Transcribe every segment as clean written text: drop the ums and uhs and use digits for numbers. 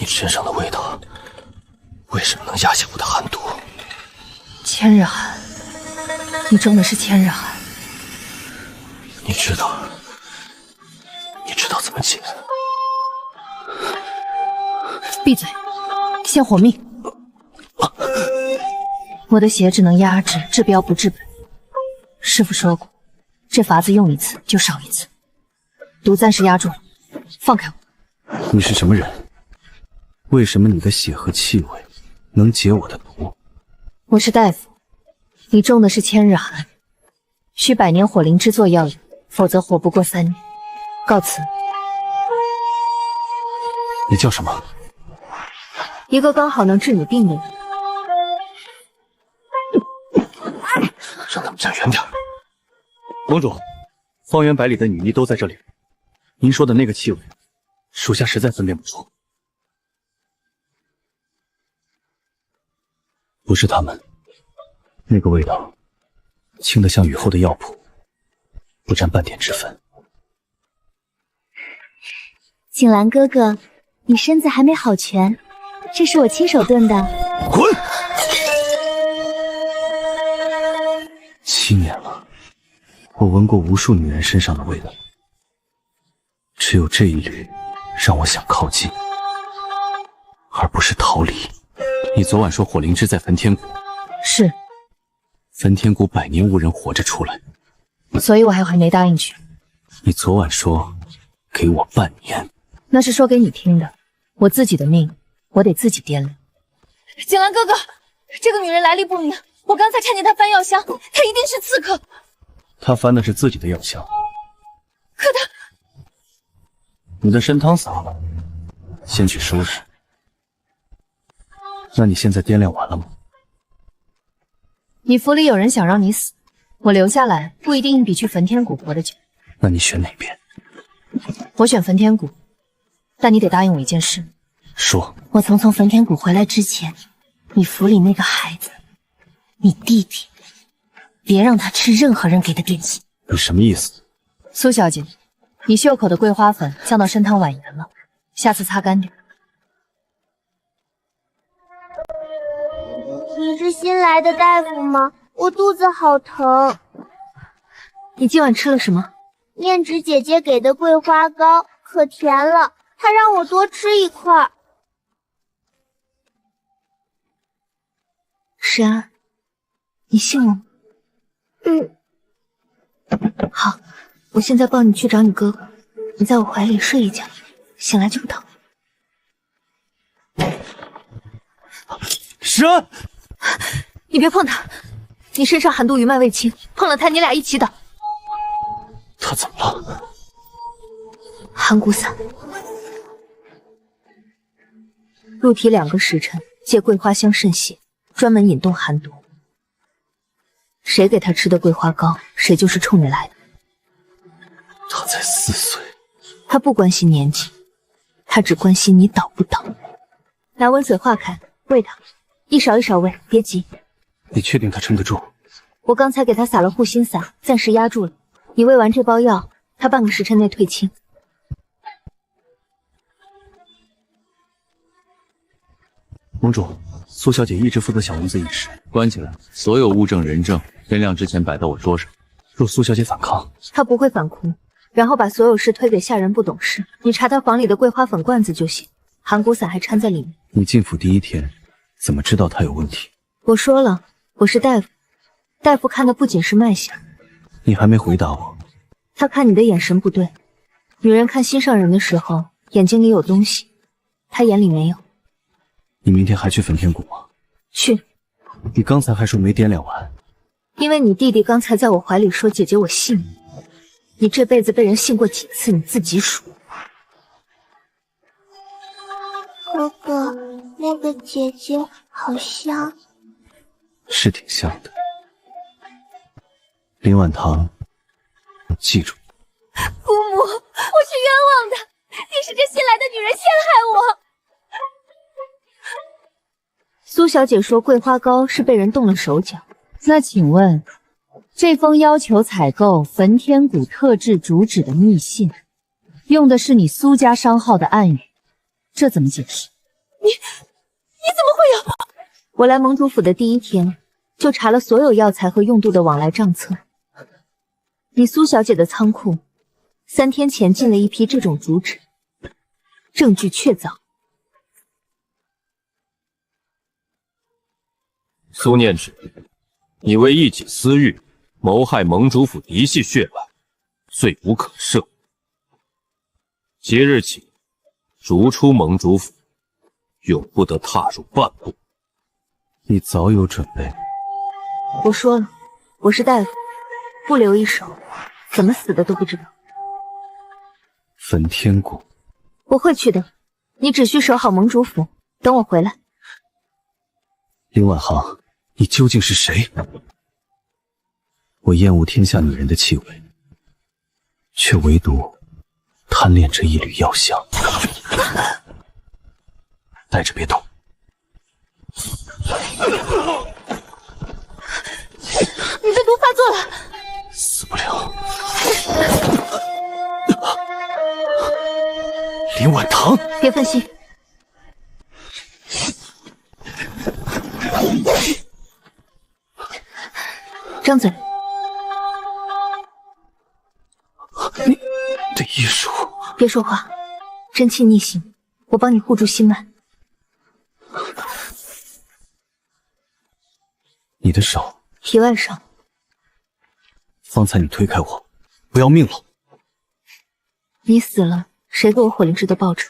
你身上的味道为什么能压下我的寒毒？千日寒，你中的是千日寒。你知道怎么解？闭嘴，先活命！我的血只能压制，治标不治本。师傅说过，这法子用一次就少一次。毒暂时压住了，放开我！你是什么人？为什么你的血和气味能解我的毒？我是大夫，你中的是千日寒，需100年火灵芝做药引，否则活不过3年。告辞。你叫什么？一个刚好能治你病的人。让他们站远点。盟主，方圆百里的女医都在这里。您说的那个气味，属下实在分辨不出。不是他们，那个味道轻得像雨后的药铺，不沾半点脂粉。景兰哥哥，你身子还没好全，这是我亲手炖的。滚！7年了，我闻过无数女人身上的味道，只有这一缕让我想靠近，而不是逃离。你昨晚说火灵芝在焚天谷，是。焚天谷100年无人活着出来，所以我还没答应去。你昨晚说给我半年，那是说给你听的。我自己的命，我得自己掂量。景兰哥哥，这个女人来历不明，我刚才看见她翻药箱，她一定是刺客。她翻的是自己的药箱，可她……你的参汤洒了，先去收拾。那你现在掂量完了吗？你府里有人想让你死，我留下来不一定比去焚天谷活得久。那你选哪边？我选焚天谷，但你得答应我一件事。说。我从焚天谷回来之前，你府里那个孩子，你弟弟，别让他吃任何人给的点心。你什么意思？苏小姐，你袖口的桂花粉降到参汤晚盐了，下次擦干点。你是新来的大夫吗？我肚子好疼。你今晚吃了什么？念芷姐姐给的桂花糕，可甜了，她让我多吃一块。诗安，你信我吗？好，我现在抱你去找你哥哥，你在我怀里睡一觉，醒来就不疼。诗安，你别碰他，你身上寒毒余脉未清，碰了他你俩一起倒。他怎么了？寒骨散，入体2个时辰，借桂花香渗血，专门引动寒毒。谁给他吃的桂花糕，谁就是冲着来的。他才4岁，他不关心年纪，他只关心你倒不倒。拿温水化开，喂他，一勺一勺喂，别急。你确定他撑得住？我刚才给他撒了护心散，暂时压住了。你喂完这包药，他半个时辰内退清。盟主，苏小姐一直负责小蚊子一事，关起来，所有物证人证天亮之前摆到我桌上。若苏小姐反抗，她不会反哭，然后把所有事推给下人不懂事。你查她房里的桂花粉罐子就行，寒骨散还掺在里面。你进府第1天，怎么知道她有问题？我说了，我是大夫，大夫看的不仅是脉象。你还没回答我。他看你的眼神不对，女人看心上人的时候，眼睛里有东西，他眼里没有。你明天还去焚天谷吗？去。你刚才还说没掂量完。因为你弟弟刚才在我怀里说姐姐我信你，你这辈子被人信过几次你自己数。哥哥，那个姐姐好香。是挺像的。林婉堂，记住。姑母，我是冤枉的，你是这新来的女人陷害我。苏小姐说桂花糕是被人动了手脚，那请问，这封要求采购焚天谷特制竹纸的密信，用的是你苏家商号的暗语，这怎么解释？我来盟主府的第一天，就查了所有药材和用度的往来账册。你苏小姐的仓库3天前进了一批这种竹纸，证据确凿。苏念之，你为一己私欲，谋害盟主府嫡系血脉，罪无可赦。即日起，逐出盟主府，永不得踏入半步。你早有准备。我说了，我是大夫，不留一手，怎么死的都不知道。焚天谷，我会去的，你只需守好盟主府，等我回来。林婉航，你究竟是谁？我厌恶天下女人的气味，却唯独贪恋这一缕药香。待着别动。你的毒发作了，死不了。林婉堂，别分心。张嘴。你的医术。别说话，真气逆行，我帮你护住心脉。你的手皮外伤。方才你推开我，不要命了。你死了，谁给我火灵芝的报酬？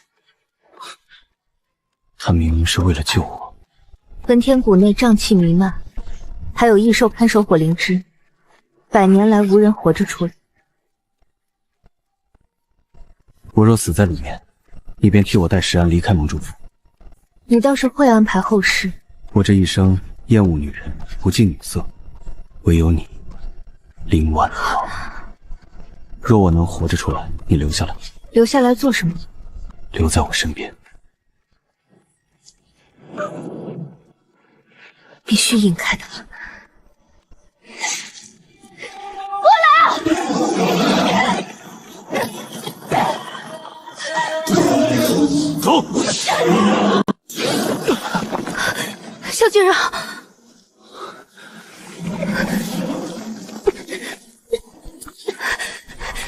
他明明是为了救我。焚天谷内瘴气弥漫，还有异兽看守火灵芝，100年来无人活着出来。我若死在里面，你便替我带石安离开盟主府。你倒是会安排后事。我这一生厌恶女人，不近女色，唯有你，林婉航。若我能活着出来，你留下来。留下来做什么？留在我身边。必须引开他。走！萧敬让，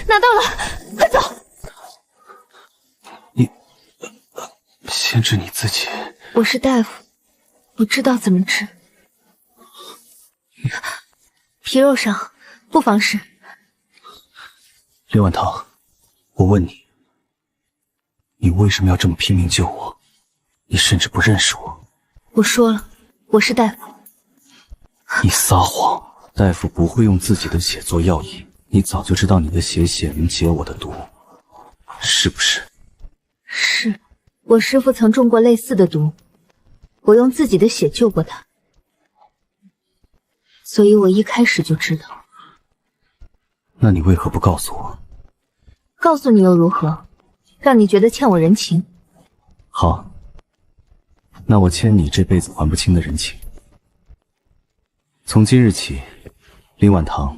拿到了，快走！你先治你自己。我是大夫，我知道怎么治。皮肉伤，不妨事。林婉堂，我问你，你为什么要这么拼命救我？你甚至不认识我。我说了，我是大夫。你撒谎，大夫不会用自己的血做药引，你早就知道你的血能解我的毒，是不是？是，我师父曾中过类似的毒，我用自己的血救过他，所以我一开始就知道。那你为何不告诉我？告诉你又如何？让你觉得欠我人情？好，那我欠你这辈子还不清的人情。从今日起，林婉堂，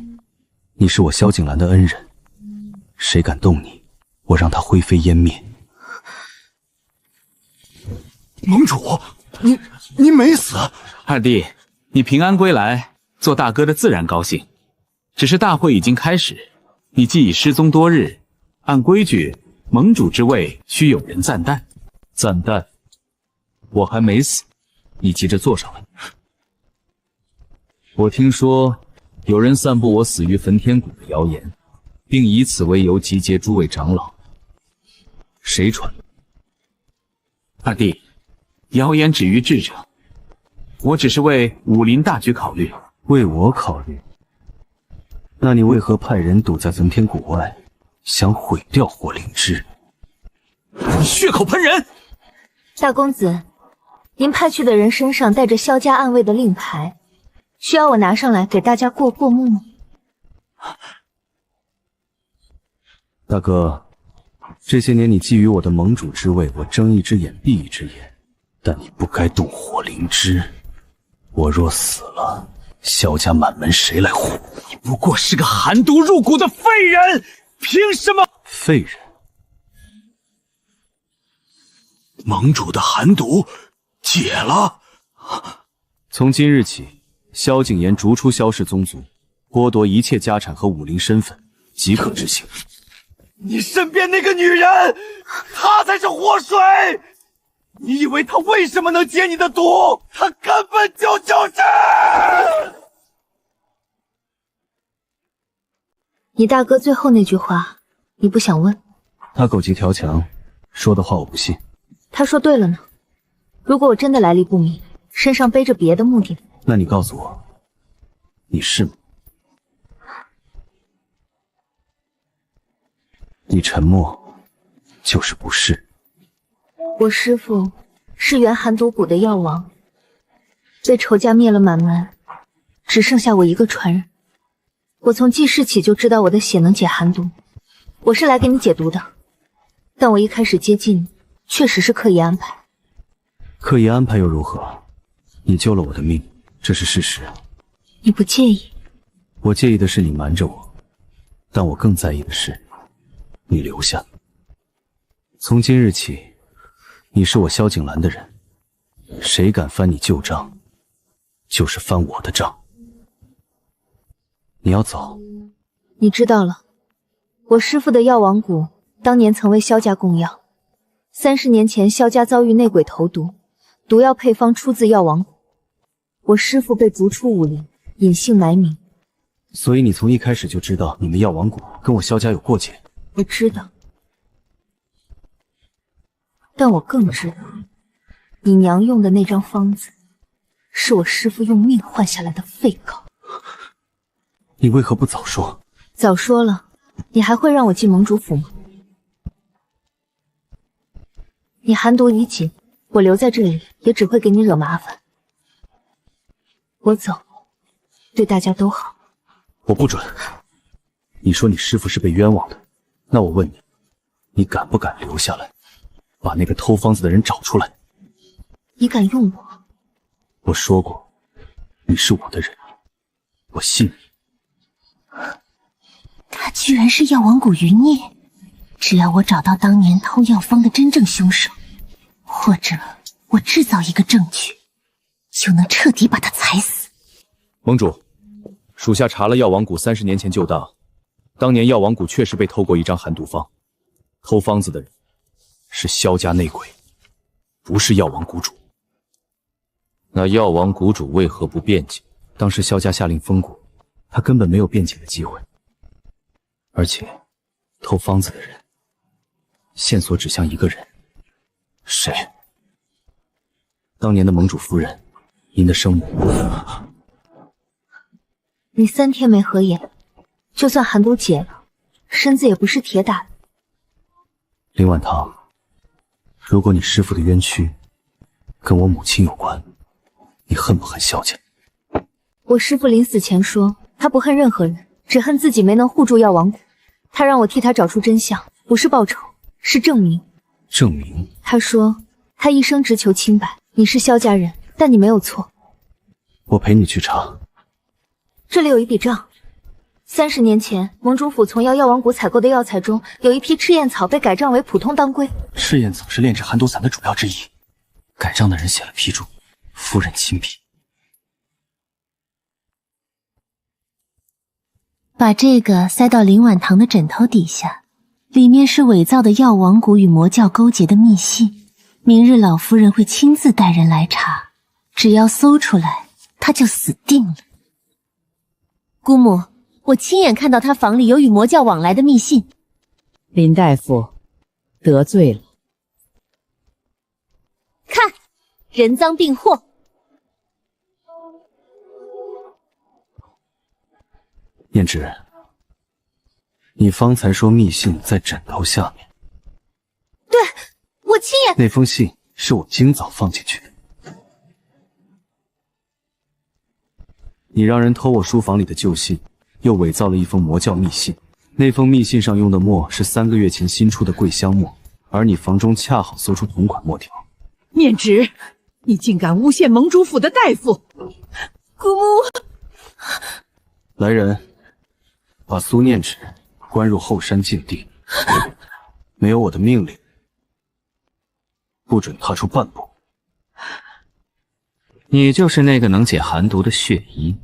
你是我萧景兰的恩人，谁敢动你，我让他灰飞烟灭。盟主，你没死。二弟，你平安归来，做大哥的自然高兴。只是大会已经开始，你既已失踪多日，按规矩，盟主之位需有人暂代。暂代？我还没死，你急着坐上来。我听说有人散布我死于焚天谷的谣言，并以此为由集结诸位长老。谁传的？二弟，谣言止于智者，我只是为武林大局考虑。为我考虑？那你为何派人堵在焚天谷外，想毁掉火灵芝？血口喷人！大公子，您派去的人身上带着萧家暗卫的令牌，需要我拿上来给大家过目吗？大哥，这些年你觊觎我的盟主之位，我睁一只眼闭一只眼，但你不该动火灵芝。我若死了，萧家满门谁来护？你不过是个寒毒入骨的废人，凭什么？废人？盟主的寒毒解了。从今日起，萧景琰逐出萧氏宗族，剥夺一切家产和武林身份，即可执行。你身边那个女人，她才是祸水！你以为她为什么能解你的毒？她根本就是……你大哥最后那句话，你不想问？他狗急跳墙，说的话我不信。他说对了呢。如果我真的来历不明，身上背着别的目的，那你告诉我，你是吗？你沉默，就是不是。我师父是原寒毒谷的药王，被仇家灭了满门，只剩下我一个传人。我从记事起就知道我的血能解寒毒，我是来给你解毒的。但我一开始接近你，确实是刻意安排。刻意安排又如何？你救了我的命，这是事实。你不介意？我介意的是你瞒着我，但我更在意的是你留下。从今日起，你是我萧景兰的人，谁敢翻你旧账，就是翻我的账。你要走？你知道了，我师父的药王谷当年曾为萧家供药，30年前萧家遭遇内鬼投毒，毒药配方出自药王谷，我师父被逐出武林，隐姓埋名。所以你从一开始就知道你们药王谷跟我萧家有过节？我知道，但我更知道，你娘用的那张方子，是我师父用命换下来的废膏。你为何不早说？早说了，你还会让我进盟主府吗？你寒毒已紧，我留在这里也只会给你惹麻烦。我走，对大家都好。我不准。你说你师父是被冤枉的，那我问你，你敢不敢留下来，把那个偷方子的人找出来？你敢用我？我说过，你是我的人，我信你。他居然是药王谷余孽！只要我找到当年偷药方的真正凶手，或者我制造一个证据，就能彻底把他踩死。盟主，属下查了药王谷30年前旧档，当年药王谷确实被偷过一张寒毒方，偷方子的人是萧家内鬼，不是药王谷主。那药王谷主为何不辩解？当时萧家下令封谷，他根本没有辩解的机会。而且，偷方子的人，线索指向一个人，谁？当年的盟主夫人，您的生母。你3天没合眼，就算寒毒解了，身子也不是铁打的。林婉堂，如果你师父的冤屈跟我母亲有关，你恨不恨萧家？我师父临死前说，他不恨任何人，只恨自己没能护住药王谷。他让我替他找出真相，不是报仇，是证明。证明？他说他一生只求清白。你是萧家人，但你没有错。我陪你去查。这里有一笔账，30年前盟主府从药王谷采购的药材中，有一批赤焰草被改账为普通当归。赤焰草是炼制寒毒散的主要之一，改账的人写了批注，夫人亲笔。把这个塞到林婉堂的枕头底下，里面是伪造的药王谷与魔教勾结的密信。明日老夫人会亲自带人来查，只要搜出来，她就死定了。姑母，我亲眼看到她房里有与魔教往来的密信。林大夫，得罪了。看，人赃并获。念之，你方才说密信在枕头下面。对，我亲眼。那封信是我今早放进去的。你让人偷我书房里的旧信，又伪造了一封魔教密信。那封密信上用的墨是3个月前新出的桂香墨，而你房中恰好搜出同款墨条。念之，你竟敢诬陷盟主府的大夫！姑母，来人，把苏念之关入后山禁地，没有我的命令，不准踏出半步。你就是那个能解寒毒的血衣，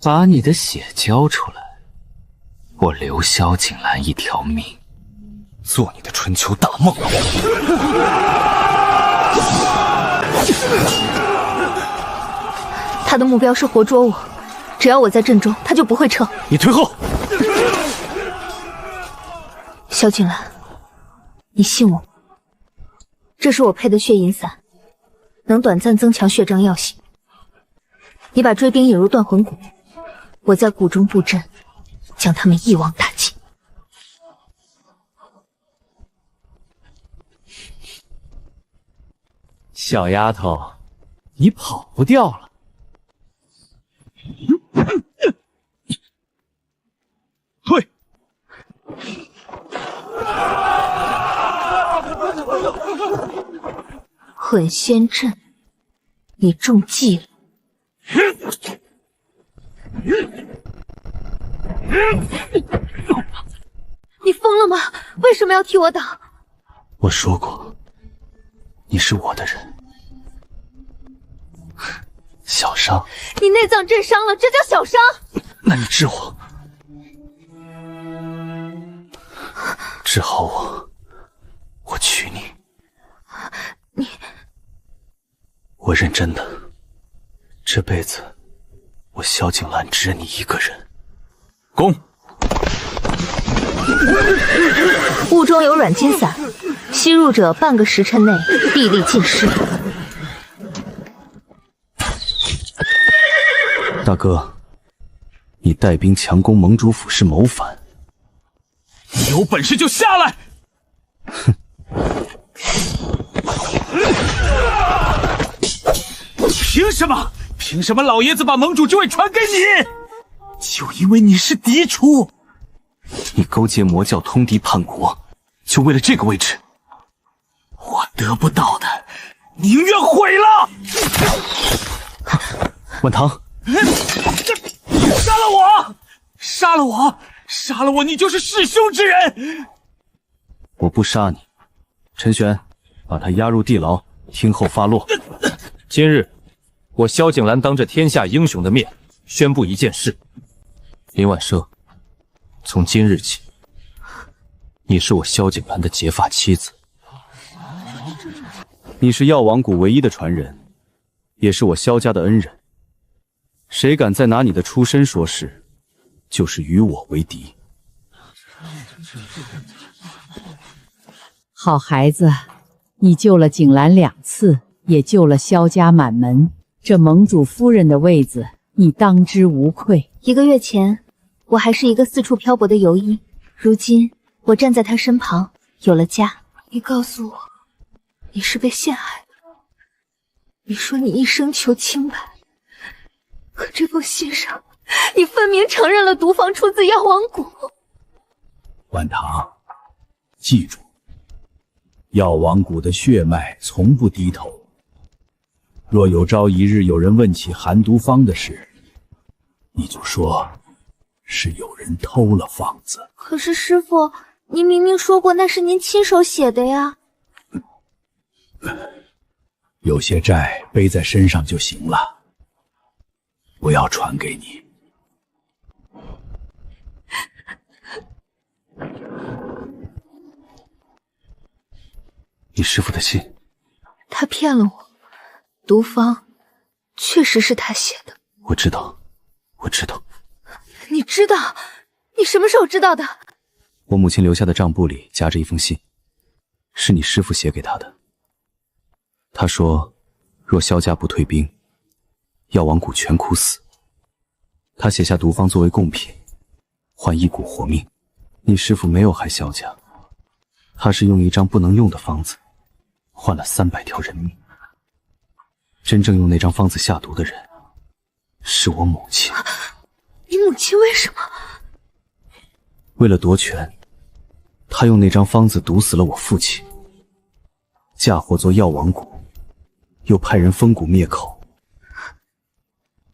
把你的血交出来，我留萧景兰一条命。做你的春秋大梦。他的目标是活捉我，只要我在阵中，他就不会撤。你退后。萧景兰，你信我吗？这是我配的血银散，能短暂增强血障药性。你把追兵引入断魂谷，我在谷中布阵，将他们一网打尽。小丫头，你跑不掉了。退！混仙阵，你中计了。你疯了吗？为什么要替我挡？我说过，你是我的人。小伤，你内脏震伤了，这叫小伤。那你治我，治好我，我娶你。我认真的，这辈子我萧景兰只认你一个人。攻！物中有软筋散，吸入者半个时辰内必力尽失。大哥，你带兵强攻盟主府是谋反。你有本事就下来！哼！凭什么？凭什么老爷子把盟主之位传给你？就因为你是嫡出。你勾结魔教通敌叛国，就为了这个位置？我得不到的，宁愿毁了。晚唐，杀了我！杀了我！杀了我！你就是弑兄之人！我不杀你。陈玄，把他押入地牢，听候发落。今日，我萧景兰当着天下英雄的面宣布一件事：林婉奢，从今日起，你是我萧景兰的结发妻子。你是药王谷唯一的传人，也是我萧家的恩人。谁敢再拿你的出身说事，就是与我为敌。好孩子，你救了景兰2次，也救了萧家满门。这盟主夫人的位子，你当之无愧。1个月前，我还是一个四处漂泊的游医，如今我站在他身旁，有了家。你告诉我，你是被陷害的。你说你一生求清白，可这封信上，你分明承认了毒方出自药王谷。晚唐，记住，药王谷的血脉从不低头。若有朝一日有人问起寒毒方的事，你就说是有人偷了方子。可是师父，您明明说过那是您亲手写的呀。有些债背在身上就行了，不要传给你。你师父的信，他骗了我，毒方确实是他写的。我知道，我知道。你知道？你什么时候知道的？我母亲留下的账簿里夹着一封信，是你师父写给他的。他说，若萧家不退兵，药王谷全枯死。他写下毒方作为贡品，换一股活命。你师父没有害萧家，他是用一张不能用的方子，换了300条人命。真正用那张方子下毒的人，是我母亲。你母亲为什么？为了夺权，他用那张方子毒死了我父亲，嫁祸做药王谷，又派人封谷灭口。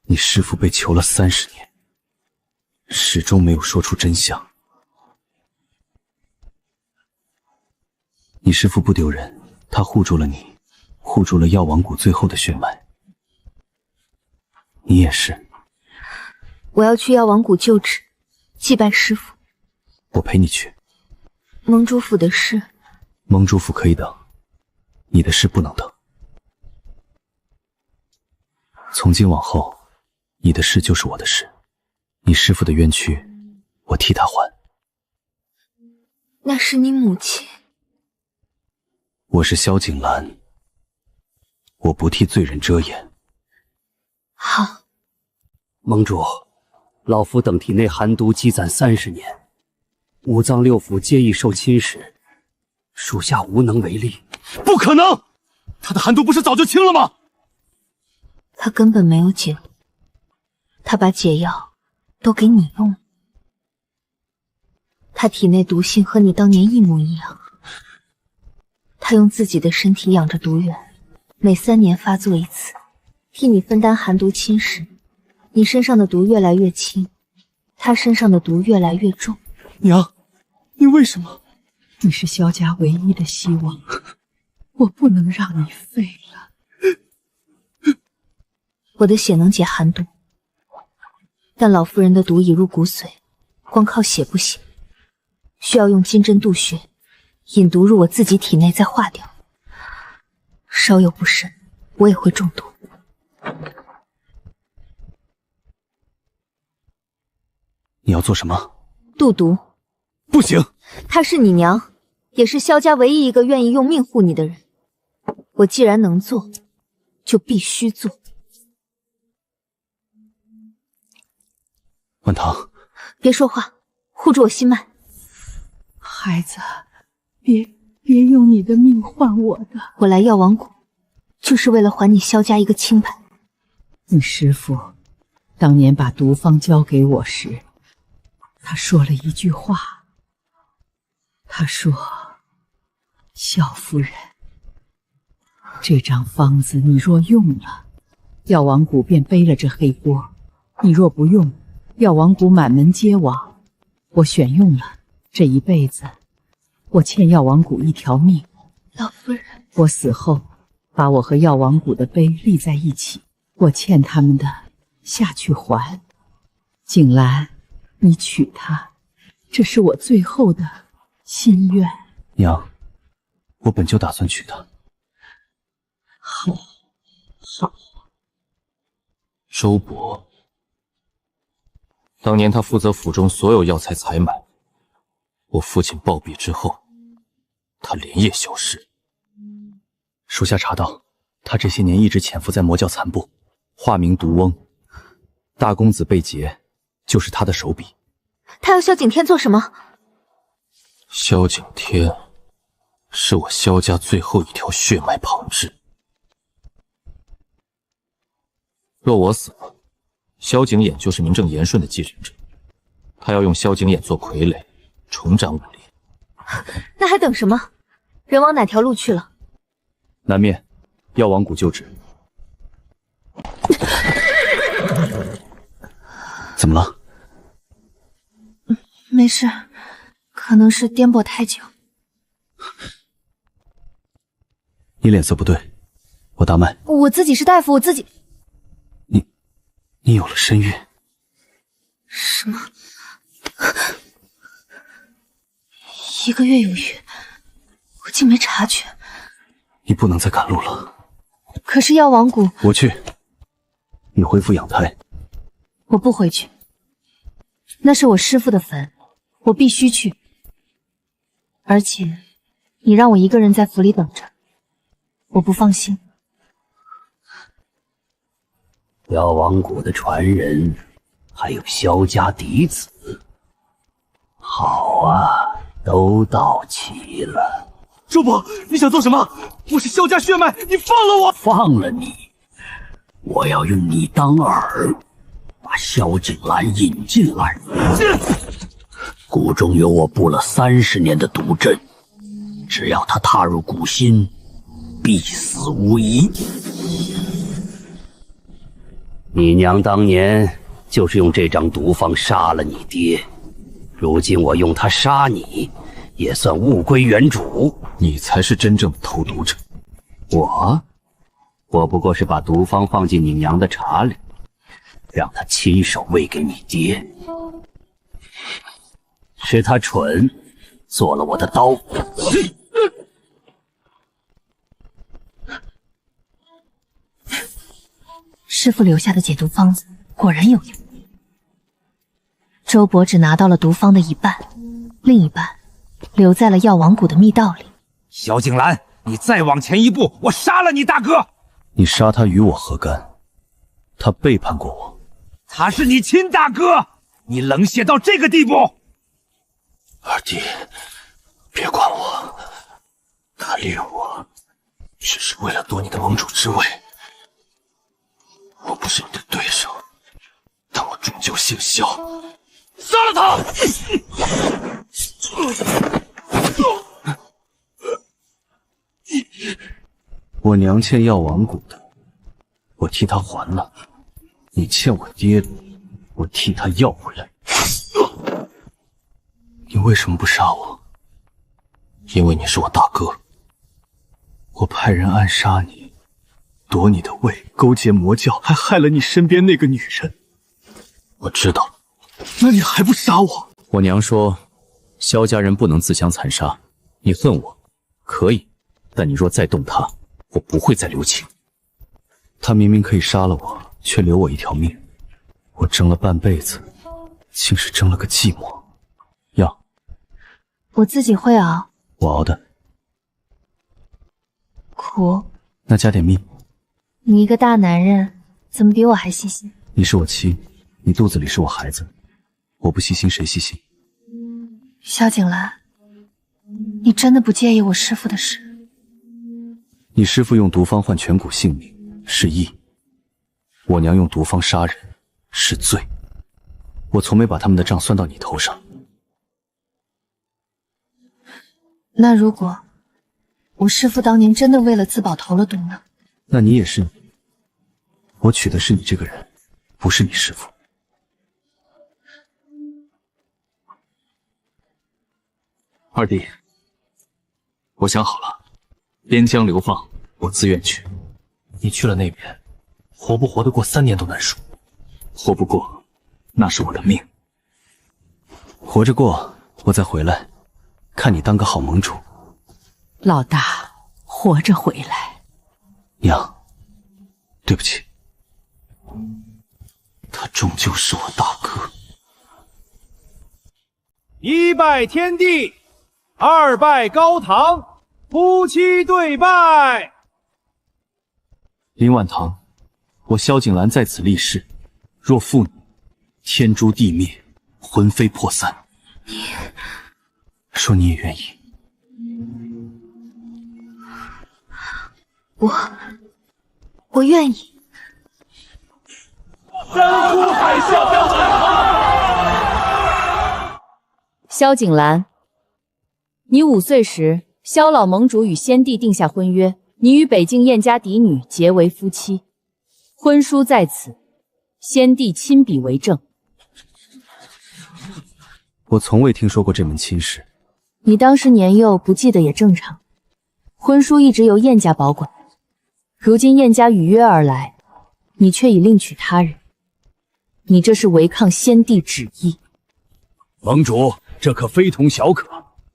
你师父被囚了30年，始终没有说出真相。你师父不丢人，他护住了你，护住了药王谷最后的血脉。你也是。我要去药王谷就职，祭拜师父。我陪你去。盟主府的事，盟主府可以等，你的事不能等。从今往后，你的事就是我的事，你师父的冤屈，我替他还。那是你母亲。我是萧景兰，我不替罪人遮掩。好。盟主，老夫等体内寒毒积攒30年，五脏六腑皆已受侵蚀，属下无能为力。不可能！他的寒毒不是早就清了吗？他根本没有解，他把解药都给你用了。他体内毒性和你当年一模一样。他用自己的身体养着毒源，每3年发作一次，替你分担寒毒侵蚀。你身上的毒越来越轻，他身上的毒越来越重。娘，你为什么？你是萧家唯一的希望，我不能让你废了。我的血能解寒毒，但老夫人的毒已入骨髓，光靠血不行，需要用金针渡血，引毒入我自己体内再化掉。稍有不慎，我也会中毒。你要做什么？渡毒。不行，她是你娘，也是萧家唯一一个愿意用命护你的人。我既然能做，就必须做。万堂，别说话，护住我心脉。孩子，别用你的命换我的。我来药王谷，就是为了还你萧家一个清白。你师父当年把毒方交给我时，他说了一句话。他说：“萧夫人，这张方子你若用了，药王谷便背了这黑锅；你若不用，药王谷满门皆亡。我选用了，这一辈子我欠药王谷一条命。老夫人，我死后把我和药王谷的碑立在一起，我欠他们的下去还。景兰，你娶她，这是我最后的心愿。娘，我本就打算娶她。好，好。周伯，当年他负责府中所有药材采买，我父亲暴毙之后，他连夜消失。属下查到，他这些年一直潜伏在魔教残部，化名毒翁。大公子被劫，就是他的手笔。他要萧景天做什么？萧景天是我萧家最后一条血脉旁支。若我死了，萧景琰就是名正言顺的继承者。他要用萧景琰做傀儡，重掌武林。那还等什么？人往哪条路去了？南面，药王谷就职。怎么了？没事，可能是颠簸太久。你脸色不对，我搭脉。我自己是大夫，我自己。你有了身孕？什么？1个月有余，我竟没察觉。你不能再赶路了。可是药王谷，我去。你恢复养胎。我不回去，那是我师父的坟，我必须去。而且，你让我一个人在府里等着，我不放心。药王谷的传人，还有萧家嫡子，好啊，都到齐了。周伯，你想做什么？我是萧家血脉，你放了我！放了你，我要用你当饵，把萧景兰引进来。谷中有我布了30年的毒阵，只要他踏入谷心，必死无疑。你娘当年就是用这张毒方杀了你爹，如今我用它杀你，也算物归原主。你才是真正的投毒者。我我不过是把毒方放进你娘的茶里，让她亲手喂给你爹。是他蠢，做了我的刀。师傅留下的解毒方子果然有用。周伯只拿到了毒方的一半，另一半留在了药王谷的密道里。萧景兰，你再往前一步，我杀了你大哥！你杀他与我何干？他背叛过我，他是你亲大哥，你冷血到这个地步！二弟，别管我，他利用我，只是为了夺你的盟主之位。我不是你的对手，但我终究姓萧。杀了他！我娘欠药王谷的，我替她还了；你欠我爹的，我替他要回来。你为什么不杀我？因为你是我大哥。我派人暗杀你，夺你的位，勾结魔教，还害了你身边那个女人。我知道，那你还不杀我？我娘说，萧家人不能自相残杀。你恨我，可以，但你若再动他，我不会再留情。他明明可以杀了我，却留我一条命。我争了半辈子，竟是争了个寂寞。药，我自己会熬。我熬的。苦。那加点蜜。你一个大男人，怎么比我还细心？你是我妻，你肚子里是我孩子，我不细心谁细心？萧景兰，你真的不介意我师父的事？你师父用毒方换全谷性命是义，我娘用毒方杀人是罪。我从没把他们的账算到你头上。那如果我师父当年真的为了自保投了毒呢？那你也是你，我娶的是你这个人，不是你师父。二弟，我想好了，边疆流放，我自愿去。你去了那边，活不活得过3年都难说。活不过，那是我的命。活着过，我再回来，看你当个好盟主。老大，活着回来。娘，对不起，他终究是我大哥。一拜天地，二拜高堂，夫妻对拜。林婉堂，我萧景兰在此立誓，若负你，天诛地灭，魂飞魄散。你说你也愿意？我愿意。山呼海啸，萧景兰，你5岁时，萧老盟主与先帝定下婚约，你与北境燕家嫡女结为夫妻，婚书在此，先帝亲笔为证。我从未听说过这门亲事。你当时年幼，不记得也正常。婚书一直由燕家保管，如今燕家与约而来，你却已另娶他人，你这是违抗先帝旨意。盟主，这可非同小可。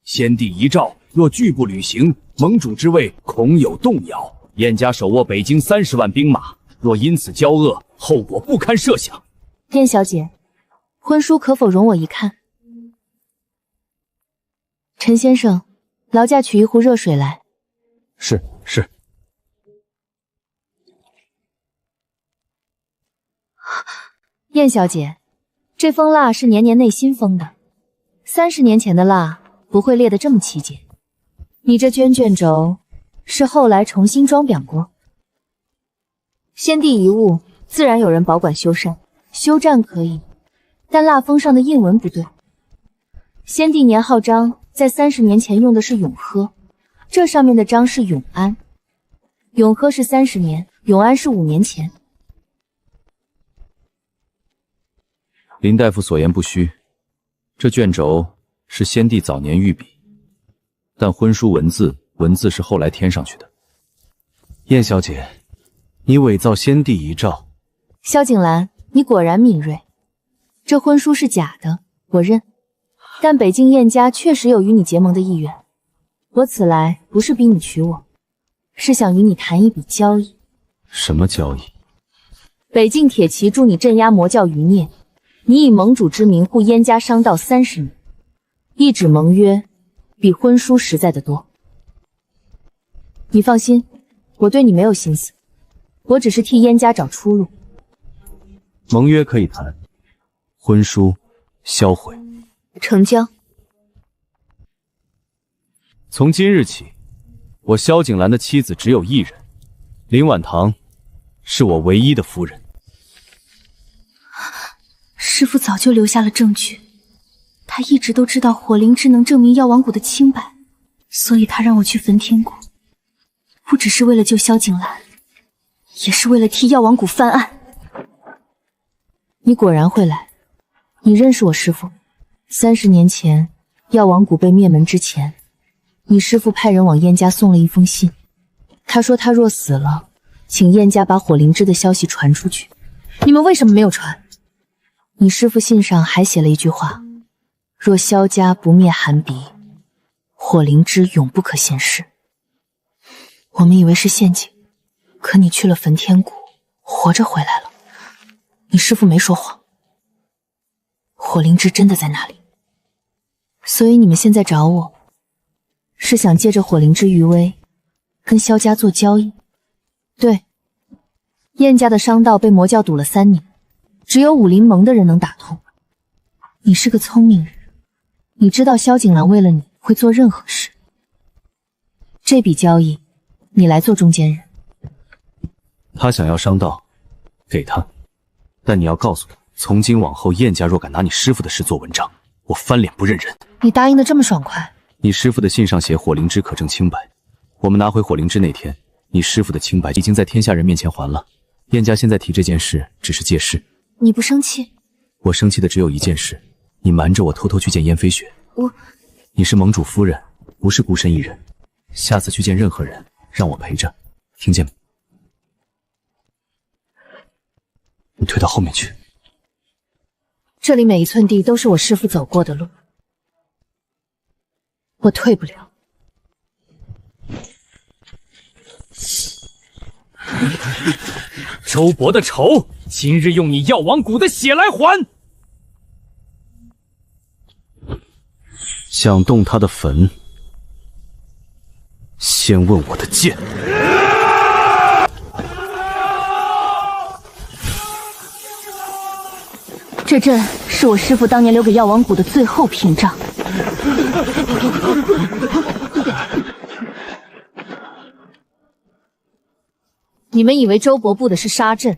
先帝遗诏若拒不履行，盟主之位恐有动摇。燕家手握北京30万兵马，若因此交恶，后果不堪设想。燕小姐，婚书可否容我一看？陈先生，劳驾取一壶热水来。是。燕小姐，这封蜡是年年内新封的，30年前的蜡不会裂得这么齐结。你这卷轴是后来重新装裱过。先帝遗物自然有人保管修缮，修缮可以，但蜡封上的印文不对。先帝年号章在30年前用的是永呵，这上面的章是永安。永呵是30年，永安是5年前。林大夫所言不虚，这卷轴是先帝早年御笔，但婚书文字是后来添上去的。燕小姐，你伪造先帝遗诏。萧景兰，你果然敏锐。这婚书是假的，我认。但北境燕家确实有与你结盟的意愿。我此来不是逼你娶我，是想与你谈一笔交易。什么交易？北境铁骑助你镇压魔教余孽，你以盟主之名护燕家商道30年，一纸盟约比婚书实在得多。你放心，我对你没有心思，我只是替燕家找出路。盟约可以谈，婚书销毁。成交。从今日起，我萧景兰的妻子只有一人，林婉堂是我唯一的夫人。师父早就留下了证据，他一直都知道火灵芝能证明药王谷的清白，所以他让我去焚天谷，不只是为了救萧景兰，也是为了替药王谷翻案。你果然会来，你认识我师父。30年前，药王谷被灭门之前，你师父派人往燕家送了一封信，他说他若死了，请燕家把火灵芝的消息传出去。你们为什么没有传？你师父信上还写了一句话：若萧家不灭寒鼻，火灵芝永不可现世。我们以为是陷阱，可你去了焚天谷，活着回来了。你师父没说谎，火灵芝真的在那里。所以你们现在找我，是想借着火灵芝余威，跟萧家做交易。对，燕家的商道被魔教堵了3年，只有武林盟的人能打通。你是个聪明人，你知道萧景兰为了你会做任何事。这笔交易，你来做中间人。他想要商道，给他，但你要告诉他，从今往后燕家若敢拿你师父的事做文章，我翻脸不认人。你答应的这么爽快？你师父的信上写火灵芝可证清白，我们拿回火灵芝那天，你师父的清白已经在天下人面前还了。燕家现在提这件事只是借势。你不生气？我生气的只有一件事，你瞒着我偷偷去见燕飞雪。你是盟主夫人，不是孤身一人，下次去见任何人让我陪着，听见没？你退到后面去。这里每一寸地都是我师父走过的路，我退不了。周伯的仇，今日用你药王谷的血来还！想动他的坟，先问我的剑。这阵是我师父当年留给药王谷的最后屏障。你们以为周伯布的是杀阵，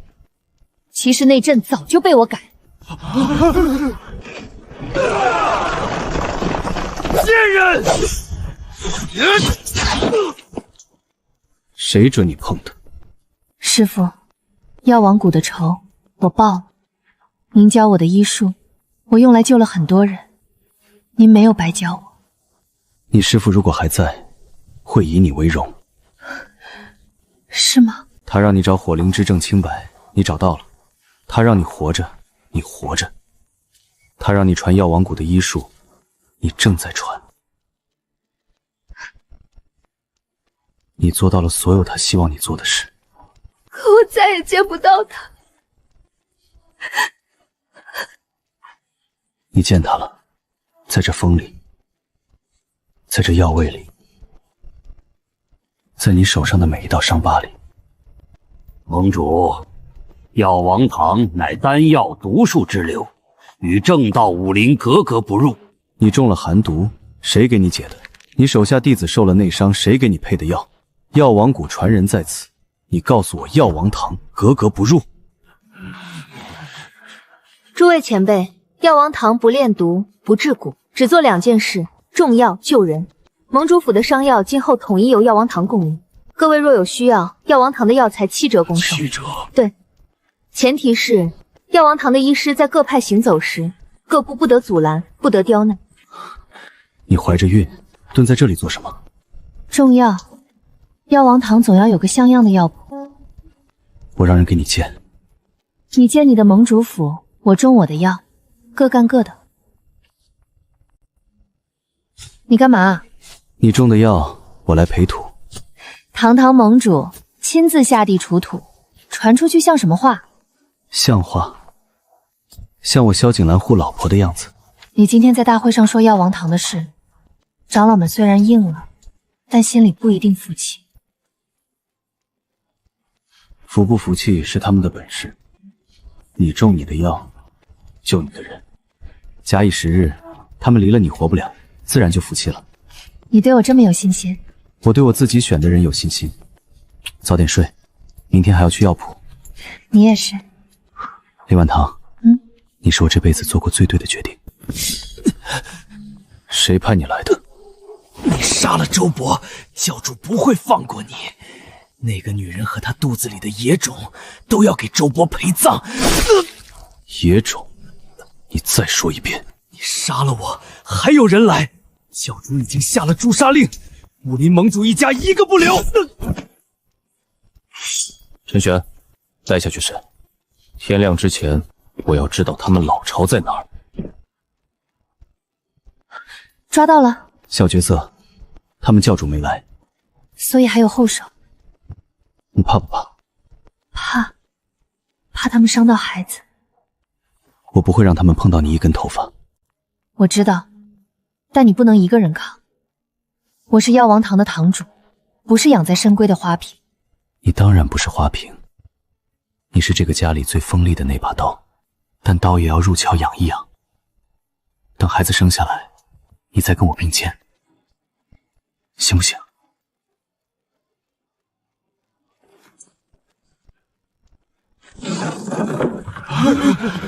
其实那阵早就被我改。贱人！谁准你碰的？师父，药王谷的仇我报了。您教我的医术，我用来救了很多人，您没有白教我。你师父如果还在，会以你为荣。是吗？他让你找火灵芝证清白，你找到了；他让你活着，你活着；他让你传药王谷的医术，你正在传。你做到了所有他希望你做的事。可我再也见不到他。你见他了，在这风里，在这药味里，在你手上的每一道伤疤里。盟主，药王堂乃丹药毒术之流，与正道武林格格不入。你中了寒毒，谁给你解的？你手下弟子受了内伤，谁给你配的药？药王谷传人在此，你告诉我药王堂格格不入。诸位前辈，药王堂不炼毒，不治蛊，只做2件事：种药救人。盟主府的伤药今后统一由药王堂供应，各位若有需要，药王堂的药材7折供售。7折？对，前提是药王堂的医师在各派行走时，各部不得阻拦，不得刁难。你怀着孕，蹲在这里做什么？种药，药王堂总要有个像样的药谱。我让人给你见。你见你的盟主府，我中我的药，各干各的。你干嘛？你种的药，我来培土。堂堂盟主亲自下地除土，传出去像什么话？像话，像我萧景兰护老婆的样子。你今天在大会上说药王堂的事，长老们虽然应了，但心里不一定服气。服不服气是他们的本事。你种你的药，救你的人，假以时日，他们离了你活不了，自然就服气了。你对我这么有信心？我对我自己选的人有信心。早点睡，明天还要去药铺。你也是。李婉堂，你是我这辈子做过最对的决定。谁派你来的？你杀了周伯，教主不会放过你。那个女人和她肚子里的野种都要给周伯陪葬。野种？你再说一遍。你杀了我，还有人来。教主已经下了诛杀令，武林盟主一家一个不留。陈玄，带下去审。天亮之前，我要知道他们老巢在哪儿。抓到了。小角色，他们教主没来，所以还有后手。你怕不怕？怕他们伤到孩子。我不会让他们碰到你一根头发。我知道，但你不能一个人扛。我是药王堂的堂主，不是养在深闺的花瓶。你当然不是花瓶，你是这个家里最锋利的那把刀，但刀也要入鞘养一养。等孩子生下来，你再跟我并肩，行不行？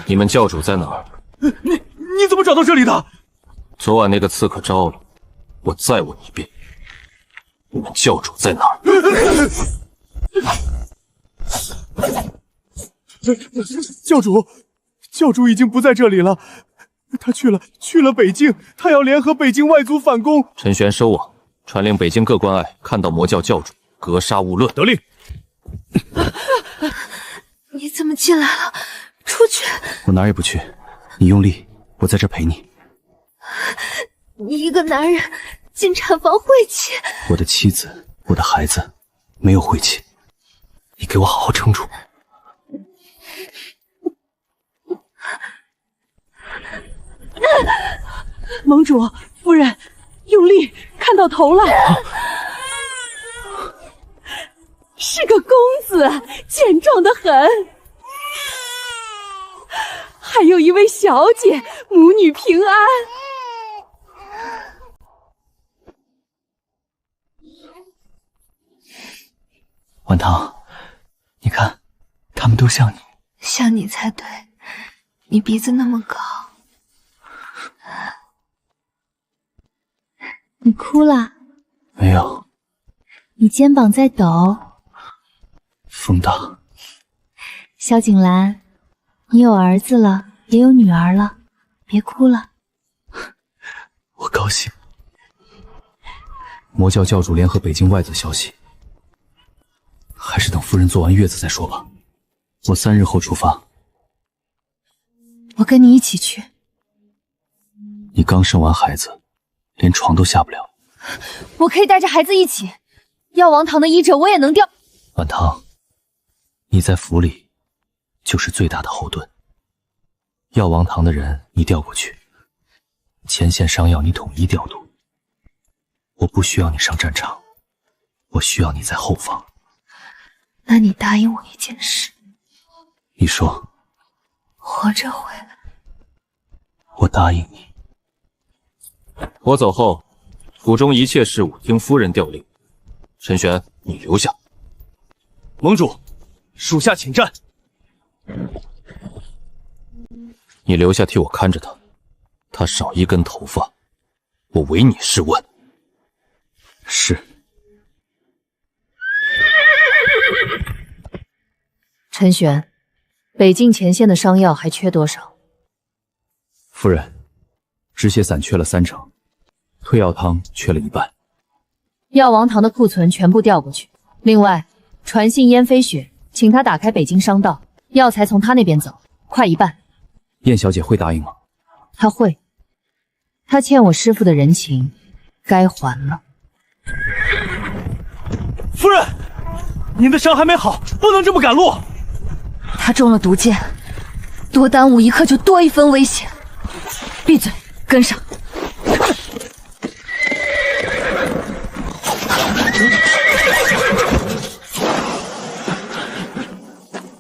你们教主在哪儿？你怎么找到这里的？昨晚那个刺客招了，我再问一遍，你们教主在哪儿？教主已经不在这里了，他去了北京，他要联合北京外族反攻。陈玄收网，传令北京各关隘，看到魔教教主，格杀勿论。得令。你怎么进来了？出去！我哪儿也不去，你用力，我在这陪你。你一个男人进产房晦气！我的妻子，我的孩子，没有晦气，你给我好好撑住。盟主夫人，用力，看到头了。是个公子，健壮得很。还有一位小姐，母女平安。婉堂，你看，他们都像你。像你才对，你鼻子那么高。你哭了？没有。你肩膀在抖。风大。萧景兰，你有儿子了，也有女儿了，别哭了。我高兴。魔教教主联合北京外子消息，还是等夫人坐完月子再说吧。我3日后出发。我跟你一起去。你刚生完孩子，连床都下不了。我可以带着孩子一起。药王堂的医者我也能调。婉堂，你在府里就是最大的后盾。药王堂的人你调过去，前线伤药你统一调度。我不需要你上战场，我需要你在后方。那你答应我一件事。你说。活着回来。我答应你。我走后，府中一切事务听夫人调令。陈玄，你留下。盟主，属下请战。你留下替我看着他，他少一根头发，我唯你是问。是。陈玄，北境前线的伤药还缺多少？夫人，止血散缺了30%，退药汤缺了1半。药王堂的库存全部调过去，另外传信燕飞雪请他打开北京商道，药材从他那边走，快一半。燕小姐会答应吗？他会，他欠我师父的人情，该还了。夫人，您的伤还没好，不能这么赶路。他中了毒箭，多耽误一刻就多一分危险。闭嘴，跟上。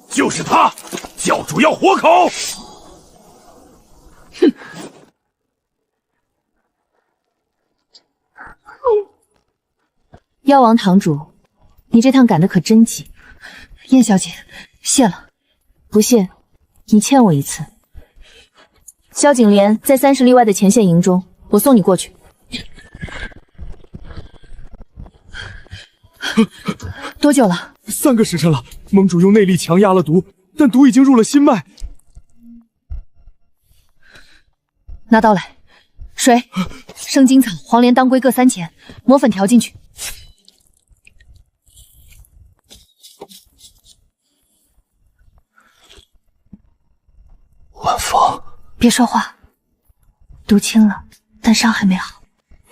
就是他，教主要活口。哼。药王堂主，你这趟赶得可真急。燕小姐，谢了。不谢，你欠我一次。萧景莲在30里外的前线营中，我送你过去。多久了？3个时辰了。盟主用内力强压了毒，但毒已经入了心脉。拿刀来，水、生金草、黄连、当归各3钱，磨粉调进去。婉芳，别说话。毒轻了，但伤还没好。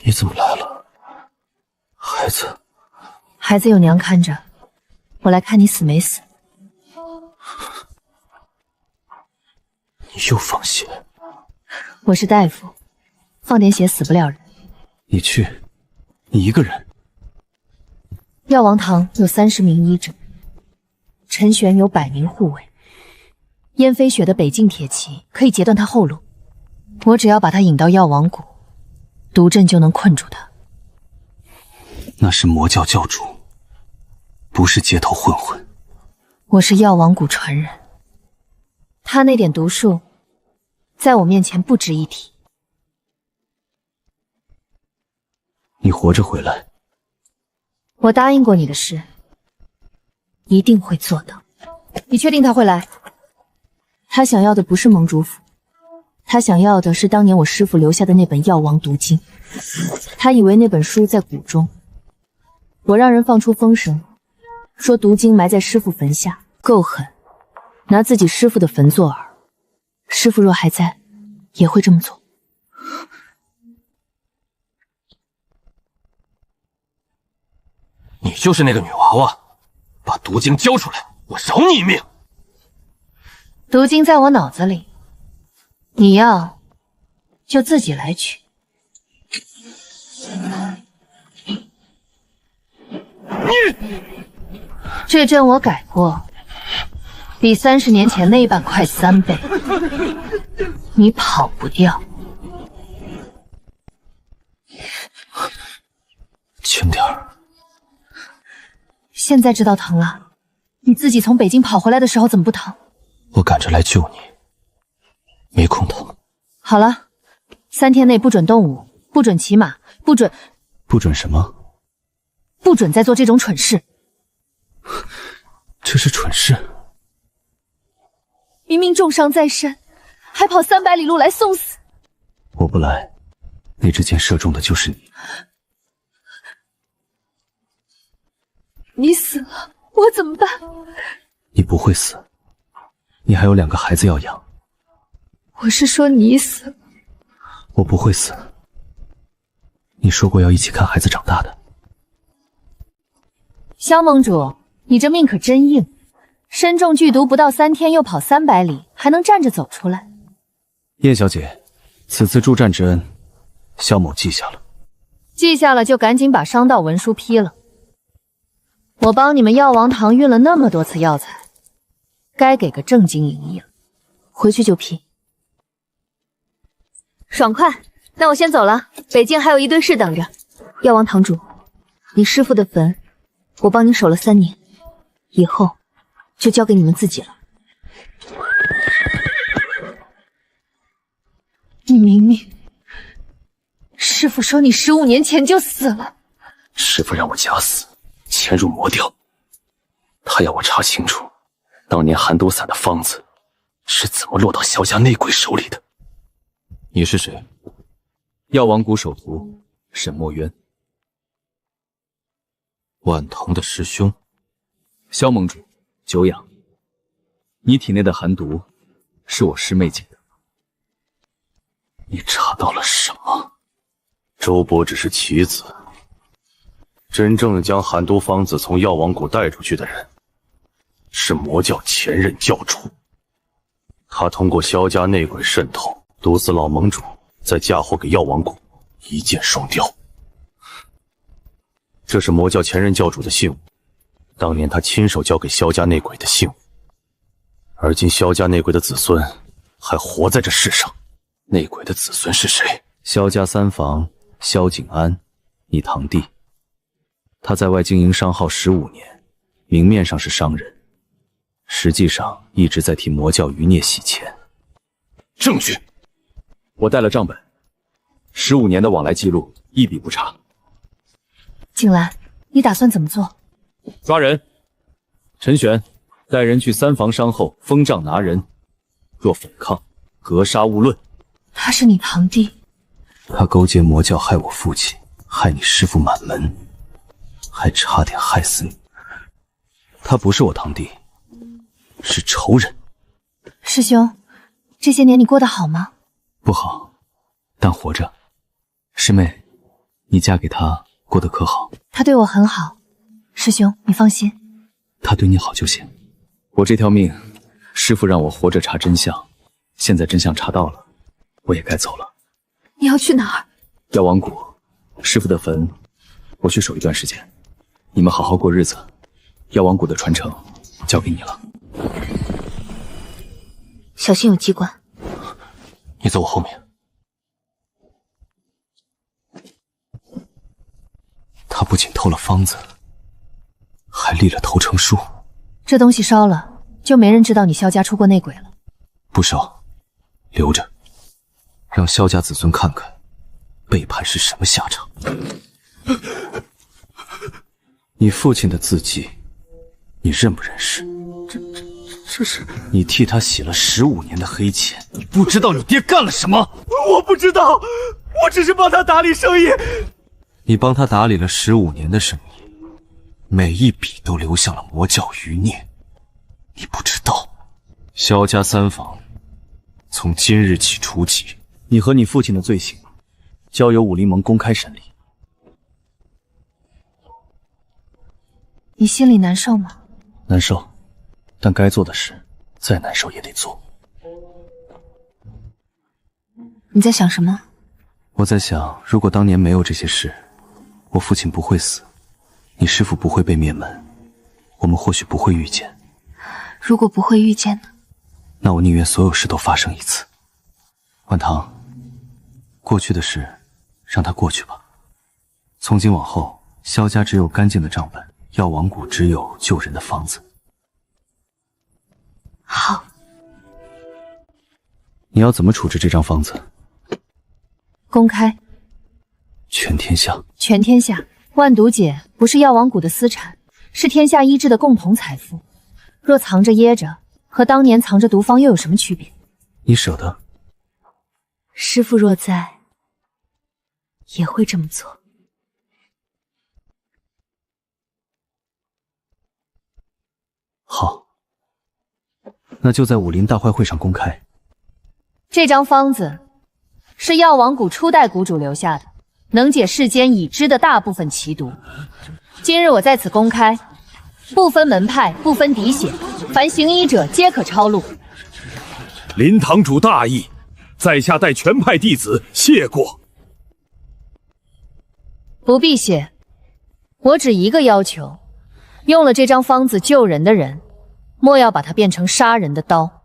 你怎么来了？孩子，孩子有娘看着，我来看你死没死。你又放血？我是大夫，放点血死不了人。你去，你一个人？药王堂有30名医者，陈玄有100名护卫。燕飞雪的北境铁骑可以截断他后路，我只要把他引到药王谷，毒阵就能困住他。那是魔教教主，不是街头混混。我是药王谷传人，他那点毒术，在我面前不值一提。你活着回来，我答应过你的事，一定会做到。你确定他会来？他想要的不是盟主府，他想要的是当年我师父留下的那本药王毒经。他以为那本书在谷中，我让人放出风声，说毒经埋在师父坟下，够狠，拿自己师父的坟做饵。师父若还在，也会这么做。你就是那个女娃娃，把毒经交出来，我饶你一命。毒经在我脑子里，你要就自己来取。这阵我改过，比30年前那版快3倍，你跑不掉。轻点儿。现在知道疼了，你自己从北京跑回来的时候怎么不疼？我赶着来救你，没空疼。好了，3天内不准动武，不准骑马，不准什么？不准再做这种蠢事。这是蠢事？明明重伤在身，还跑300里路来送死。我不来，那支箭射中的就是你。你死了，我怎么办？你不会死，你还有2个孩子要养。我是说你死了。我不会死，你说过要一起看孩子长大的。萧盟主，你这命可真硬，身中剧毒不到3天，又跑300里，还能站着走出来。燕小姐，此次助战之恩，萧某记下了。记下了就赶紧把商道文书批了。我帮你们药王堂运了那么多次药材，该给个正经营业了，回去就批。爽快，那我先走了，北京还有一堆事等着。药王堂主，你师父的坟，我帮你守了3年，以后就交给你们自己了。你明明，师父说你15年前就死了。师父让我假死，潜入魔调，他要我查清楚，当年寒毒散的方子是怎么落到萧家内鬼手里的。你是谁？药王谷首徒沈墨渊，晚唐的师兄。萧盟主，久仰，你体内的寒毒是我师妹解的。你查到了什么？周伯只是棋子，真正将寒毒方子从药王谷带出去的人，是魔教前任教主。他通过萧家内鬼渗透，毒死老盟主，再嫁祸给药王谷，一箭双雕。这是魔教前任教主的信物，当年他亲手交给萧家内鬼的信物。而今萧家内鬼的子孙还活在这世上，内鬼的子孙是谁？萧家三房萧景安，你堂弟。他在外经营商号15年，明面上是商人，实际上一直在替魔教余孽洗钱。证据？我带了账本，15年的往来记录一笔不差。景兰，你打算怎么做？抓人。陈玄，带人去三房商后封帐拿人，若反抗，格杀勿论。他是你堂弟？他勾结魔教害我父亲，害你师父满门，还差点害死你。他不是我堂弟，是仇人。师兄，这些年你过得好吗？不好，但活着。师妹，你嫁给他过得可好？他对我很好，师兄你放心。他对你好就行。我这条命，师父让我活着查真相，现在真相查到了，我也该走了。你要去哪儿？药王谷，师父的坟，我去守一段时间。你们好好过日子，药王谷的传承交给你了。小心有机关。你走我后面。他不仅偷了方子，还立了投诚书。这东西烧了，就没人知道你萧家出过内鬼了。不烧，留着，让萧家子孙看看背叛是什么下场。你父亲的字迹，你认不认识？这是你替他洗了15年的黑钱。你不知道你爹干了什么？我不知道，我只是帮他打理生意。你帮他打理了15年的生意，每一笔都流向了魔教余孽。你不知道，萧家三房从今日起除籍。你和你父亲的罪行，交由武林盟公开审理。你心里难受吗？难受，但该做的事，再难受也得做。你在想什么？我在想，如果当年没有这些事，我父亲不会死，你师父不会被灭门，我们或许不会遇见。如果不会遇见呢？那我宁愿所有事都发生一次。万堂，过去的事让它过去吧。从今往后，萧家只有干净的账本，药王谷只有救人的方子。好。你要怎么处置这张方子？公开。全天下。全天下。万毒解不是药王谷的私产，是天下医治的共同财富。若藏着掖着，和当年藏着毒方又有什么区别？你舍得？师父若在，也会这么做。好，那就在武林大坏会上公开。这张方子是药王谷初代谷主留下的，能解世间已知的大部分奇毒。今日我在此公开，不分门派，不分嫡血，凡行医者皆可抄录。林堂主大义，在下代全派弟子谢过。不必谢，我只一个要求：用了这张方子救人的人，莫要把它变成杀人的刀。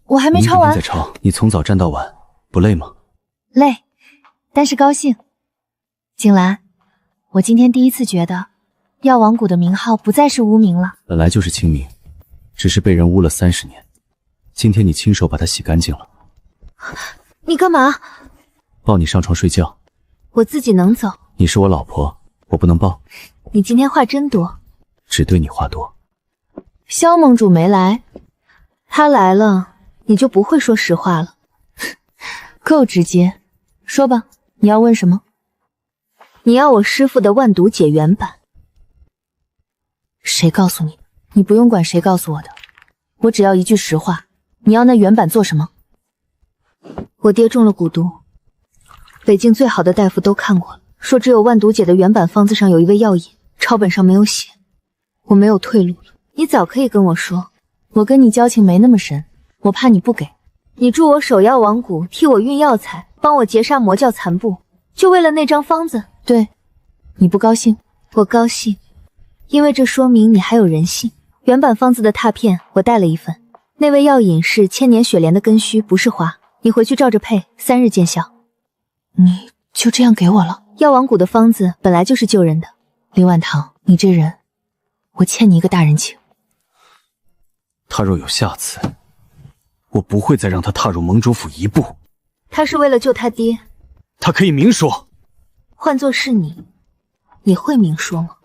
我还没抄完。明天再抄。你从早站到晚，不累吗？累，但是高兴。景兰，我今天第一次觉得药王谷的名号不再是污名了。本来就是清名，只是被人污了30年。今天你亲手把它洗干净了。你干嘛？抱你上床睡觉。我自己能走。你是我老婆，我不能抱。你今天话真多。只对你话多。萧盟主没来，他来了，你就不会说实话了。够直接，说吧，你要问什么？你要我师父的万毒解原版。谁告诉你？你不用管谁告诉我的，我只要一句实话。你要那原版做什么？我爹中了蛊毒，北京最好的大夫都看过了，说只有万毒姐的原版方子上有一味药引，抄本上没有写。我没有退路了，你早可以跟我说，我跟你交情没那么深，我怕你不给。你助我守药王谷，替我运药材，帮我截杀魔教残部，就为了那张方子。对，你不高兴？我高兴，因为这说明你还有人性。原版方子的拓片我带了一份，那味药引是千年雪莲的根须，不是花。你回去照着配，3日见效。你就这样给我了？药王谷的方子本来就是救人的。林婉堂，你这人，我欠你一个大人情。他若有下次，我不会再让他踏入盟主府一步。他是为了救他爹，他可以明说。换作是你，你会明说吗？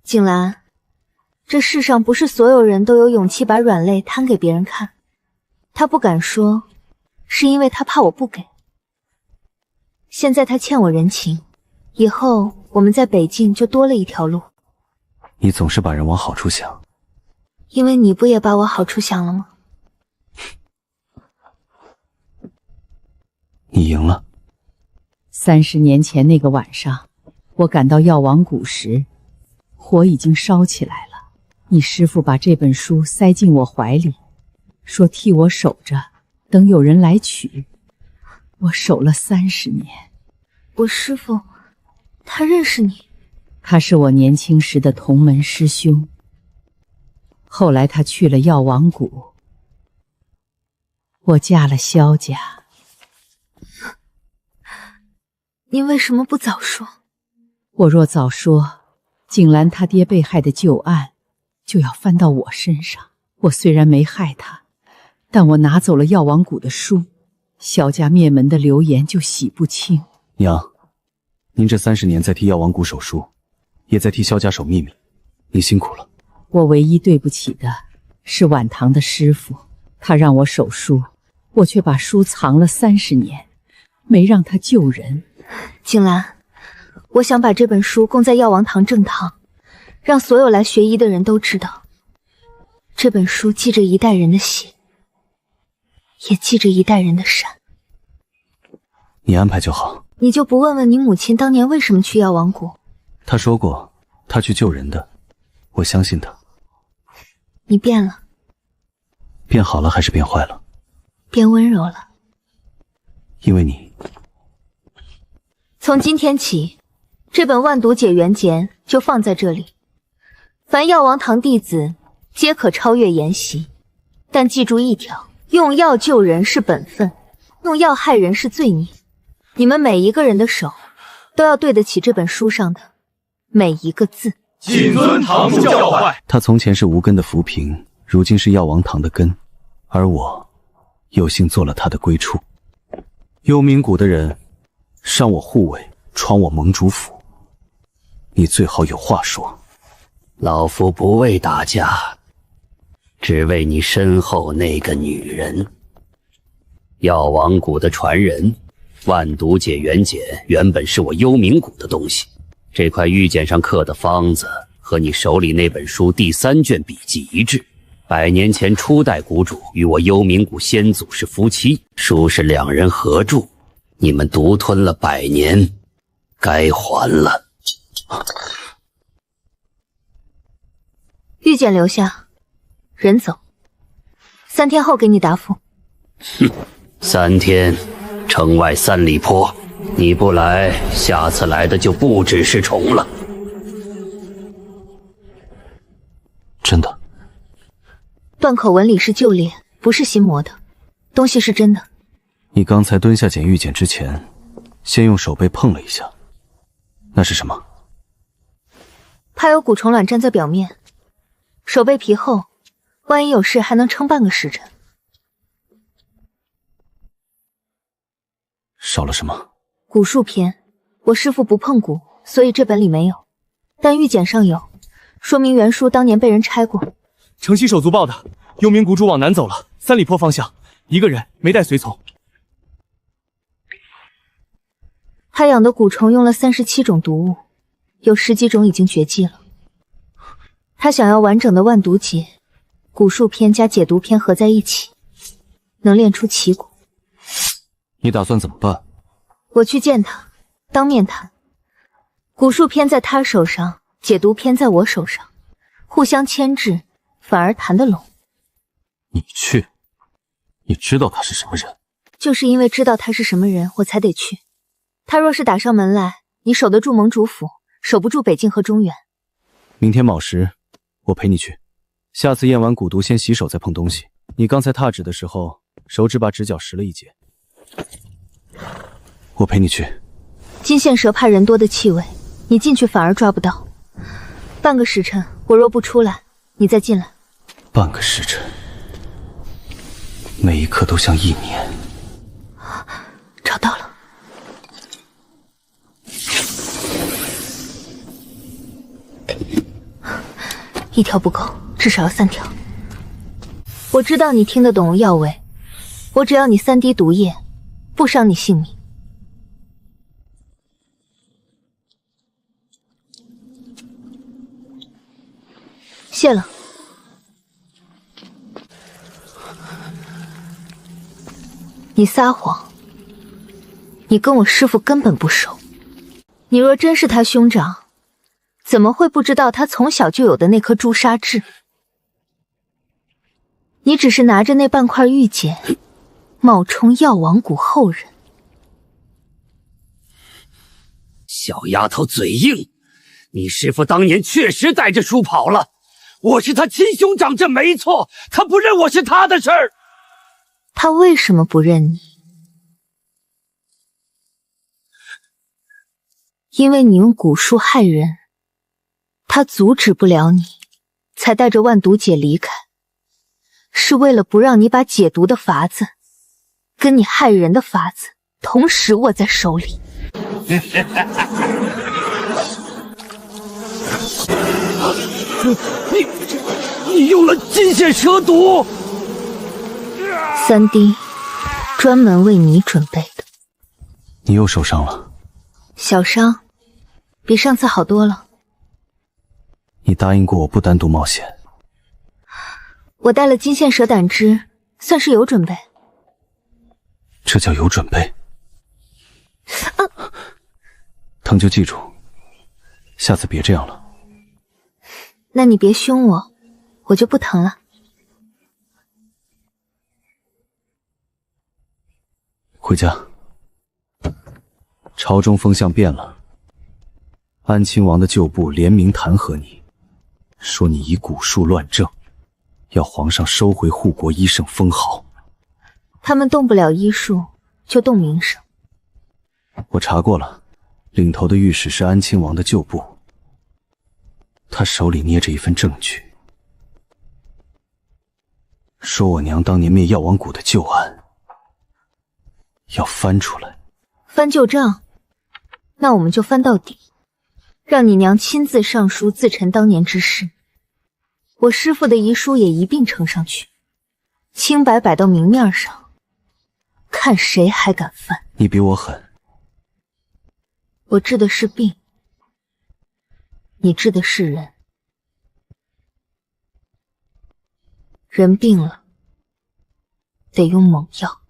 景兰，这世上不是所有人都有勇气把软肋摊给别人看。他不敢说，是因为他怕我不给。现在他欠我人情，以后我们在北境就多了一条路。你总是把人往好处想，因为你不也把我好处想了吗？你赢了。30年前那个晚上，我赶到药王谷时，火已经烧起来了。你师父把这本书塞进我怀里，说替我守着，等有人来取。我守了30年。我师父，他认识你？他是我年轻时的同门师兄。后来他去了药王谷，我嫁了萧家。你为什么不早说？我若早说，景兰他爹被害的旧案就要翻到我身上。我虽然没害他，但我拿走了药王谷的书，萧家灭门的流言就洗不清。娘，您这30年在替药王谷守书，也在替萧家守秘密，您辛苦了。我唯一对不起的是晚唐的师傅，他让我守书，我却把书藏了30年，没让他救人。景兰，我想把这本书供在药王堂正堂，让所有来学医的人都知道，这本书记着一代人的血，也记着一代人的善。你安排就好。你就不问问你母亲当年为什么去药王谷？她说过，她去救人的，我相信她。你变了。变好了还是变坏了？变温柔了。因为你。从今天起，这本《万毒解元简》就放在这里。凡药王堂弟子皆可超越研习，但记住一条：用药救人是本分，用药害人是罪孽。你们每一个人的手都要对得起这本书上的每一个字。谨遵堂主教诲。他从前是无根的浮萍，如今是药王堂的根，而我有幸做了他的归处。幽冥谷的人伤我护卫，闯我盟主府，你最好有话说。老夫不为打架，只为你身后那个女人。药王谷的传人，万毒解元简原本是我幽冥谷的东西。这块玉简上刻的方子和你手里那本书第3卷笔记一致。100年前初代谷主与我幽冥谷先祖是夫妻，书是2人合著，你们独吞了100年，该还了。玉简留下，人走。3天后给你答复。哼，3天，城外3里坡。你不来，下次来的就不只是虫了。真的。断口纹理是旧裂，不是新磨的，东西是真的。你刚才蹲下捡玉简之前，先用手背碰了一下，那是什么？怕有蛊虫卵粘在表面，手背皮厚，万一有事还能撑半个时辰。少了什么？蛊术篇，我师父不碰蛊，所以这本里没有，但玉简上有，说明原书当年被人拆过。城西手足报的，幽冥谷主往南走了3里坡方向，一个人，没带随从。他养的蛊虫用了37种毒物，有10几种已经绝迹了。他想要完整的万毒解、蛊术篇加解毒篇合在一起，能练出奇蛊。你打算怎么办？我去见他，当面谈。蛊术篇在他手上，解毒篇在我手上，互相牵制，反而谈得拢。你去？你知道他是什么人？就是因为知道他是什么人，我才得去。他若是打上门来，你守得住盟主府，守不住北境和中原。明天卯时，我陪你去。下次验完蛊毒，先洗手再碰东西。你刚才踏指的时候，手指把指角拾了一截。我陪你去。金线蛇怕人多的气味，你进去反而抓不到。半个时辰，我若不出来，你再进来。半个时辰，每一刻都像1年。找到了。1条不够，至少要3条。我知道你听得懂药味，我只要你3滴毒液，不伤你性命。谢了。你撒谎，你跟我师父根本不熟。你若真是他兄长，怎么会不知道他从小就有的那颗朱砂痣？你只是拿着那半块玉简，冒充药王谷后人。小丫头嘴硬，你师父当年确实带着书跑了，我是他亲兄长，这没错，他不认我是他的事儿。他为什么不认你？因为你用蛊术害人，他阻止不了你，才带着万毒解离开，是为了不让你把解毒的法子跟你害人的法子同时握在手里。你用了金线蛇毒，3滴，专门为你准备的。你又受伤了？小伤，比上次好多了。你答应过我不单独冒险。我带了金线蛇胆汁，算是有准备。这叫有准备？疼就记住，下次别这样了。那你别凶我，我就不疼了。回家。朝中风向变了，安亲王的旧部联名弹劾你，说你以蛊术乱政，要皇上收回护国医圣封号。他们动不了医术，就动名声。我查过了，领头的御史是安亲王的旧部，他手里捏着一份证据，说我娘当年灭药王谷的旧案要翻出来。翻旧账？那我们就翻到底，让你娘亲自上书自陈当年之事，我师父的遗书也一并呈上去，清白摆到明面上，看谁还敢翻。你比我狠。我治的是病，你治的是人。人病了，得用猛药。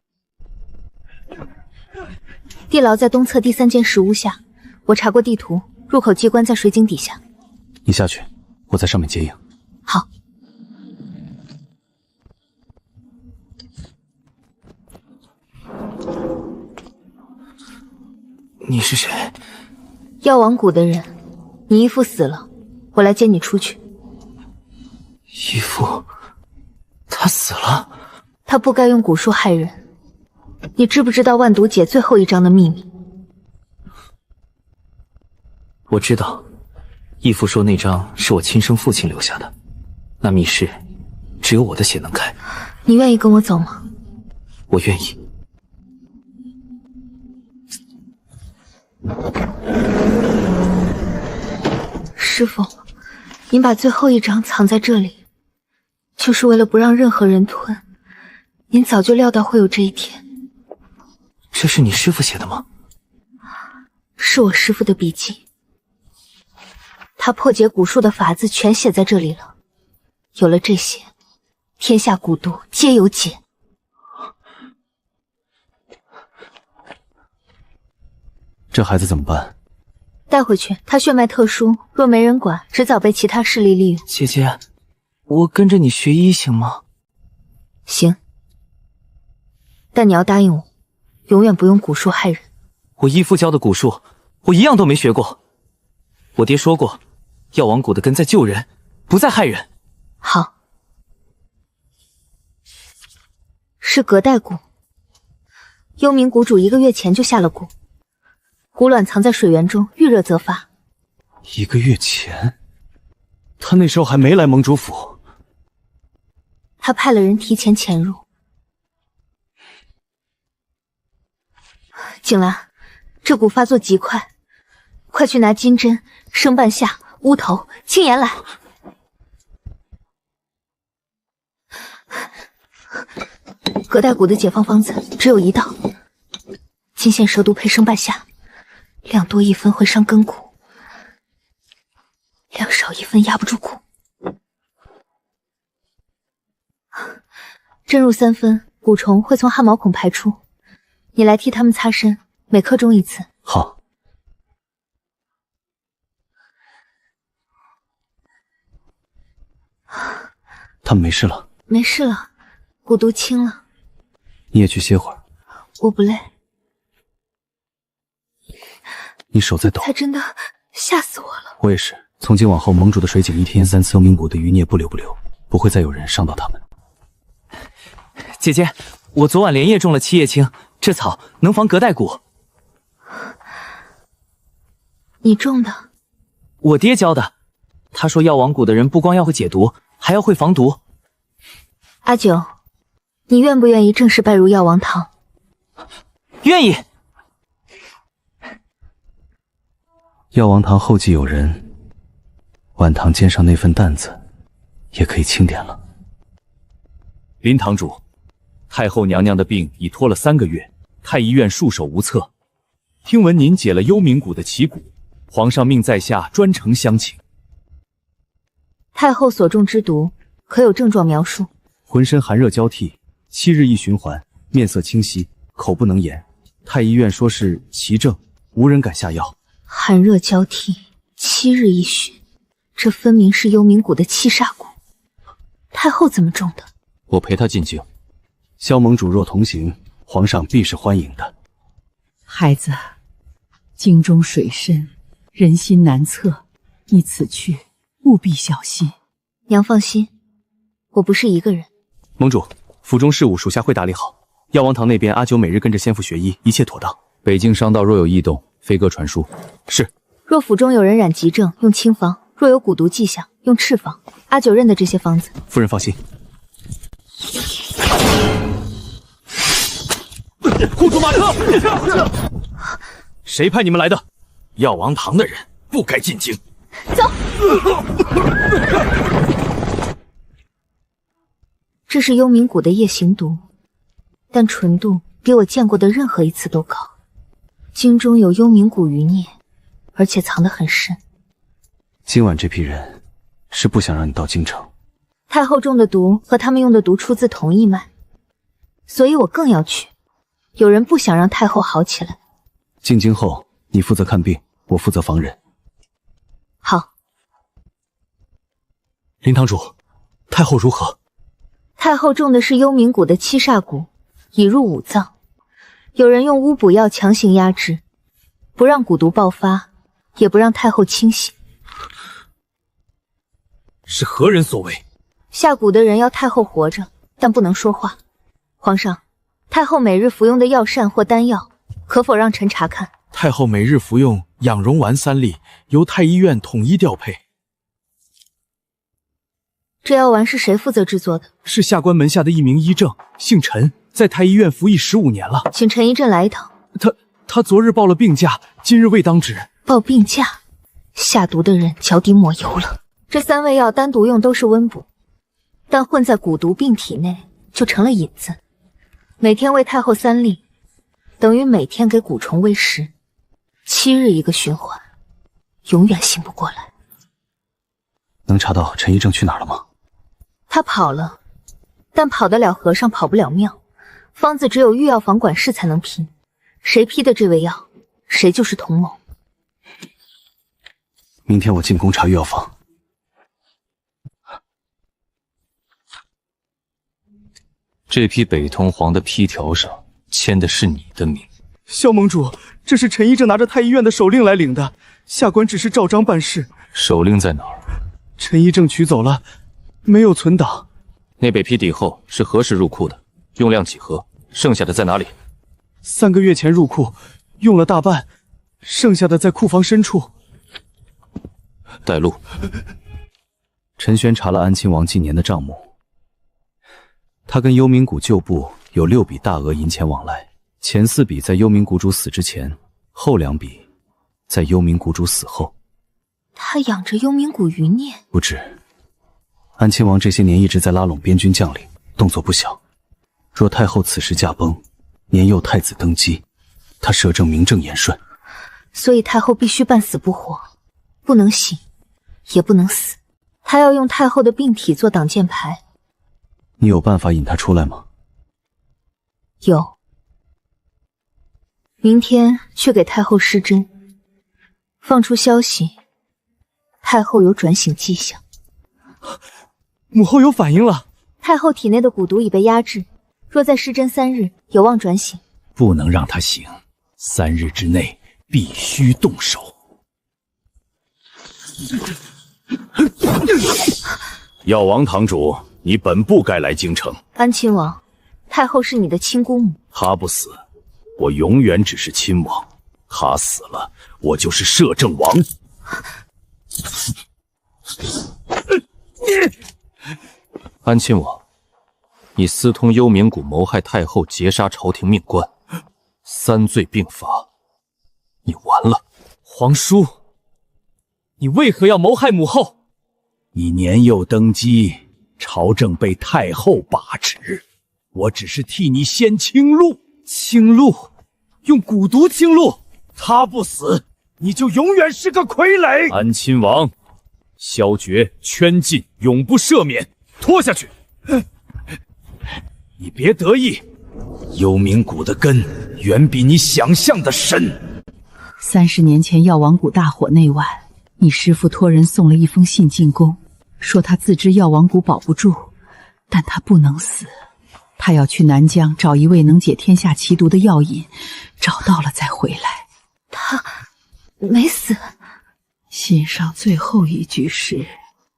地牢在东侧第3间石屋下，我查过地图，入口机关在水井底下。你下去，我在上面接应。好。你是谁？药王谷的人，你义父死了，我来接你出去。义父，他死了？他不该用蛊术害人。你知不知道万毒解最后一章的秘密？我知道，义父说那章是我亲生父亲留下的，那密室只有我的血能开。你愿意跟我走吗？我愿意。师父，您把最后一章藏在这里，就是为了不让任何人吞。您早就料到会有这一天。这是你师父写的吗？是我师父的笔记。他破解蛊术的法子全写在这里了。有了这些，天下蛊毒皆有解。这孩子怎么办？带回去，他血脉特殊，若没人管，迟早被其他势力利用。姐姐，我跟着你学医行吗？行，但你要答应我，永远不用蛊术害人。我义父教的蛊术，我一样都没学过。我爹说过，药王谷的根在救人，不在害人。好，是隔代蛊。幽冥谷主1个月前就下了蛊，蛊卵藏在水源中，遇热则发。1个月前，他那时候还没来盟主府。他派了人提前潜入。景兰，这蛊发作极快，快去拿金针、生半夏、乌头、青岩来。隔代蛊的解放方子只有一道：金线蛇毒配生半夏，量多1分会伤根骨，量少1分压不住蛊。针入3分，蛊虫会从汗毛孔排出。你来替他们擦身，每刻钟1次。好。他们没事了？没事了，蛊毒轻了。你也去歇会儿。我不累。你手在抖。他真的吓死我了。我也是。从今往后，盟主的水井1天3次幽冥谷的余孽不留不留，不会再有人伤到他们。姐姐，我昨晚连夜种了七叶青，这草能防隔代蛊。你种的？我爹教的。他说药王谷的人不光要会解毒，还要会防毒。阿九，你愿不愿意正式拜入药王堂？愿意。药王堂后继有人，晚堂肩上那份担子也可以轻点了。林堂主，太后娘娘的病已拖了3个月，太医院束手无策。听闻您解了幽冥谷的奇蛊，皇上命在下专程相请。太后所中之毒，可有症状描述？浑身寒热交替，7日一循环，面色清晰，口不能言。太医院说是奇症，无人敢下药。寒热交替，7日一巡，这分明是幽冥谷的七煞蛊。太后怎么中的？我陪她进京，萧盟主若同行，皇上必是欢迎的。孩子，京中水深，人心难测，你此去务必小心。娘放心，我不是一个人。盟主，府中事务属下会打理好。药王堂那边，阿九每日跟着先父学医，一切妥当。北京商道若有异动，飞鸽传书。是。若府中有人染疾症，用青方；若有蛊毒迹象，用赤方。阿九认得这些方子。夫人放心。护住马车！谁派你们来的？药王堂的人不该进京。走。这是幽冥谷的夜行毒，但纯度比我见过的任何一次都高。京中有幽冥谷余孽，而且藏得很深。今晚这批人是不想让你到京城。太后中的毒和他们用的毒出自同一脉，所以我更要去。有人不想让太后好起来。进京后，你负责看病，我负责防人。好。林堂主，太后如何？太后中的是幽冥谷的七煞蛊，已入五脏。有人用巫补药强行压制，不让蛊毒爆发，也不让太后清醒。是何人所为？下蛊的人要太后活着，但不能说话。皇上，太后每日服用的药膳或丹药，可否让臣查看？太后每日服用养荣丸3粒，由太医院统一调配。这药丸是谁负责制作的？是下官门下的一名医正，姓陈，在太医院服役15年了。请陈医正来一趟。他昨日报了病假，今日未当值。报病假？下毒的人脚底抹油了。这3味药单独用都是温补，但混在蛊毒病体内就成了引子。每天喂太后3粒，等于每天给蛊虫喂食，7日一个循环，永远醒不过来。能查到陈一正去哪儿了吗？他跑了，但跑得了和尚跑不了庙，方子只有御药房管事才能批，谁批的这味药，谁就是同谋。明天我进宫查御药房。这批北通黄的批条上签的是你的名。萧盟主，这是陈一正拿着太医院的手令来领的，下官只是照章办事。手令在哪儿？陈一正取走了，没有存档。那北批底后是何时入库的？用量几何？剩下的在哪里？3个月前入库，用了大半，剩下的在库房深处。带路。陈玄查了安亲王近年的账目，他跟幽冥谷旧部有6笔大额银钱往来，前4笔在幽冥谷主死之前，后2笔在幽冥谷主死后。他养着幽冥谷余孽？不止，安亲王这些年一直在拉拢边军将领，动作不小。若太后此时驾崩，年幼太子登基，他摄政名正言顺。所以太后必须半死不活，不能醒，也不能死。他要用太后的病体做挡箭牌。你有办法引他出来吗？有。明天去给太后施针，放出消息，太后有转醒迹象。母后有反应了。太后体内的蛊毒已被压制，若再施针3日，有望转醒。不能让他醒，3日之内必须动手。药王堂主，你本不该来京城。安亲王，太后是你的亲姑母，她不死，我永远只是亲王；她死了，我就是摄政王。安亲王，你私通幽冥谷，谋害太后，劫杀朝廷命官，3罪并罚，你完了。皇叔，你为何要谋害母后？你年幼登基，朝政被太后把持，我只是替你先清路。清路？用蛊毒清路？他不死，你就永远是个傀儡。安亲王，削绝、圈禁，永不赦免，拖下去。你别得意，幽冥谷的根远比你想象的深。30年前药王谷大火那晚，你师父托人送了一封信进宫，说他自知药王谷保不住，但他不能死，他要去南疆找一位能解天下奇毒的药引，找到了再回来。他没死。信上最后一句是：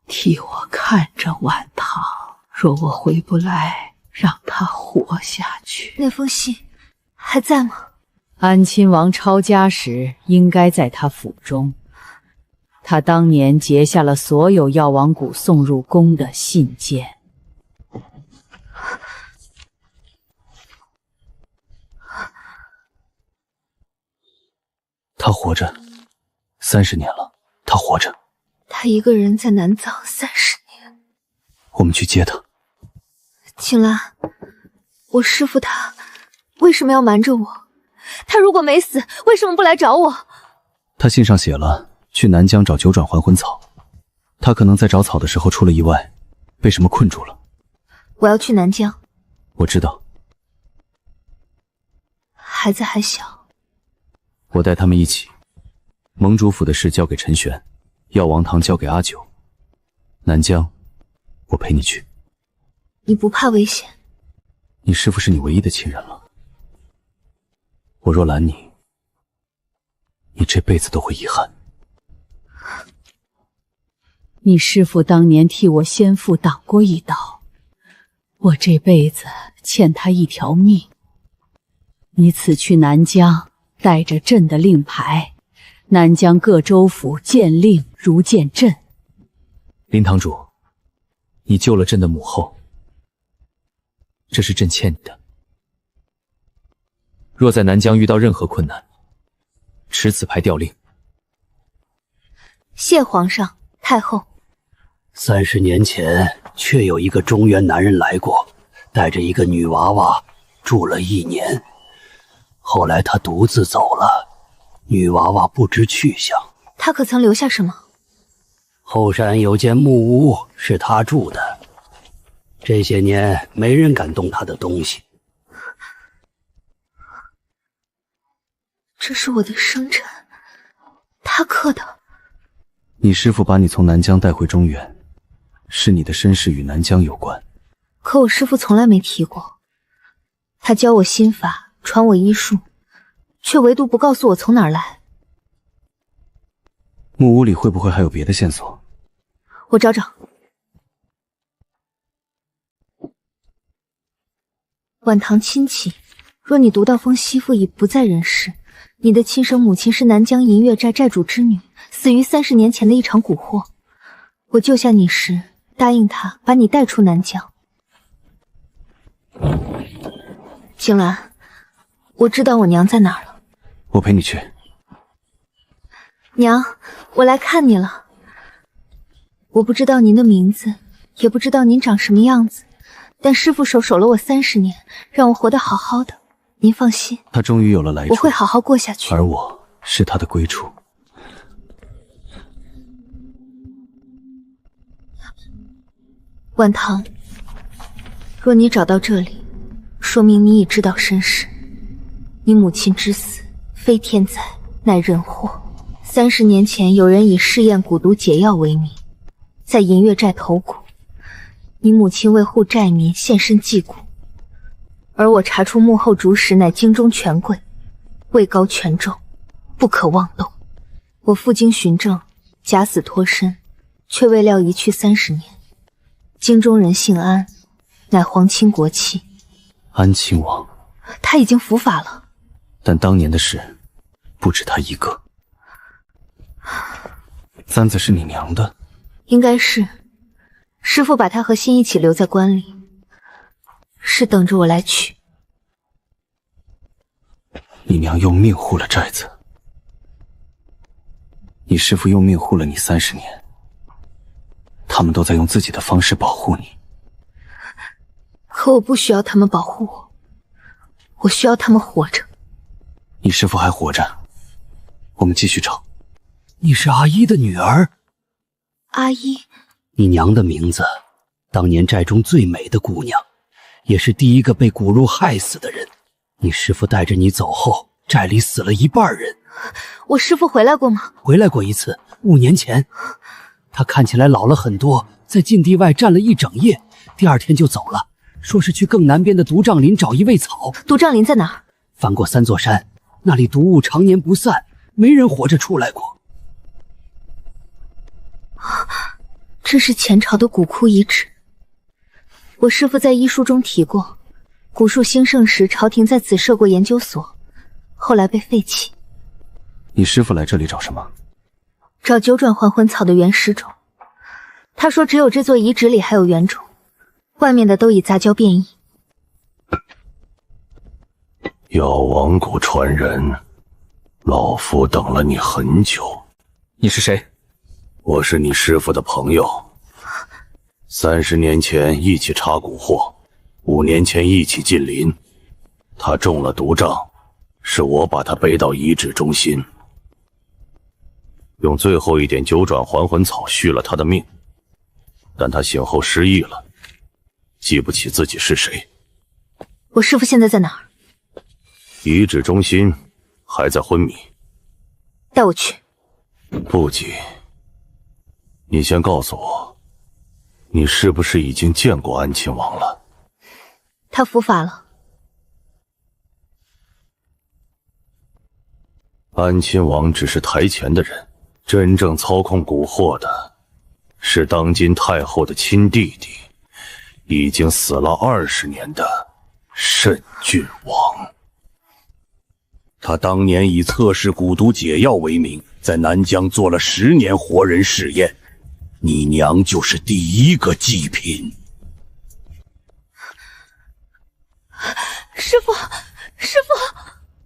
替我看着晚唐，若我回不来，让他活下去。那封信还在吗？安亲王抄家时应该在他府中，他当年截下了所有药王谷送入宫的信件。他活着30年了，他活着。他一个人在南藏30年。我们去接他。青兰，我师父他为什么要瞒着我？他如果没死，为什么不来找我？他信上写了去南疆找9转还魂草，他可能在找草的时候出了意外，被什么困住了。我要去南疆。我知道。孩子还小，我带他们一起。盟主府的事交给陈玄，药王堂交给阿九，南疆我陪你去。你不怕危险？你师父是你唯一的亲人了，我若拦你，你这辈子都会遗憾。你师父当年替我先父挡过一刀，我这辈子欠他一条命。你此去南疆，带着朕的令牌，南疆各州府见令如见朕。林堂主，你救了朕的母后，这是朕欠你的。若在南疆遇到任何困难，持此牌调令。谢皇上、太后。30年前，确有一个中原男人来过，带着一个女娃娃住了1年。后来他独自走了，女娃娃不知去向。他可曾留下什么？后山有间木屋，是他住的。这些年没人敢动他的东西。这是我的生辰，他刻的。你师父把你从南疆带回中原，是你的身世与南疆有关。可我师父从来没提过。他教我心法，传我医术，却唯独不告诉我从哪儿来。木屋里会不会还有别的线索？我找找。晚唐亲戚，若你读到封媳妇已不在人世，你的亲生母亲是南疆银月寨寨主之女，死于30年前的一场蛊惑。我救下你时，答应他把你带出南疆。景兰，我知道我娘在哪儿了。我陪你去。娘，我来看你了。我不知道您的名字，也不知道您长什么样子，但师父守了我30年，让我活得好好的。您放心，他终于有了来处，我会好好过下去。而我是他的归处。晚唐，若你找到这里，说明你已知道身世。你母亲之死非天灾，乃人祸。30年前，有人以试验蛊毒解药为名，在银月寨投蛊。你母亲为护寨民，现身祭蛊。而我查出幕后主使乃京中权贵，位高权重，不可妄动。我负荆寻政，假死脱身，却未料一去30年。京中人姓安，乃皇亲国戚。安亲王，他已经伏法了。但当年的事，不止他一个。簪子是你娘的？应该是。师父把他和心一起留在棺里，是等着我来取。你娘用命护了寨子，你师父用命护了你30年，他们都在用自己的方式保护你。可我不需要他们保护我，我需要他们活着。你师父还活着，我们继续找。你是阿依的女儿？阿依？你娘的名字，当年寨中最美的姑娘，也是第一个被蛊入害死的人。你师父带着你走后，寨里死了一半人。我师父回来过吗？回来过一次，5年前。他看起来老了很多，在禁地外站了一整夜，第2天就走了，说是去更南边的毒瘴林找一味草。毒瘴林在哪儿？翻过3座山，那里毒雾常年不散，没人活着出来过。这是前朝的蛊窟遗址。我师父在医书中提过，蛊术兴盛时，朝廷在此设过研究所，后来被废弃。你师父来这里找什么？找9转还魂草的原始种。他说只有这座遗址里还有原种，外面的都已杂交变异。药王谷传人，老夫等了你很久。你是谁？我是你师父的朋友，30年前一起查蛊惑，5年前一起进林。他中了毒瘴，是我把他背到遗址中心，用最后一点9转还魂草续了他的命。但他醒后失忆了，记不起自己是谁。我师父现在在哪儿？遗址中心，还在昏迷。带我去。不急。你先告诉我，你是不是已经见过安亲王了？他伏法了。安亲王只是台前的人，真正操控蛊惑的是当今太后的亲弟弟，已经死了20年的慎郡王。他当年以测试蛊毒解药为名，在南疆做了10年活人试验，你娘就是第1个祭品。师父，师父！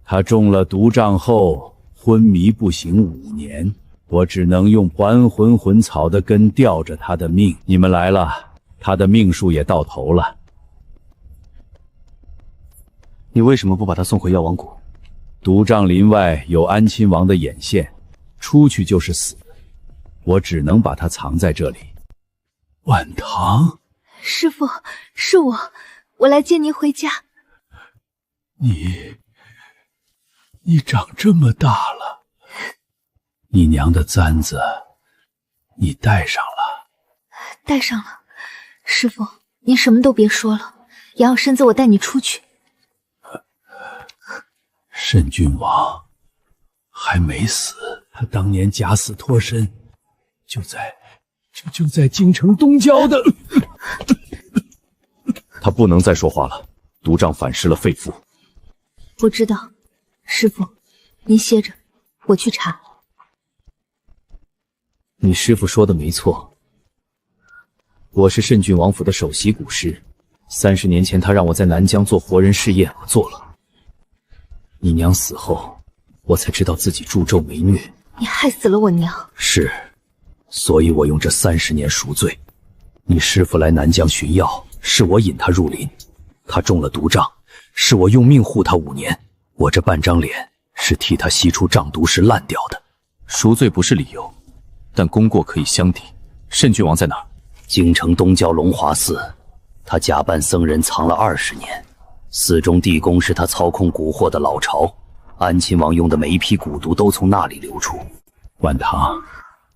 他中了毒瘴后昏迷不醒5年，我只能用还魂魂草的根吊着他的命。你们来了，他的命数也到头了。你为什么不把他送回药王谷？毒瘴林外有安亲王的眼线，出去就是死。我只能把他藏在这里。晚唐，师父，是我来接您回家。你长这么大了，你娘的簪子你戴上了？戴上了。师父，您什么都别说了，养好身子，我带你出去。慎郡王还没死，他当年假死脱身，就在京城东郊的。他不能再说话了，毒瘴反噬了肺腑。我知道，师父，您歇着，我去查。你师父说的没错，我是慎郡王府的首席蛊师。30年前，他让我在南疆做活人试验，我做了。你娘死后，我才知道自己助纣为虐。你害死了我娘。是，所以我用这30年赎罪。你师父来南疆寻药，是我引他入林，他中了毒瘴，是我用命护他5年。我这半张脸是替他吸出瘴毒时烂掉的。赎罪不是理由，但功过可以相抵。慎郡王在哪儿？京城东郊龙华寺，他假扮僧人藏了20年。寺中地宫是他操控蛊惑的老巢，安亲王用的每一批蛊毒都从那里流出。晚唐，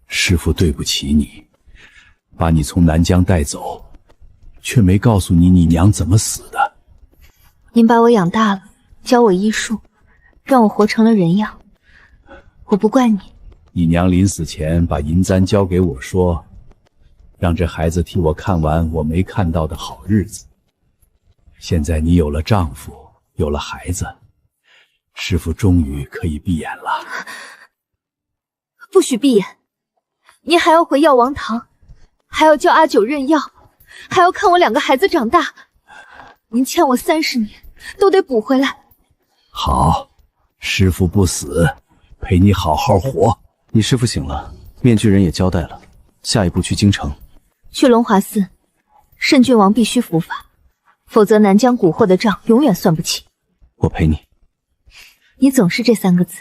师父对不起你，把你从南疆带走，却没告诉你娘怎么死的。您把我养大了，教我医术，让我活成了人样，我不怪你。你娘临死前把银簪交给我说，让这孩子替我看完我没看到的好日子。现在你有了丈夫，有了孩子，师父终于可以闭眼了。不许闭眼！您还要回药王堂，还要叫阿九认药，还要看我2个孩子长大。您欠我30年，都得补回来。好，师父不死，陪你好好活。你师父醒了，面具人也交代了，下一步去京城，去龙华寺。慎郡王必须伏法，否则南疆蛊惑的账永远算不清。我陪你。你总是这3个字，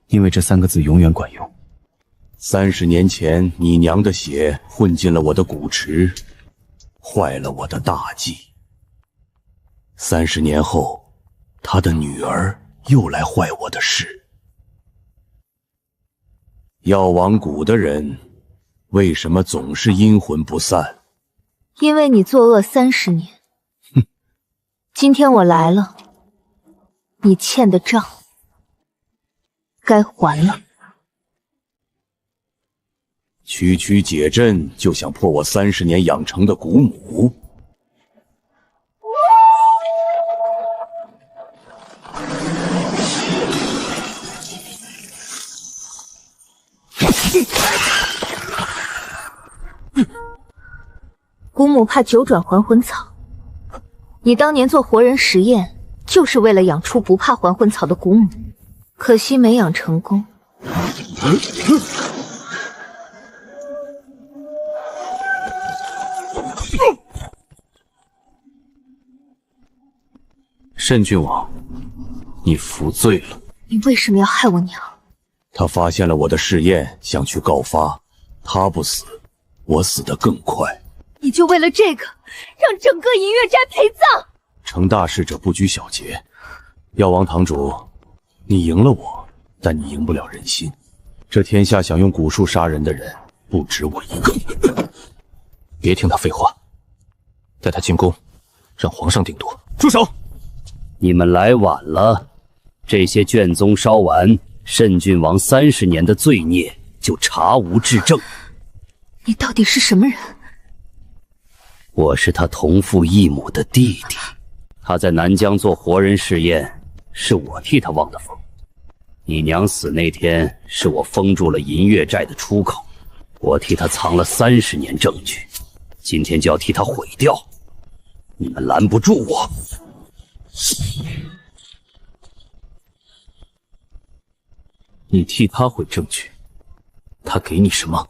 因为这3个字永远管用。30年前，你娘的血混进了我的蛊池，坏了我的大计。30年后，他的女儿又来坏我的事。药王谷的人为什么总是阴魂不散？因为你作恶30年。哼，今天我来了，你欠的账该还了。区区解阵就想破我30年养成的蛊母？蛊母怕九转还魂草，你当年做活人实验，就是为了养出不怕还魂草的蛊母，可惜没养成功。慎郡王，你服罪了。你为什么要害我娘？他发现了我的试验，想去告发，他不死，我死得更快。你就为了这个，让整个银月斋陪葬？成大事者不拘小节。药王堂主，你赢了我，但你赢不了人心。这天下想用蛊术杀人的人，不止我一个。别听他废话，带他进宫，让皇上定夺。住手！你们来晚了，这些卷宗烧完，慎郡王30年的罪孽就查无治正。你到底是什么人？我是他同父异母的弟弟，他在南疆做活人试验，是我替他望的风。你娘死那天，是我封住了银月寨的出口，我替他藏了30年证据，今天就要替他毁掉。你们拦不住我。你替他毁证据，他给你什么？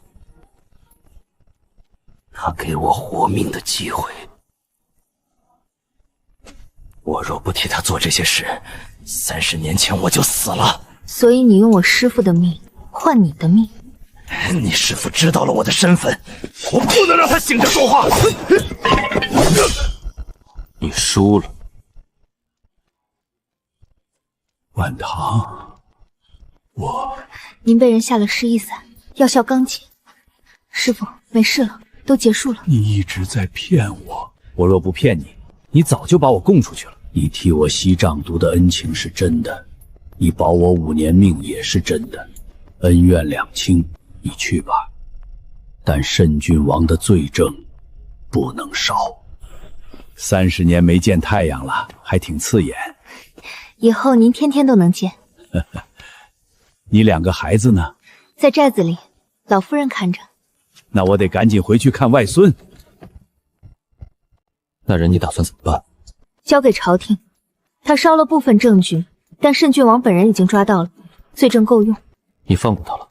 他给我活命的机会。我若不替他做这些事，30年前我就死了。所以你用我师父的命换你的命？你师父知道了我的身份，我不能让他醒着说话。你输了。晚唐，您被人下了失忆散，药效刚解。师傅，没事了，都结束了。你一直在骗我。我若不骗你，你早就把我供出去了。你替我吸胀毒的恩情是真的，你保我5年命也是真的，恩怨两清，你去吧。但慎郡王的罪证不能少。30年没见太阳了，还挺刺眼。以后您天天都能见。你2个孩子呢？在寨子里，老夫人看着。那我得赶紧回去看外孙。那人你打算怎么办？交给朝廷。他烧了部分证据，但慎郡王本人已经抓到了，罪证够用。你放过他了？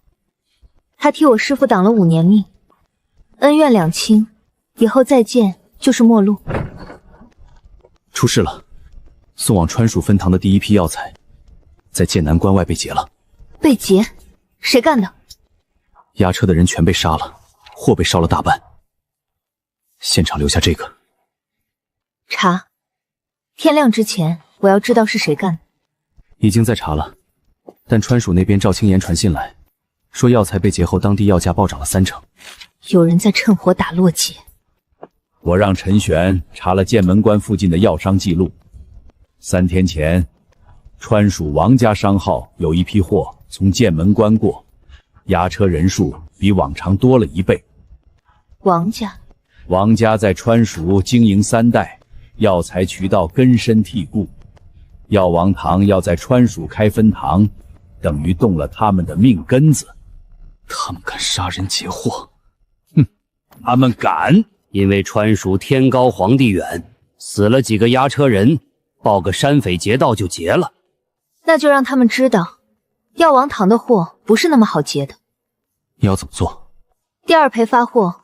他替我师父挡了5年命，恩怨两清，以后再见就是陌路。出事了，送往川蜀分堂的第1批药材，在剑南关外被劫了。被劫？谁干的？押车的人全被杀了，货被烧了大半，现场留下这个。查，天亮之前我要知道是谁干的。已经在查了，但川蜀那边赵青岩传信来，说药材被劫后，当地药价暴涨了30%。有人在趁火打落劫。我让陈玄查了剑门关附近的药商记录，3天前，川蜀王家商号有一批货从剑门关过，押车人数比往常多了1倍。王家在川蜀经营3代，药材渠道根深蒂固，药王堂要在川蜀开分堂，等于动了他们的命根子。他们敢杀人劫货？哼，他们敢！因为川蜀天高皇帝远，死了几个押车人，报个山匪劫道就劫了。那就让他们知道，药王堂的货不是那么好劫的。你要怎么做？第2批发货，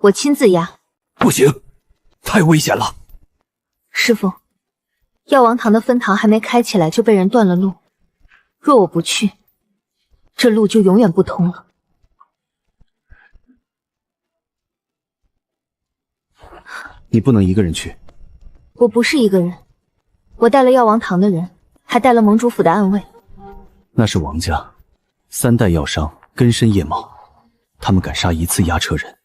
我亲自押。不行，太危险了。师父，药王堂的分堂还没开起来就被人断了路，若我不去，这路就永远不通了。你不能一个人去。我不是一个人，我带了药王堂的人，还带了盟主府的暗卫。那是王家3代药商，根深叶茂，他们敢杀1次押车人，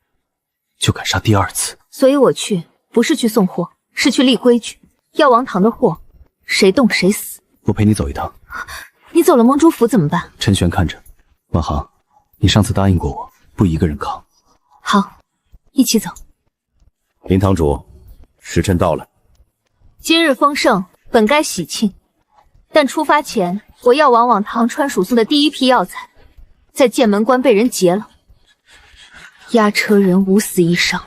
就敢杀第2次。所以我去，不是去送货，是去立规矩。药王堂的货，谁动谁死。我陪你走一趟。你走了盟主府怎么办？陈玄看着。万航，你上次答应过我，不一个人扛。好，一起走。林堂主，时辰到了。今日丰盛，本该喜庆，但出发前，我药王往唐川蜀送的第1批药材，在剑门关被人劫了，押车人5死1伤。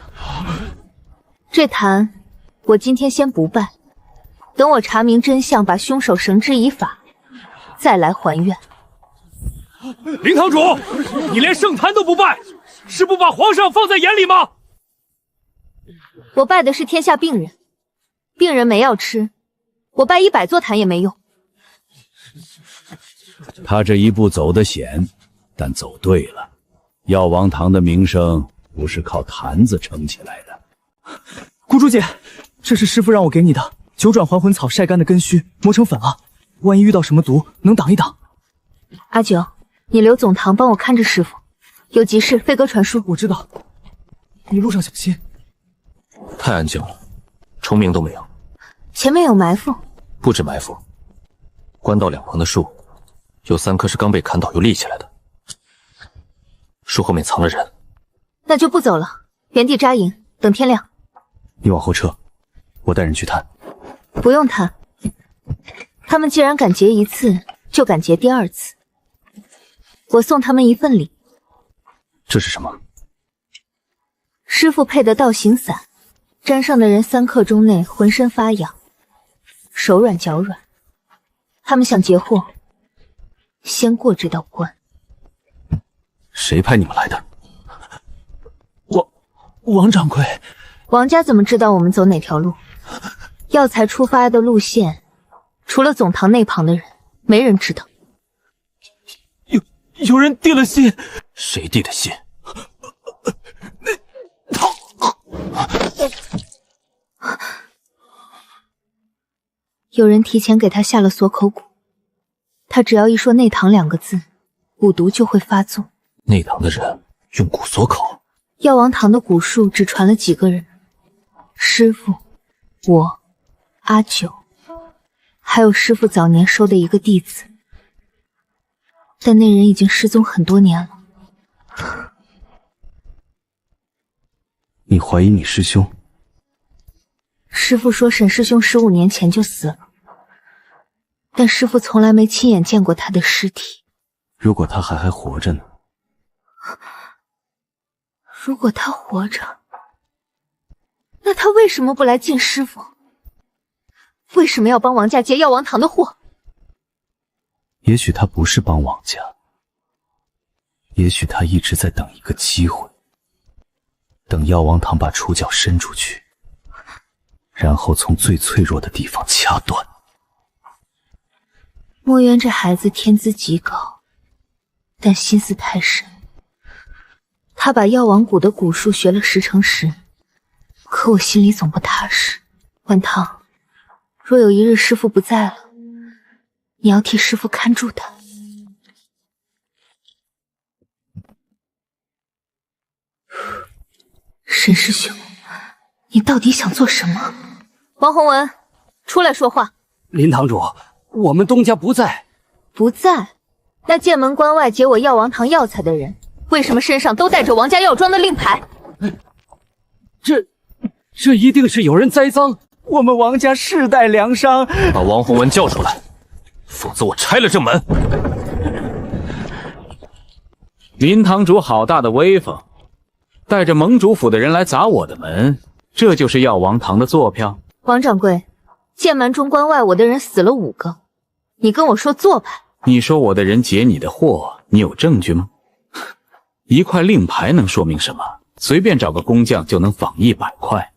这坛我今天先不办，等我查明真相，把凶手绳之以法，再来还愿。林堂主，你连圣坛都不拜，是不把皇上放在眼里吗？我拜的是天下病人，病人没药吃，我拜100座坛也没用。他这一步走得险，但走对了。药王堂的名声不是靠坛子撑起来的。姑珠姐，这是师父让我给你的9转还魂草晒干的根须，磨成粉了，万一遇到什么毒，能挡一挡。阿九，你留总堂帮我看着师父，有急事飞鸽传书。我知道，你路上小心。太安静了，虫鸣都没有。前面有埋伏。不止埋伏，官道两旁的树有3棵是刚被砍倒又立起来的，树后面藏了人。那就不走了，原地扎营，等天亮。你往后撤，我带人去探。不用探，他们既然敢劫1次，就敢劫第2次。我送他们一份礼。这是什么？师父配的道行散，沾上的人3刻钟内浑身发痒，手软脚软。他们想劫货，先过这道关。谁派你们来的？王掌柜。王家怎么知道我们走哪条路？药材出发的路线，除了总堂那旁的人，没人知道。有人递了信。谁递的信？有人提前给他下了锁口蛊，他只要一说内堂2个字，蛊毒就会发作。内堂的人用蛊锁口？药王堂的蛊术只传了几个人，师傅、我、阿九，还有师傅早年收的一个弟子，但那人已经失踪很多年了。你怀疑你师兄？师傅说沈师兄15年前就死了，但师傅从来没亲眼见过他的尸体。如果他还活着呢？如果他活着，那他为什么不来见师傅？为什么要帮王家接药王堂的货？也许他不是帮王家，也许他一直在等一个机会，等药王堂把触角伸出去，然后从最脆弱的地方掐断。墨渊这孩子天资极高，但心思太深。他把药王谷的蛊术学了10成10，可我心里总不踏实。晚堂，若有一日师父不在了，你要替师父看住他。沈师兄，你到底想做什么？王洪文，出来说话。林堂主，我们东家不在。不在？那剑门关外劫我药王堂药材的人，为什么身上都带着王家药庄的令牌？这一定是有人栽赃。我们王家世代粮商。把王洪文叫出来，否则我拆了这门。林堂主好大的威风，带着盟主府的人来砸我的门，这就是药王堂的坐票？王掌柜，剑门中关外我的人死了5个，你跟我说做派？你说我的人劫你的货，你有证据吗？一块令牌能说明什么？随便找个工匠就能仿100块。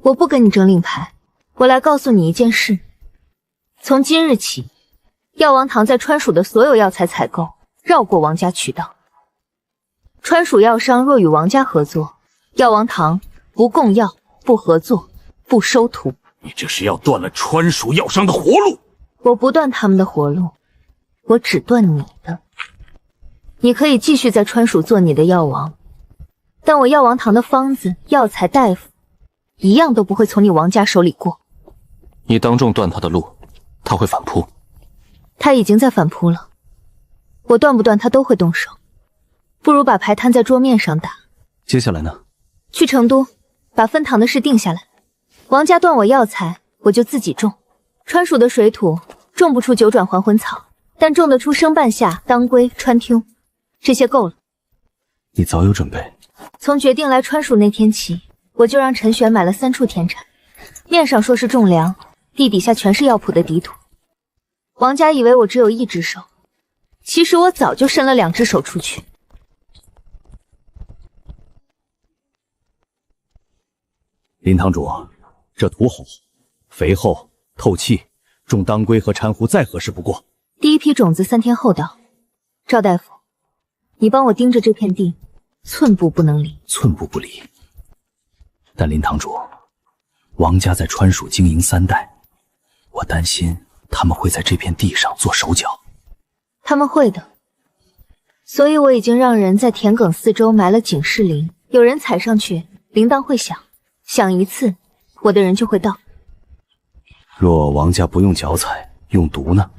我不跟你争令牌，我来告诉你一件事。从今日起，药王堂在川蜀的所有药材采购绕过王家渠道。川蜀药商若与王家合作，药王堂不供药、不合作、不收徒。你这是要断了川蜀药商的活路。我不断他们的活路，我只断你的。你可以继续在川蜀做你的药王，但我药王堂的方子、药材、大夫一样都不会从你王家手里过。你当众断他的路，他会反扑。他已经在反扑了，我断不断他都会动手，不如把牌摊在桌面上打。接下来呢？去成都把分堂的事定下来。王家断我药材，我就自己种。川蜀的水土种不出9转还魂草，但种得出生半夏、当归、川芎，这些够了。你早有准备。从决定来川蜀那天起，我就让陈玄买了3处田产，面上说是种粮，地底下全是药铺的底土。王家以为我只有1只手，其实我早就伸了2只手出去。林堂主，这土好，肥厚透气，种当归和珊瑚再合适不过。第一批种子3天后到。赵大夫，你帮我盯着这片地，寸步不能离。寸步不离。但林堂主，王家在川蜀经营3代，我担心他们会在这片地上做手脚。他们会的，所以我已经让人在田埂4周埋了警示铃，有人踩上去，铃铛会响，响1次，我的人就会到。若王家不用脚踩，用毒呢？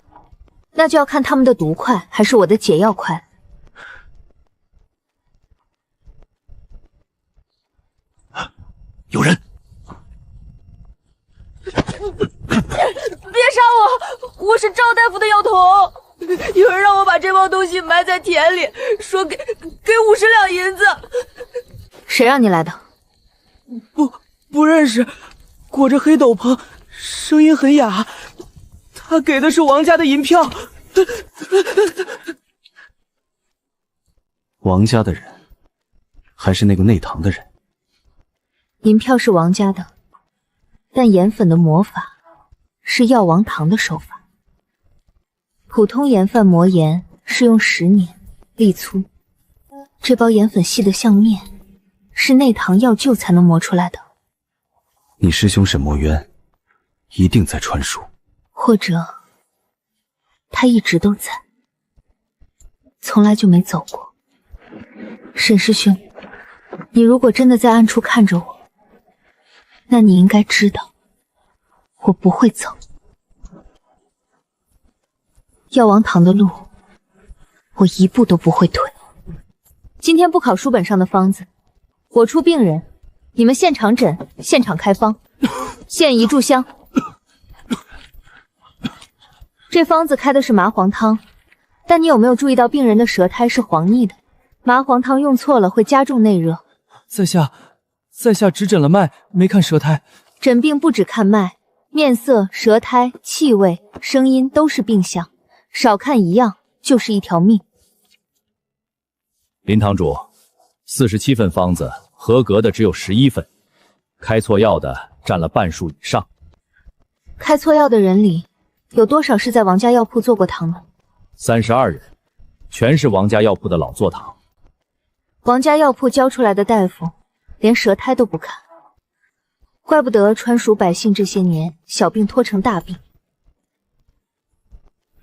那就要看他们的毒快还是我的解药快。有人！别杀我！我是赵大夫的药童。有人让我把这包东西埋在田里，说给50两银子。谁让你来的？不认识，裹着黑斗篷，声音很哑。他给的是王家的银票。王家的人，还是那个内堂的人？银票是王家的，但盐粉的磨法是药王堂的手法。普通盐贩磨盐是用10年，粒粗，这包盐粉细得像面，是内堂药臼才能磨出来的。你师兄沈墨渊一定在传书，或者他一直都在，从来就没走过。沈师兄，你如果真的在暗处看着我，那你应该知道，我不会走。药王堂的路，我一步都不会退。今天不考书本上的方子，我出病人，你们现场诊，现场开方，现一炷香。这方子开的是麻黄汤，但你有没有注意到病人的舌苔是黄腻的？麻黄汤用错了会加重内热。在下只诊了脉，没看舌苔。诊病不只看脉，面色、舌苔、气味、声音都是病象，少看一样就是一条命。林堂主，47份方子，合格的只有11份，开错药的占了半数以上。开错药的人里，有多少是在王家药铺做过堂的？32人，全是王家药铺的老坐堂。王家药铺教出来的大夫，连舌苔都不看，怪不得川蜀百姓这些年小病拖成大病。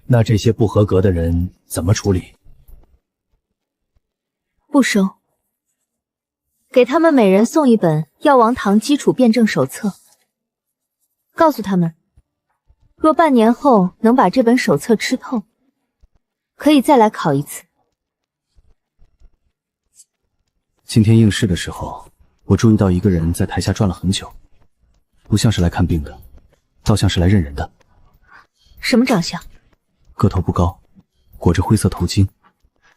那这些不合格的人怎么处理？不收，给他们每人送一本药王堂基础辩证手册，告诉他们，若半年后能把这本手册吃透，可以再来考一次。今天应试的时候，我注意到一个人在台下转了很久，不像是来看病的，倒像是来认人的。什么长相？个头不高，裹着灰色头巾，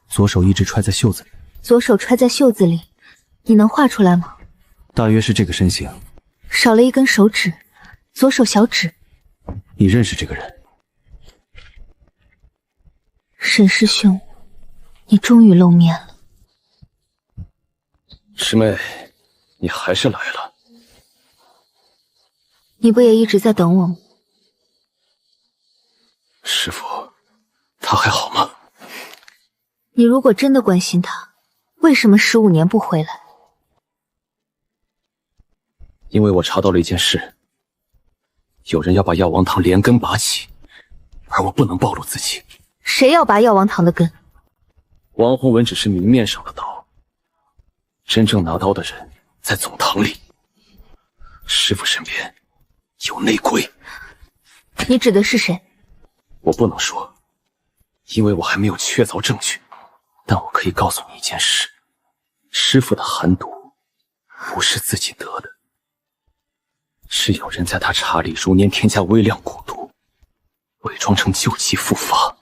左手一直揣在袖子里。左手揣在袖子里，你能画出来吗？大约是这个身形，少了一根手指，左手小指。你认识这个人？沈师兄，你终于露面了。师妹，你还是来了。你不也一直在等我吗？师父，他还好吗？你如果真的关心他，为什么15年不回来？因为我查到了一件事，有人要把药王堂连根拔起，而我不能暴露自己。谁要拔药王堂的根？王洪文只是明面上的刀，真正拿刀的人在总堂里。师父身边有内鬼。你指的是谁？我不能说，因为我还没有确凿证据。但我可以告诉你一件事，师父的寒毒不是自己得的，是有人在他茶里如年添加微量蛊毒，伪装成旧疾复发。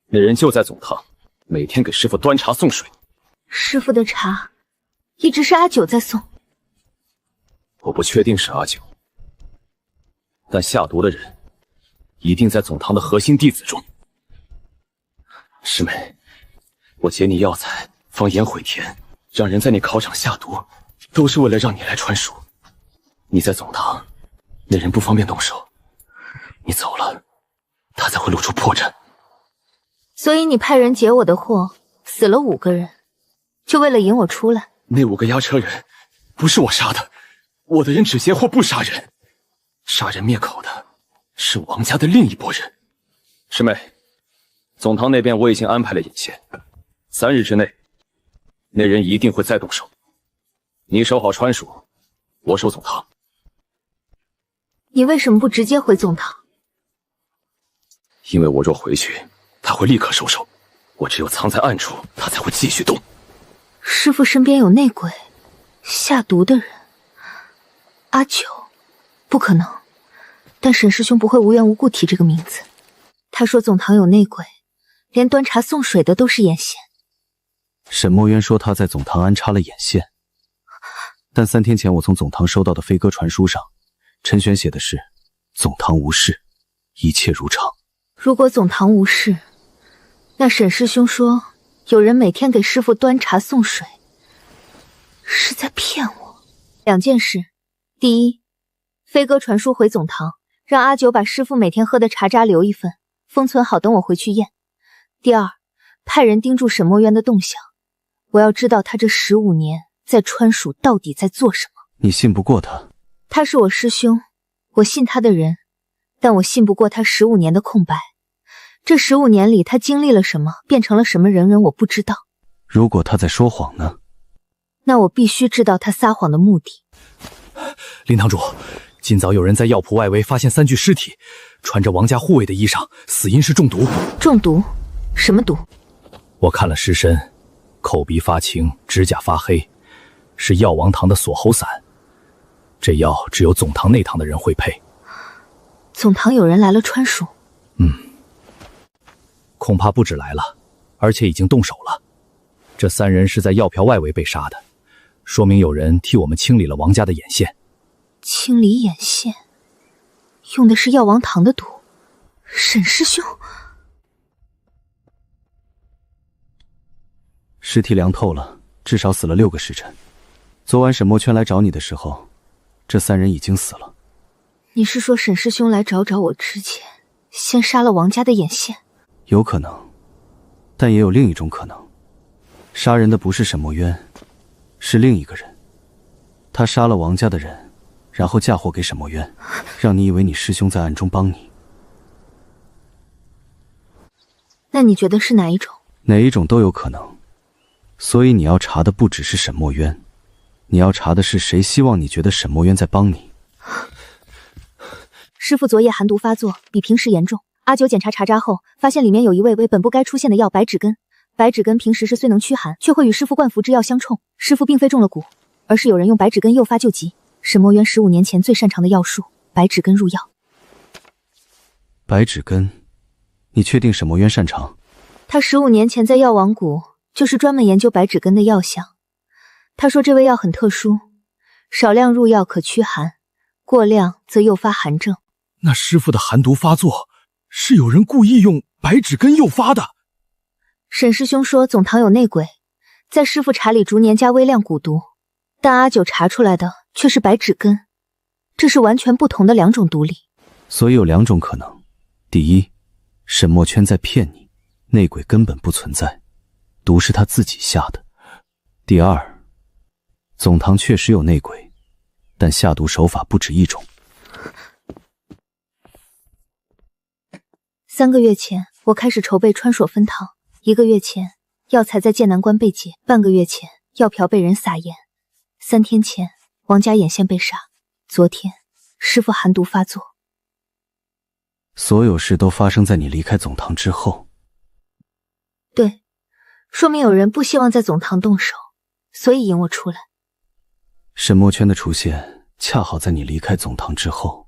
那人就在总堂，每天给师父端茶送水。师父的茶一直是阿九在送。我不确定是阿九，但下毒的人一定在总堂的核心弟子中。师妹，我解你药材，放盐毁田，让人在你考场下毒，都是为了让你来传书。你在总堂，那人不方便动手，你走了，他才会露出破绽。所以你派人劫我的货，死了5个人，就为了引我出来。那5个押车人不是我杀的，我的人只劫货不杀人，杀人灭口的是王家的另一拨人。师妹，总堂那边我已经安排了引线，3日之内，那人一定会再动手。你守好川蜀，我守总堂。你为什么不直接回总堂？因为我若回去，他会立刻收手，我只有藏在暗处，他才会继续动。师父身边有内鬼，下毒的人，阿九，不可能。但沈师兄不会无缘无故提这个名字。他说总堂有内鬼，连端茶送水的都是眼线。沈墨渊说他在总堂安插了眼线，但3天前我从总堂收到的飞鸽传书上，陈玄写的是总堂无事，一切如常。如果总堂无事，那沈师兄说有人每天给师父端茶送水，是在骗我。2件事：第一，飞鸽传书回总堂，让阿九把师父每天喝的茶渣留一份，封存好等我回去验。第二，派人盯住沈墨渊的动向，我要知道他这15年在川蜀到底在做什么。你信不过他？他是我师兄，我信他的人，但我信不过他15年的空白。这15年里，他经历了什么，变成了什么人，我不知道。如果他在说谎呢？那我必须知道他撒谎的目的。林堂主，今早有人在药铺外围发现3具尸体，穿着王家护卫的衣裳，死因是中毒。中毒？什么毒？我看了尸身，口鼻发青，指甲发黑，是药王堂的锁喉散。这药只有总堂内堂的人会配。总堂有人来了川蜀？恐怕不止来了，而且已经动手了。这3人是在药瓢外围被杀的，说明有人替我们清理了王家的眼线。清理眼线，用的是药王堂的毒。沈师兄，尸体凉透了，至少死了6个时辰。昨晚沈墨圈来找你的时候，这3人已经死了。你是说沈师兄来找我之前，先杀了王家的眼线？有可能，但也有另一种可能，杀人的不是沈墨渊，是另一个人。他杀了王家的人，然后嫁祸给沈墨渊，让你以为你师兄在暗中帮你。那你觉得是哪一种？哪一种都有可能。所以你要查的不只是沈墨渊，你要查的是谁希望你觉得沈墨渊在帮你。师父昨夜寒毒发作，比平时严重。阿九检查查渣后，发现里面有一味本不该出现的药白芷根。白芷根平时是虽能驱寒，却会与师父灌服之药相冲。师父并非中了蛊，而是有人用白芷根诱发救急。沈墨渊15年前最擅长的药术，白芷根入药。白芷根，你确定沈墨渊擅长？他15年前在药王谷就是专门研究白芷根的药香。他说这味药很特殊，少量入药可驱寒，过量则诱发寒症。那师父的寒毒发作，是有人故意用白芷根诱发的。沈师兄说总堂有内鬼，在师父查里逐年加微量蛊毒，但阿九查出来的却是白芷根，这是完全不同的2种毒理。所以有2种可能：第一，沈墨圈在骗你，内鬼根本不存在，毒是他自己下的；第二，总堂确实有内鬼，但下毒手法不止1种。3个月前，我开始筹备川蜀分堂；1个月前，药材在剑南关被劫；半个月前，药瓢被人撒盐；3天前，王家眼线被杀；昨天，师父寒毒发作。所有事都发生在你离开总堂之后。对，说明有人不希望在总堂动手，所以引我出来。沈墨圈的出现恰好在你离开总堂之后。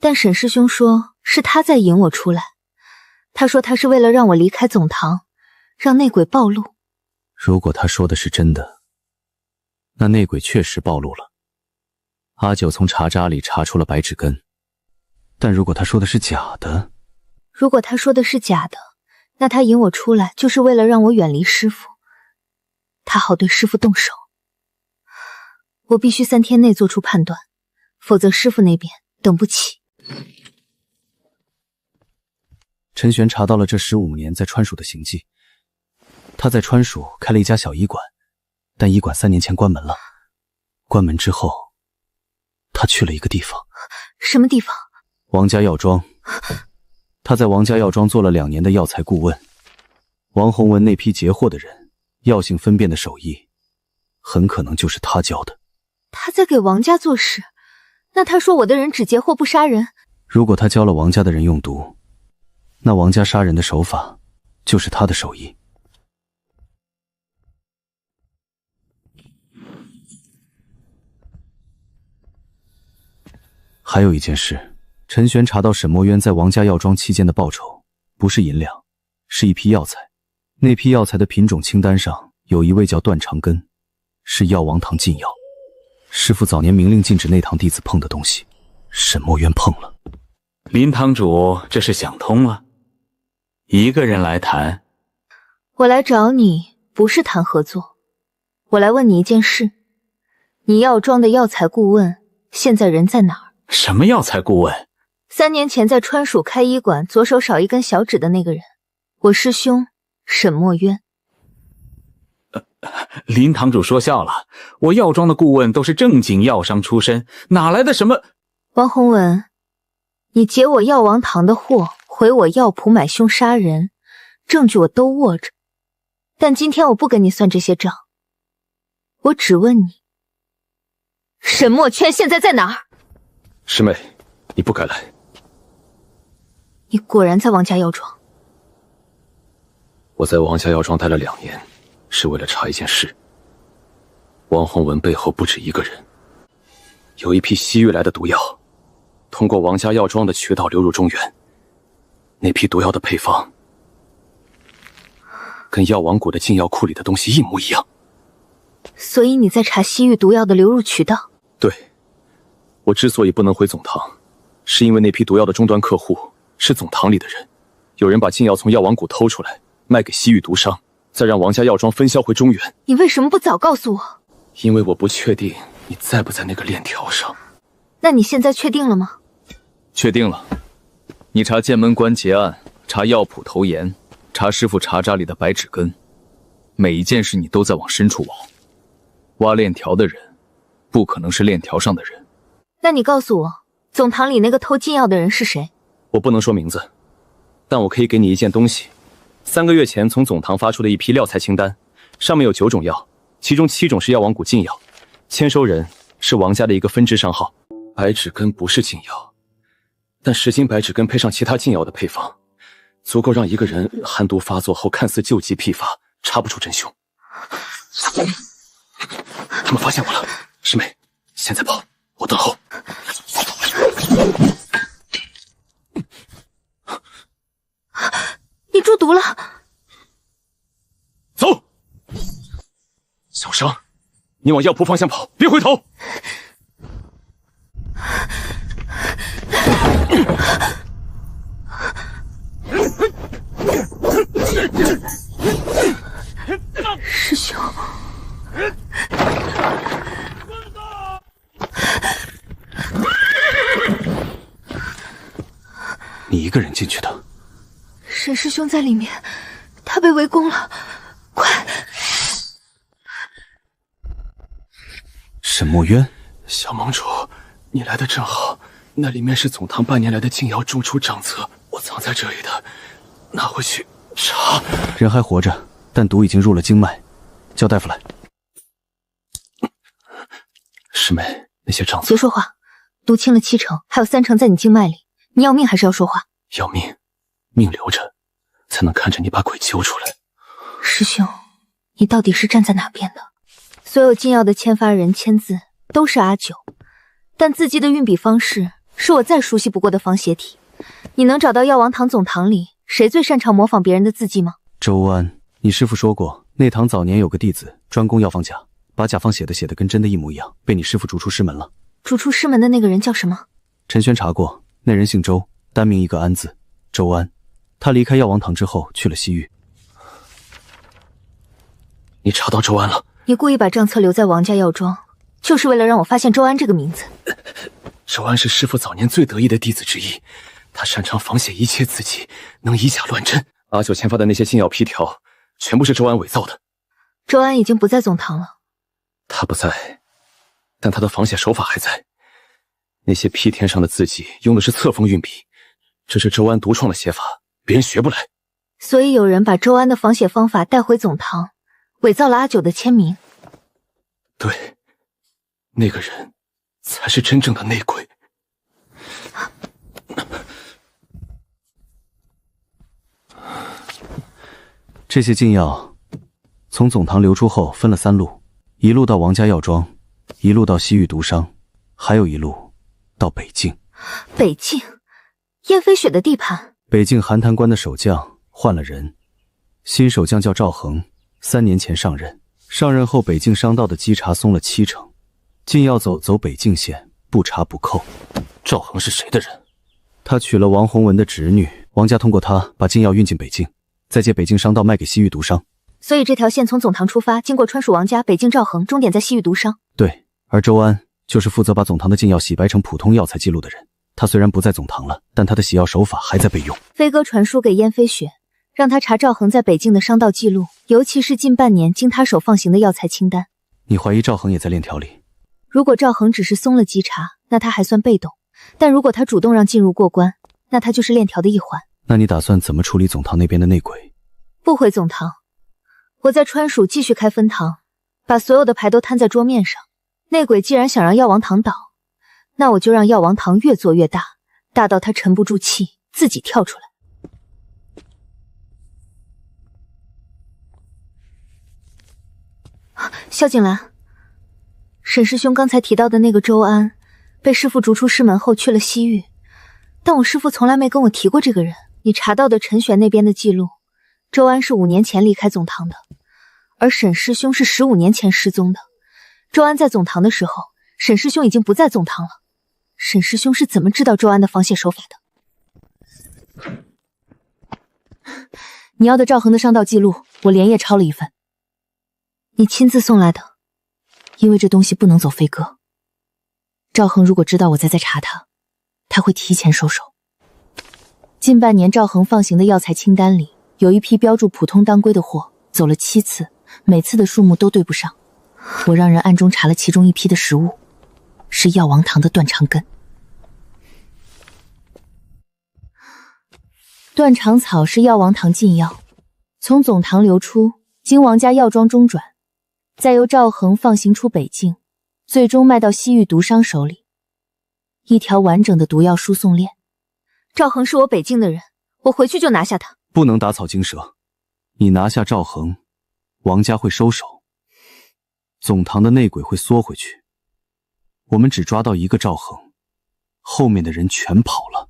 但沈师兄说是他在引我出来，他说他是为了让我离开总堂，让内鬼暴露。如果他说的是真的，那内鬼确实暴露了。阿九从茶渣里查出了白芷根，但如果他说的是假的，如果他说的是假的，那他引我出来就是为了让我远离师父，他好对师父动手。我必须3天内做出判断，否则师父那边等不起。陈玄查到了这15年在川蜀的行迹，他在川蜀开了一家小医馆，但医馆3年前关门了。关门之后，他去了一个地方。什么地方？王家药庄。他在王家药庄做了2年的药材顾问。王洪文那批截获的人，药性分辨的手艺，很可能就是他教的。他在给王家做事，那他说我的人只截获不杀人。如果他教了王家的人用毒，那王家杀人的手法就是他的手艺。还有一件事，陈玄查到沈墨渊在王家药庄期间的报酬不是银两，是一批药材。那批药材的品种清单上有一味叫断肠根，是药王堂禁药。师父早年明令禁止内堂弟子碰的东西，沈墨渊碰了。林堂主这是想通了，一个人来谈。我来找你不是谈合作，我来问你一件事，你药庄的药材顾问现在人在哪儿？什么药材顾问？3年前在川蜀开医馆，左手少一根小指的那个人，我师兄沈墨渊。林堂主说笑了，我药庄的顾问都是正经药商出身，哪来的什么……王洪文，你劫我药王堂的货，毁我药铺，买凶杀人，证据我都握着。但今天我不跟你算这些账，我只问你，沈墨圈现在在哪儿？师妹，你不该来。你果然在王家药庄。我在王家药庄待了2年，是为了查一件事。王洪文背后不止一个人，有一批西域来的毒药，通过王家药庄的渠道流入中原。那批毒药的配方，跟药王谷的禁药库里的东西一模一样。所以你在查西域毒药的流入渠道？对，我之所以不能回总堂，是因为那批毒药的终端客户是总堂里的人，有人把禁药从药王谷偷出来，卖给西域毒商，再让王家药庄分销回中原。你为什么不早告诉我？因为我不确定你在不在那个链条上。那你现在确定了吗？确定了。你查剑门关结案，查药铺投盐，查师傅茶渣里的白纸根，每一件事你都在往深处挖链条的人，不可能是链条上的人。那你告诉我，总堂里那个偷禁药的人是谁？我不能说名字，但我可以给你一件东西。3个月前从总堂发出的一批料材清单，上面有9种药，其中7种是药王谷禁药，签收人是王家的一个分支商号。白纸根不是禁药，但10斤白纸根配上其他禁药的配方，足够让一个人寒毒发作后看似旧疾疲乏，查不出真凶。他们发现我了，师妹，现在跑，我等候。你中毒了！走，小伤，你往药铺方向跑，别回头。师兄，你一个人进去的？沈师兄在里面，他被围攻了，快！沈墨渊，小盟主，你来的正好，那里面是总堂半年来的禁药中出账册，我藏在这里的，拿回去查。人还活着，但毒已经入了经脉，叫大夫来。师妹，那些账册别说话，毒清了7成，还有3成在你经脉里，你要命还是要说话？要命，命留着，才能看着你把鬼揪出来。师兄，你到底是站在哪边的？所有禁药的签发人签字都是阿九，但字迹的运笔方式是我再熟悉不过的仿写体。你能找到药王堂总堂里谁最擅长模仿别人的字迹吗？周安，你师父说过，内堂早年有个弟子专攻药方甲，把甲方写的跟真的一模一样，被你师父逐出师门了。逐出师门的那个人叫什么？陈轩查过，那人姓周，单名一个安字，周安。他离开药王堂之后去了西域。你查到周安了？你故意把账册留在王家药庄，就是为了让我发现周安这个名字。周安是师父早年最得意的弟子之一，他擅长仿写一切字迹，能以假乱真。阿九签发的那些禁药批条，全部是周安伪造的。周安已经不在总堂了。他不在，但他的仿写手法还在。那些批填上的字迹用的是册封运笔，这是周安独创的写法，别人学不来。所以有人把周安的仿写方法带回总堂，伪造了阿九的签名。对，那个人才是真正的内鬼。这些禁药从总堂流出后分了3路，一路到王家药庄，一路到西域毒商，还有一路到北境。北境，燕飞雪的地盘。北境寒潭关的守将换了人，新守将叫赵恒，3年前上任。上任后，北境商道的稽查松了7成，禁药走北境线，不查不扣。赵恒是谁的人？他娶了王洪文的侄女，王家通过他把禁药运进北境，再借北境商道卖给西域毒商。所以这条线从总堂出发，经过川蜀王家、北境赵恒，终点在西域毒商。对，而周安就是负责把总堂的禁药洗白成普通药材记录的人。他虽然不在总堂了，但他的洗药手法还在被用。飞哥传书给燕飞雪，让他查赵恒在北境的商道记录，尤其是近半年经他手放行的药材清单。你怀疑赵恒也在链条里？如果赵恒只是松了稽查，那他还算被动；但如果他主动让进入过关，那他就是链条的一环。那你打算怎么处理总堂那边的内鬼？不回总堂，我在川蜀继续开分堂，把所有的牌都摊在桌面上。内鬼既然想让药王堂倒，那我就让药王堂越做越大，大到他沉不住气，自己跳出来。萧景兰，沈师兄刚才提到的那个周安，被师父逐出师门后去了西域，但我师父从来没跟我提过这个人。你查到的陈玄那边的记录，周安是5年前离开总堂的，而沈师兄是15年前失踪的。周安在总堂的时候，沈师兄已经不在总堂了。沈师兄是怎么知道周安的防械手法的？你要的赵恒的商道记录，我连夜抄了一份。你亲自送来的，因为这东西不能走飞鸽。赵恒如果知道我在查他，他会提前收手。近半年赵恒放行的药材清单里，有一批标注普通当归的货，走了7次，每次的数目都对不上。我让人暗中查了其中一批的食物，是药王堂的断肠根。断肠草是药王堂禁药，从总堂流出，经王家药庄中转，再由赵恒放行出北境，最终卖到西域毒商手里。一条完整的毒药输送链。赵恒是我北境的人，我回去就拿下他。不能打草惊蛇，你拿下赵恒，王家会收手，总堂的内鬼会缩回去，我们只抓到一个赵恒，后面的人全跑了。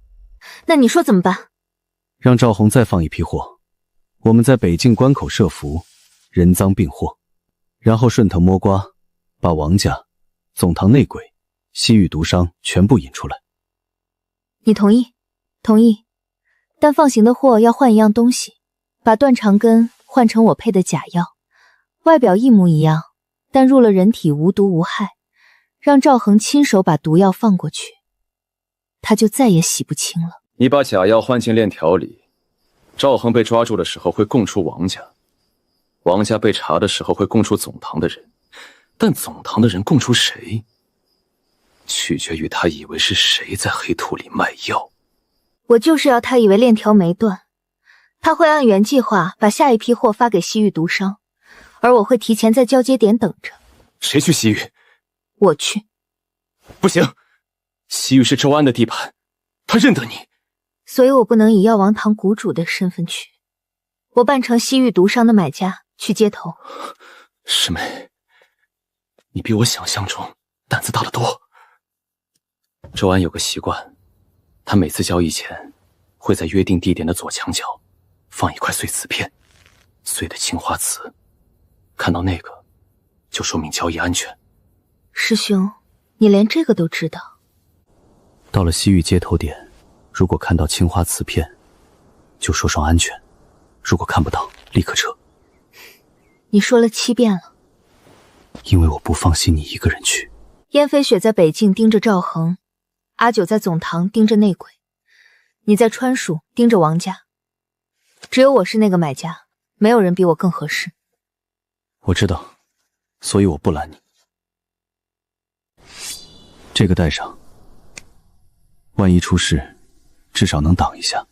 那你说怎么办？让赵恒再放一批货，我们在北境关口设伏，人赃并获，然后顺藤摸瓜，把王家、总堂内鬼、西域毒商全部引出来。你同意？同意。但放行的货要换一样东西，把断肠根换成我配的假药，外表一模一样，但入了人体无毒无害，让赵恒亲手把毒药放过去，他就再也洗不清了。你把假药换进链条里，赵恒被抓住的时候会供出王家，王家被查的时候会供出总堂的人，但总堂的人供出谁，取决于他以为是谁在黑土里卖药。我就是要他以为链条没断，他会按原计划把下一批货发给西域毒商，而我会提前在交接点等着。谁去西域？我去。不行，西域是周安的地盘，他认得你，所以我不能以药王堂谷主的身份去，我扮成西域毒商的买家去接头。师妹，你比我想象中胆子大得多。周安有个习惯，他每次交易前会在约定地点的左墙角放一块碎瓷片，碎的青花瓷，看到那个就说明交易安全。师兄，你连这个都知道？到了西域接头点，如果看到青花瓷片，就说声安全；如果看不到，立刻撤。你说了7遍了。因为我不放心你一个人去。燕飞雪在北境盯着赵恒，阿九在总堂盯着内鬼，你在川蜀盯着王家，只有我是那个买家，没有人比我更合适。我知道，所以我不拦你。这个带上，万一出事，至少能挡一下。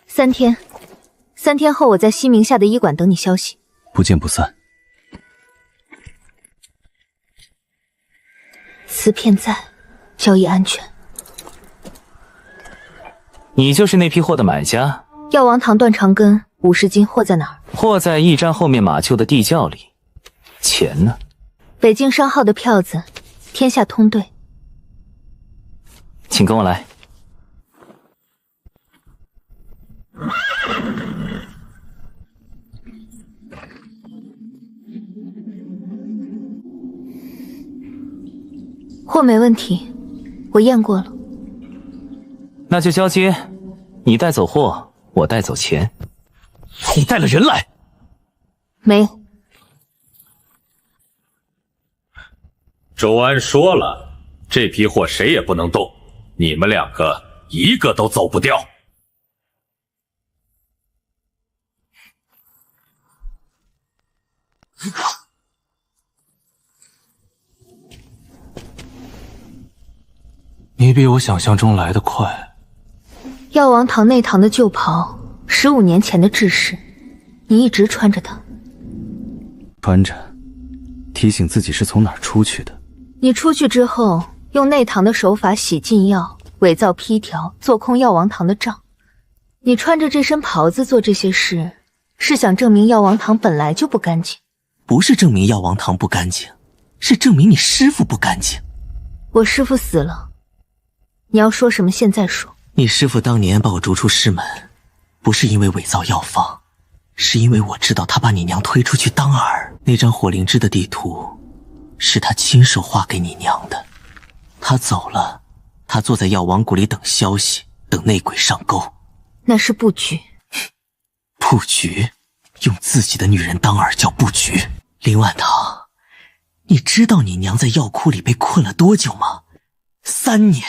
3天后我在西明下的医馆等你消息。不见不散。瓷片在，交易安全。你就是那批货的买家？药王堂断肠根50斤，货在哪儿？货在驿站后面马厩的地窖里。钱呢？北京商号的票子，天下通兑。请跟我来。货没问题，我验过了。那就交接，你带走货，我带走钱。你带了人来？没有。周安说了，这批货谁也不能动，你们2个一个都走不掉。你比我想象中来得快。药王堂内堂的旧袍，15年前的制式，你一直穿着它。穿着，提醒自己是从哪儿出去的。你出去之后，用内堂的手法洗禁药，伪造批条，做空药王堂的账。你穿着这身袍子做这些事，是想证明药王堂本来就不干净。不是证明药王堂不干净，是证明你师父不干净。我师父死了，你要说什么现在说。你师父当年把我逐出师门，不是因为伪造药方，是因为我知道他把你娘推出去当饵。那张火灵芝的地图是他亲手画给你娘的。他走了，他坐在药王谷里等消息，等内鬼上钩。那是布局。布局？用自己的女人当饵叫布局？林婉堂，你知道你娘在药窟里被困了多久吗？3年。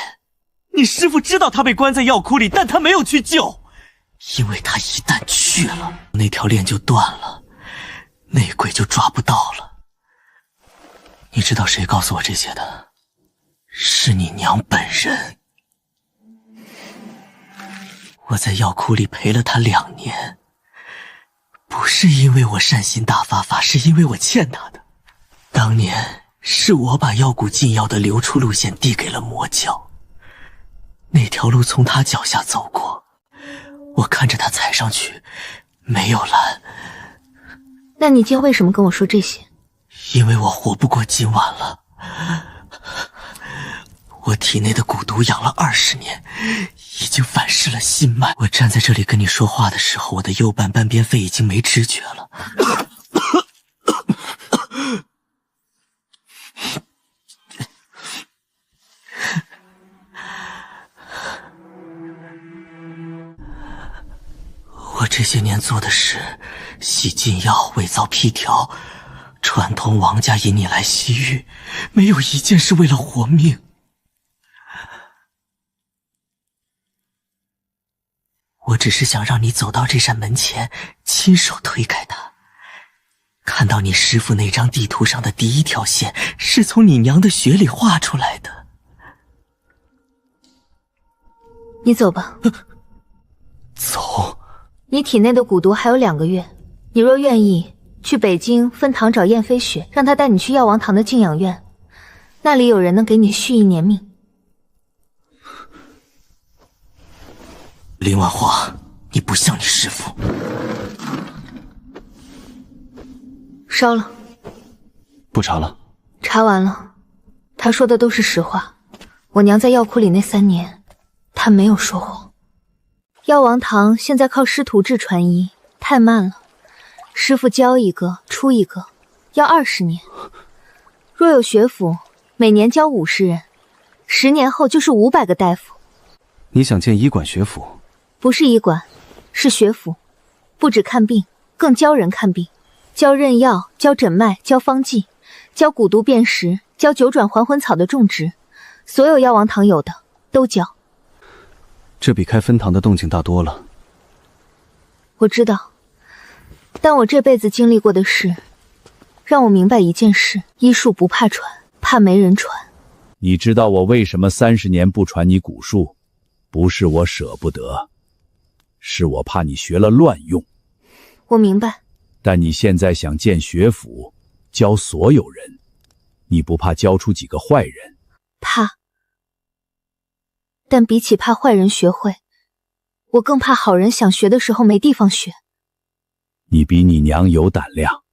你师父知道他被关在药窟里，但他没有去救，因为他一旦去了，那条链就断了，内鬼就抓不到了。你知道谁告诉我这些的？是你娘本人。我在药窟里陪了他2年，不是因为我善心大发法，是因为我欠他的。当年是我把药谷禁药的流出路线递给了魔教，那条路从他脚下走过，我看着他踩上去，没有拦。那你今天为什么跟我说这些？因为我活不过今晚了。我体内的蛊毒养了20年，已经反噬了心脉。我站在这里跟你说话的时候，我的右半边肺已经没知觉了。我这些年做的事，洗禁药、伪造批条，串通王家引你来西域，没有一件是为了活命。我只是想让你走到这扇门前，亲手推开它，看到你师父那张地图上的第一条线是从你娘的血里画出来的。你走吧。走？你体内的蛊毒还有2个月，你若愿意，去北京分堂找燕飞雪，让她带你去药王堂的静养院，那里有人能给你续1年命。林婉华，你不像你师父。烧了。不查了。查完了，他说的都是实话。我娘在药窟里那3年，他没有说谎。药王堂现在靠师徒制传医，太慢了。师傅教一个出一个，要20年。若有学府，每年教50人，10年后就是500个大夫。你想建医馆学府？不是医馆，是学府，不止看病，更教人看病，教认药，教诊脉，教方剂，教蛊毒辨识，教九转还魂草的种植，所有药王堂有的都教。这比开分堂的动静大多了。我知道，但我这辈子经历过的事，让我明白一件事：医术不怕传，怕没人传。你知道我为什么30年不传你蛊术？不是我舍不得，是我怕你学了乱用。我明白。但你现在想建学府，教所有人，你不怕教出几个坏人？怕。但比起怕坏人学会，我更怕好人想学的时候没地方学。你比你娘有胆量。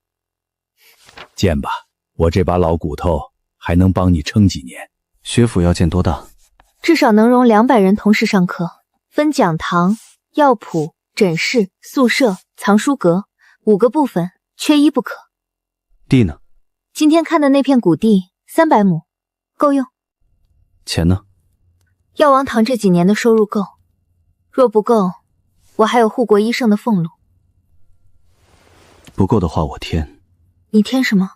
建吧，我这把老骨头还能帮你撑几年。学府要建多大？至少能容200人同时上课，分讲堂、药铺、诊室、宿舍、藏书阁5个部分，缺一不可。地呢？今天看的那片谷地300亩，够用。钱呢？药王堂这几年的收入够，若不够，我还有护国医圣的俸禄。不够的话，我添。你添什么？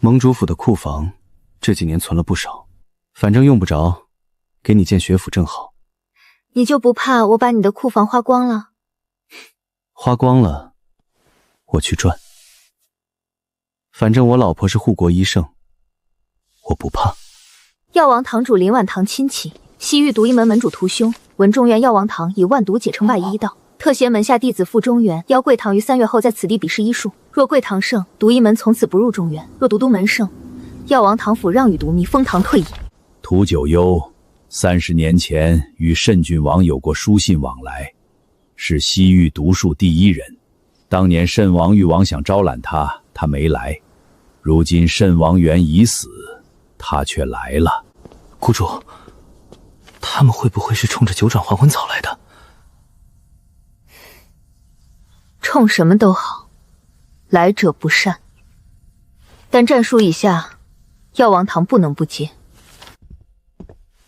盟主府的库房这几年存了不少，反正用不着，给你建学府正好。你就不怕我把你的库房花光了？花光了，我去赚。反正我老婆是护国医圣，我不怕。药王堂主林婉堂亲戚，西域独一门门主屠兄，闻中原药王堂以万毒解称外医道，特携门下弟子赴中原，邀贵堂于3月后在此地比试医术。若贵堂胜，独一门从此不入中原；若独都门胜，药王堂府让与毒迷封堂退隐。屠九幽30年前与慎郡王有过书信往来，是西域毒术第一人。当年慎王誉王想招揽他，他没来。如今慎王元已死，他却来了。谷主，他们会不会是冲着9转还魂草来的？冲什么都好，来者不善。但战术以下，药王堂不能不接。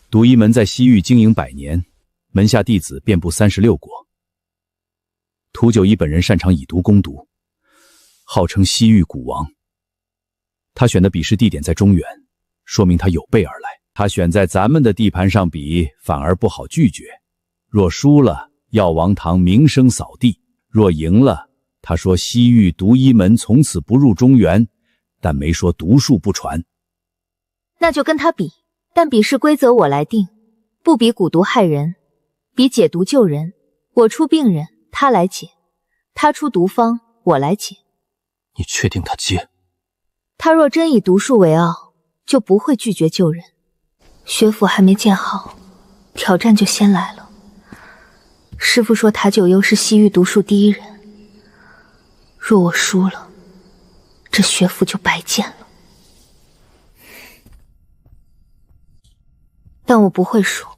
独一门在西域经营100年，门下弟子遍布36国。屠九一本人擅长以毒攻毒，号称西域古王。他选的比试地点在中原，说明他有备而来。他选在咱们的地盘上比，反而不好拒绝。若输了，药王堂名声扫地；若赢了，他说西域独一门从此不入中原，但没说毒术不传。那就跟他比，但比试规则我来定，不比蛊毒害人，比解毒救人。我出病人，他来解；他出毒方，我来解。你确定他接？他若真以毒术为傲，就不会拒绝救人。学府还没建好，挑战就先来了。师父说塔九幽是西域毒术第一人，若我输了，这学府就白建了。但我不会输，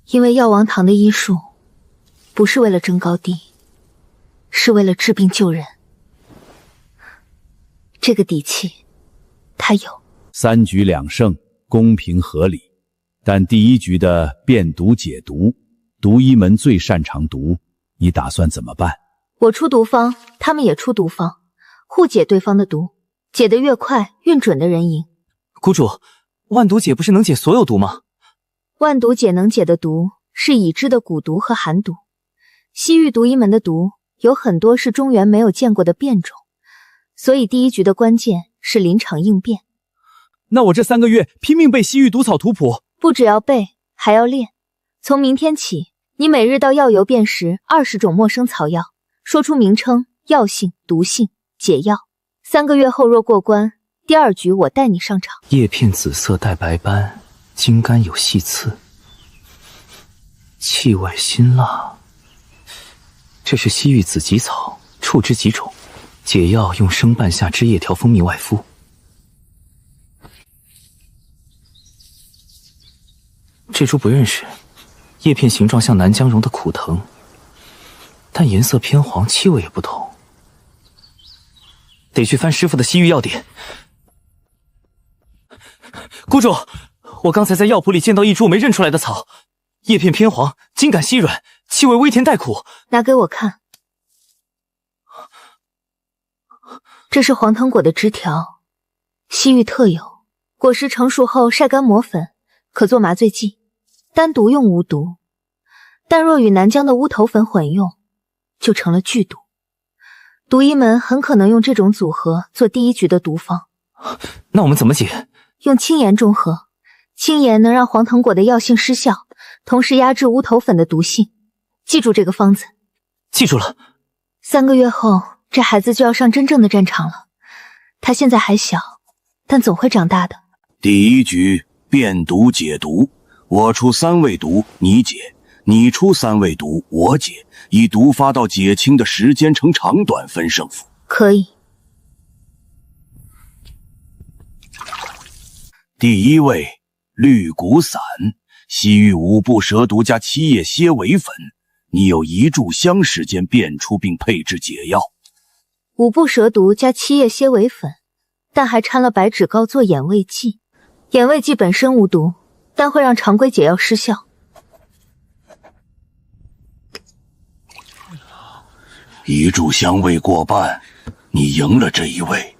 因为药王堂的医术不是为了争高低，是为了治病救人。这个底气他有。3局2胜，公平合理。但第一局的辨毒解毒，独一门最擅长毒，你打算怎么办？我出毒方，他们也出毒方，互解对方的毒，解得越快越准的人赢。谷主，万毒解不是能解所有毒吗？万毒解能解的毒是已知的蛊毒和寒毒，西域独一门的毒有很多是中原没有见过的变种，所以第一局的关键是临场应变。那我这3个月拼命背西域毒草图谱，不只要背，还要练。从明天起，你每日到药油辨识20种陌生草药，说出名称、药性、毒性、解药。3个月后若过关，第2局我带你上场。叶片紫色带白斑，茎干有细刺，气味辛辣。这是西域紫棘草，处之几种，解药用生半夏汁液调蜂蜜外敷。这株不认识，叶片形状像南姜蓉的苦藤，但颜色偏黄，气味也不同。得去翻师傅的西域药典。谷主，我刚才在药谱里见到一株没认出来的草，叶片偏黄，茎感稀软，气味微甜带苦。拿给我看。这是黄藤果的枝条，西域特有，果实成熟后晒干磨粉，可做麻醉剂，单独用无毒，但若与南疆的乌头粉混用，就成了剧毒。独一门很可能用这种组合做第一局的毒方。那我们怎么解？用青盐中和，青盐能让黄藤果的药性失效，同时压制乌头粉的毒性。记住这个方子。记住了。3个月后，这孩子就要上真正的战场了。他现在还小，但总会长大的。第一局辨毒解毒，我出3味毒，你解；你出3味毒，我解。以毒发到解清的时间成长短分胜负。可以。第一味绿骨散，西域5步蛇毒加7叶蝎尾粉，你有1炷香时间辨出并配制解药。5步蛇毒加7叶蝎尾粉，但还掺了白芷膏做眼味剂。眼味剂本身无毒，但会让常规解药失效。1炷香未过半，你赢了这一味。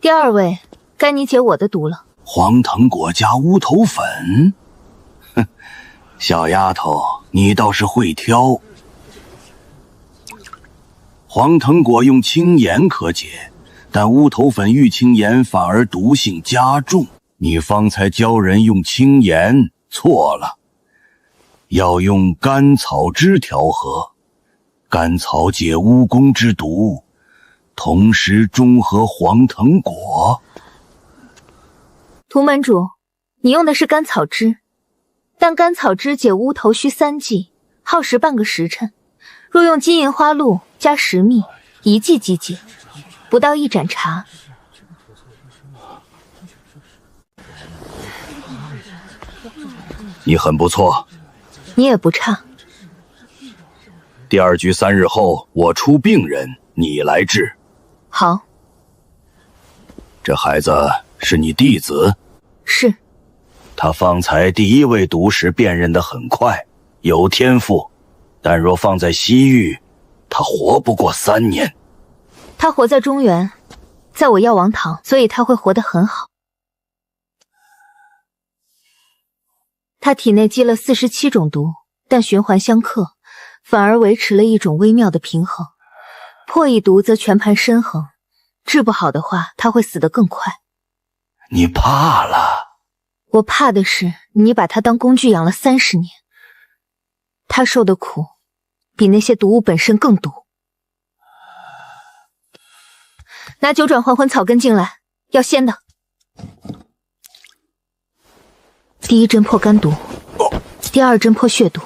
第2位，该你解我的毒了。黄藤果加乌头粉，哼，小丫头，你倒是会挑。黄藤果用青盐可解，但乌头粉遇青盐反而毒性加重。你方才教人用青盐，错了，要用甘草汁调和。甘草解蜈蚣之毒，同时中和黄藤果。屠门主，你用的是甘草汁，但甘草汁解乌头需3剂，耗时半个时辰。若用金银花露加10蜜，1剂即解，不到1盏茶。你很不错，你也不差。第2局3日后，我出病人，你来治。好。这孩子是你弟子？是。他方才第1位毒时辨认得很快，有天赋，但若放在西域，他活不过3年。他活在中原，在我药王堂，所以他会活得很好。他体内积了47种毒，但循环相克，反而维持了一种微妙的平衡。破一毒则全盘失衡，治不好的话，他会死得更快。你怕了？我怕的是你把他当工具养了30年，他受的苦比那些毒物本身更毒。拿9转还魂草根进来，要鲜的。第1针破肝毒，第2针破血毒，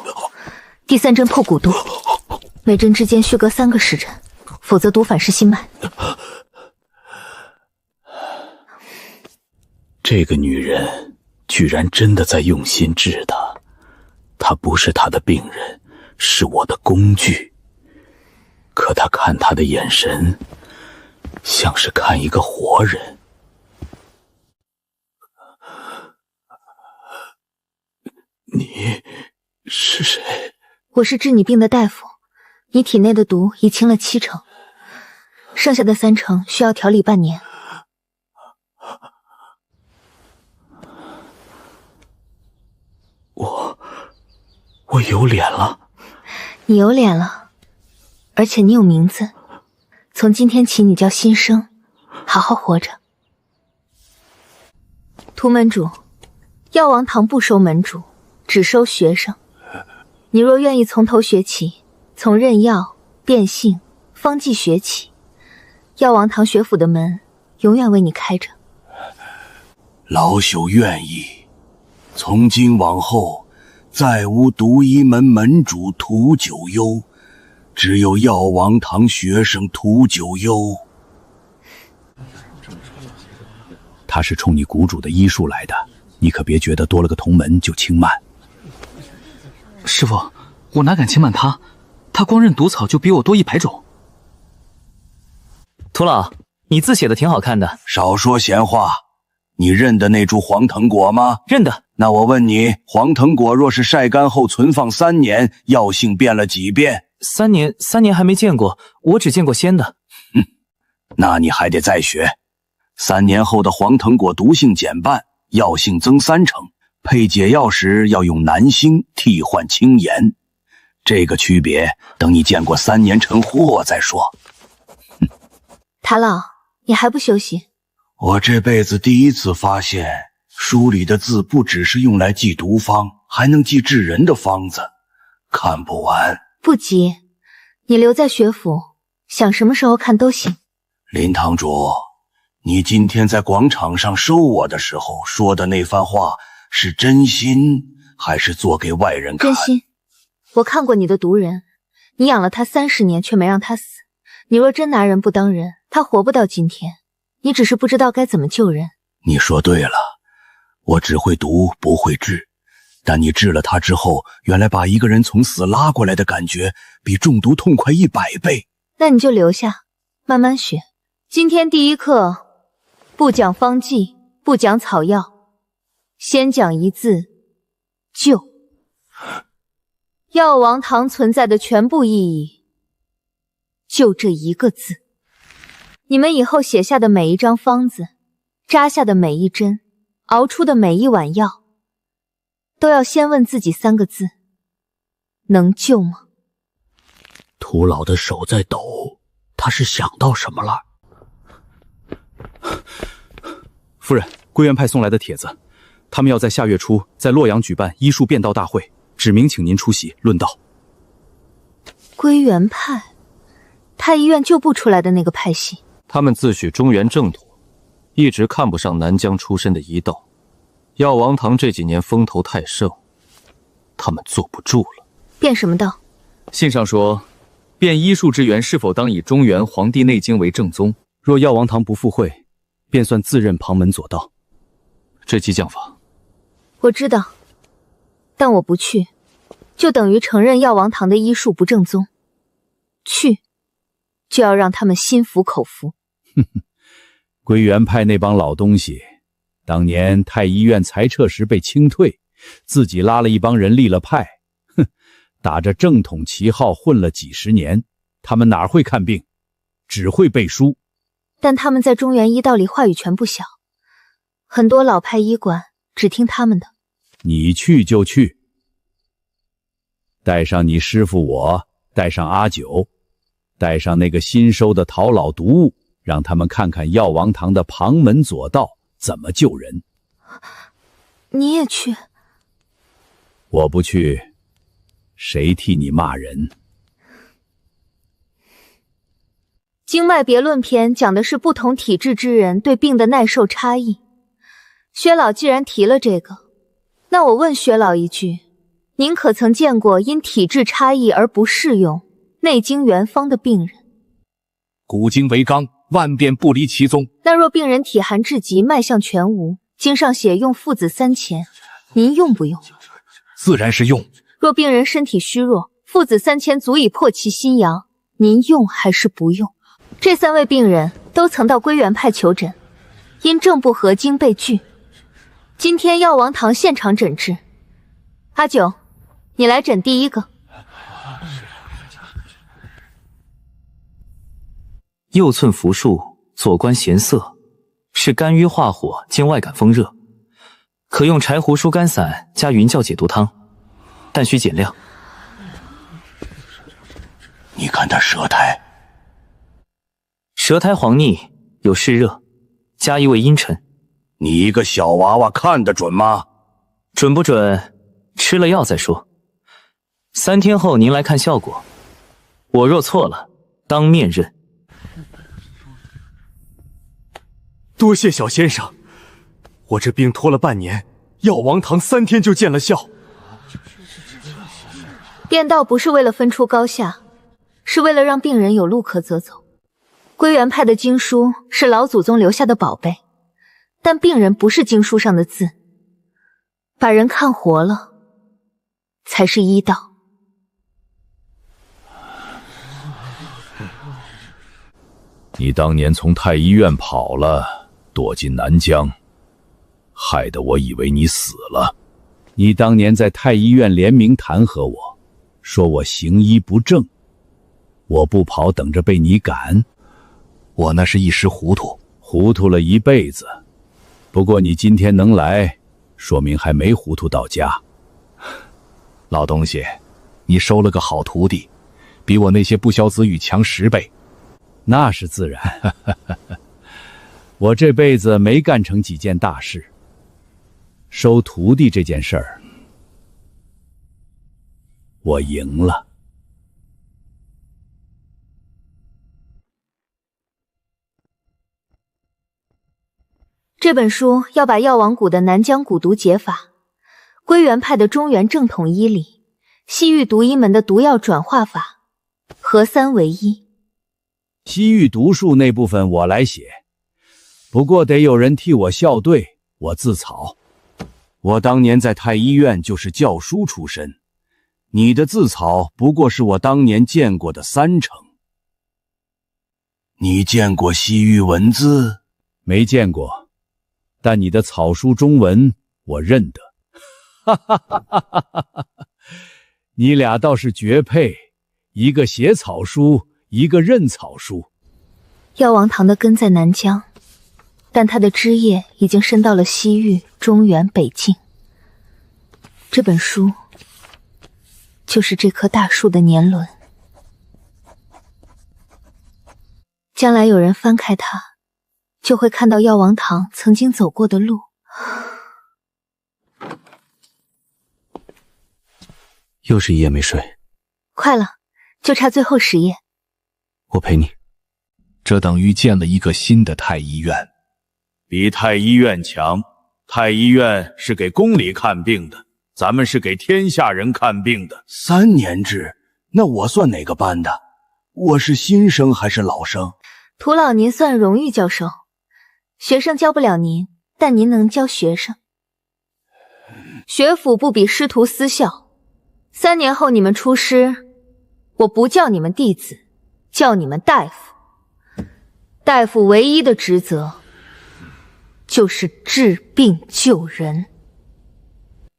第3针破骨毒，每针之间需隔3个时辰，否则毒反噬心脉。这个女人居然真的在用心治他，她不是他的病人，是我的工具。可他看他的眼神，像是看一个活人。你是谁？我是治你病的大夫，你体内的毒已清了7成，剩下的3成需要调理半年。我有脸了。你有脸了，而且你有名字。从今天起，你叫新生，好好活着。屠门主，药王堂不收门主，只收学生。你若愿意从头学起，从认药、变性、方剂学起，药王堂学府的门永远为你开着。老朽愿意。从今往后，再无独一门门主屠九幽，只有药王堂学生屠九幽。他是冲你谷主的医术来的，你可别觉得多了个同门就轻慢。师傅，我哪敢轻慢他？他光认毒草就比我多100种。屠老，你字写的挺好看的。少说闲话，你认得那株黄藤果吗？认得。那我问你，黄藤果若是晒干后存放3年，药性变了几变？3年还没见过，我只见过鲜的。那你还得再学。3年后的黄藤果毒性减半，药性增3成，配解药时要用南星替换青盐。这个区别，等你见过3年成货再说。塔老，你还不休息？我这辈子第1次发现，书里的字不只是用来记毒方，还能记治人的方子，看不完。不急，你留在学府，想什么时候看都行。林堂主，你今天在广场上收我的时候说的那番话，是真心还是做给外人看？真心。我看过你的毒人，你养了他30年却没让他死。你若真拿人不当人，他活不到今天。你只是不知道该怎么救人。你说对了，我只会毒不会治，但你治了他之后，原来把一个人从死拉过来的感觉，比中毒痛快100倍。那你就留下，慢慢学。今天第1课，不讲方剂，不讲草药，先讲一字：救。药王堂存在的全部意义，就这1个字。你们以后写下的每一张方子，扎下的每一针，熬出的每一碗药，都要先问自己3个字：能救吗？屠老的手在抖，他是想到什么了？夫人，归元派送来的帖子，他们要在下月初在洛阳举办医术辩道大会，指明请您出席论道。归元派，太医院救不出来的那个派系。他们自诩中原正统，一直看不上南疆出身的医道。药王堂这几年风头太盛，他们坐不住了。辩什么道？信上说，辩医术之源是否当以中原《黄帝内经》为正宗？若药王堂不赴会，便算自认旁门左道。这激将法，我知道，但我不去，就等于承认药王堂的医术不正宗。去，就要让他们心服口服。哼哼，归元派那帮老东西，当年太医院裁撤时被清退，自己拉了一帮人立了派，哼，打着正统旗号混了几十年，他们哪会看病，只会背书。但他们在中原医道里话语权不小，很多老派医馆只听他们的。你去就去，带上你师父我，带上阿九，带上那个新收的陶老毒物，让他们看看药王堂的旁门左道怎么救人。你也去？我不去，谁替你骂人？经脉别论篇讲的是不同体质之人对病的耐受差异。薛老既然提了这个，那我问薛老一句，您可曾见过因体质差异而不适用内经原方的病人？古今为纲，万变不离其宗。那若病人体寒至极，脉象全无，经上写用附子三钱，您用不用？自然是用。若病人身体虚弱，附子三钱足以破其心阳，您用还是不用？这3位病人都曾到归元派求诊，因症不合经被拒。今天药王堂现场诊治，阿九，你来诊第一个。右寸浮数，左关弦涩，是肝郁化火，经外感风热，可用柴胡疏肝散加云教解毒汤，但需减量。你看他舌苔黄腻，有湿热，加一味阴沉。你一个小娃娃看得准吗？准不准，吃了药再说。3天后您来看效果，我若错了，当面认。多谢小先生，我这病拖了半年，药王堂3天就见了效。辩道不是为了分出高下，是为了让病人有路可走。归元派的经书是老祖宗留下的宝贝，但病人不是经书上的字，把人看活了，才是医道。你当年从太医院跑了，躲进南疆，害得我以为你死了。你当年在太医院联名弹劾我，说我行医不正，我不跑等着被你赶。我那是一时糊涂了一辈子。不过你今天能来，说明还没糊涂到家。老东西，你收了个好徒弟，比我那些不肖子语强10倍。那是自然。我这辈子没干成几件大事，收徒弟这件事儿，我赢了。这本书要把药王谷的南疆蛊毒解法、归元派的中原正统医理、西域毒医门的毒药转化法合3为一。西域毒术那部分我来写，不过得有人替我校对，我自草。我当年在太医院就是教书出身，你的自草不过是我当年见过的3成。你见过西域文字？没见过，但你的草书中文我认得。哈哈哈哈哈哈！你俩倒是绝配，一个写草书，一个认草书。药王堂的根在南疆，但它的枝叶已经伸到了西域、中原、北境。这本书就是这棵大树的年轮。将来有人翻开它，就会看到药王堂曾经走过的路。又是一夜没睡，快了，就差最后10页。我陪你。这等于建了一个新的太医院，比太医院强。太医院是给宫里看病的，咱们是给天下人看病的。3年制，那我算哪个班的？我是新生还是老生？涂老您算荣誉教授，学生教不了您，但您能教学生。学府不比师徒私校，3年后你们出师，我不叫你们弟子，叫你们大夫。大夫唯一的职责就是治病救人。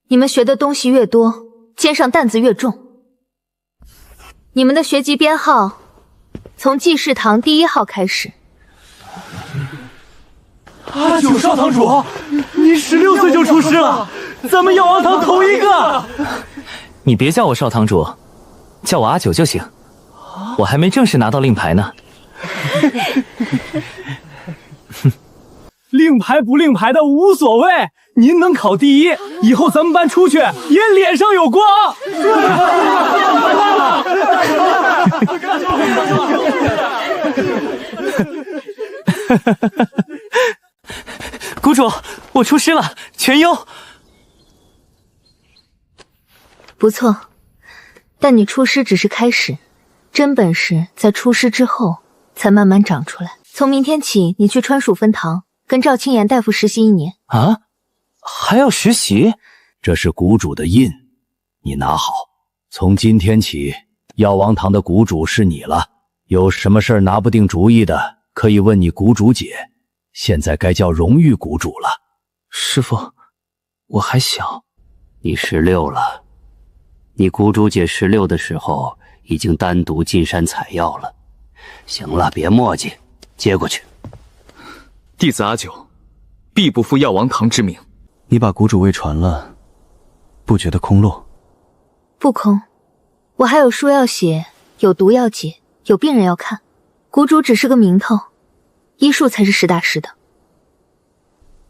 你们学的东西越多，肩上担子越重。你们的学籍编号从济世堂第1号开始。阿九少堂主，你16岁就出师了，咱们药王堂头一个。你别叫我少堂主，叫我阿九就行。我还没正式拿到令牌呢。令牌不令牌的无所谓，您能考第1，以后咱们班出去也脸上有光。谷主，我出师了，全优。不错，但你出师只是开始，真本事在出师之后才慢慢长出来。从明天起，你去川蜀分堂跟赵青岩大夫实习1年。啊？还要实习？这是谷主的印，你拿好。从今天起，药王堂的谷主是你了。有什么事儿拿不定主意的，可以问你谷主姐。现在该叫荣誉谷主了。师父，我还小。你16了，你谷主姐16的时候已经单独进山采药了。行了，别磨叽，接过去。弟子阿九，必不负药王堂之名。你把谷主位传了，不觉得空落？不空，我还有书要写，有毒要解，有病人要看。谷主只是个名头，医术才是实打实的。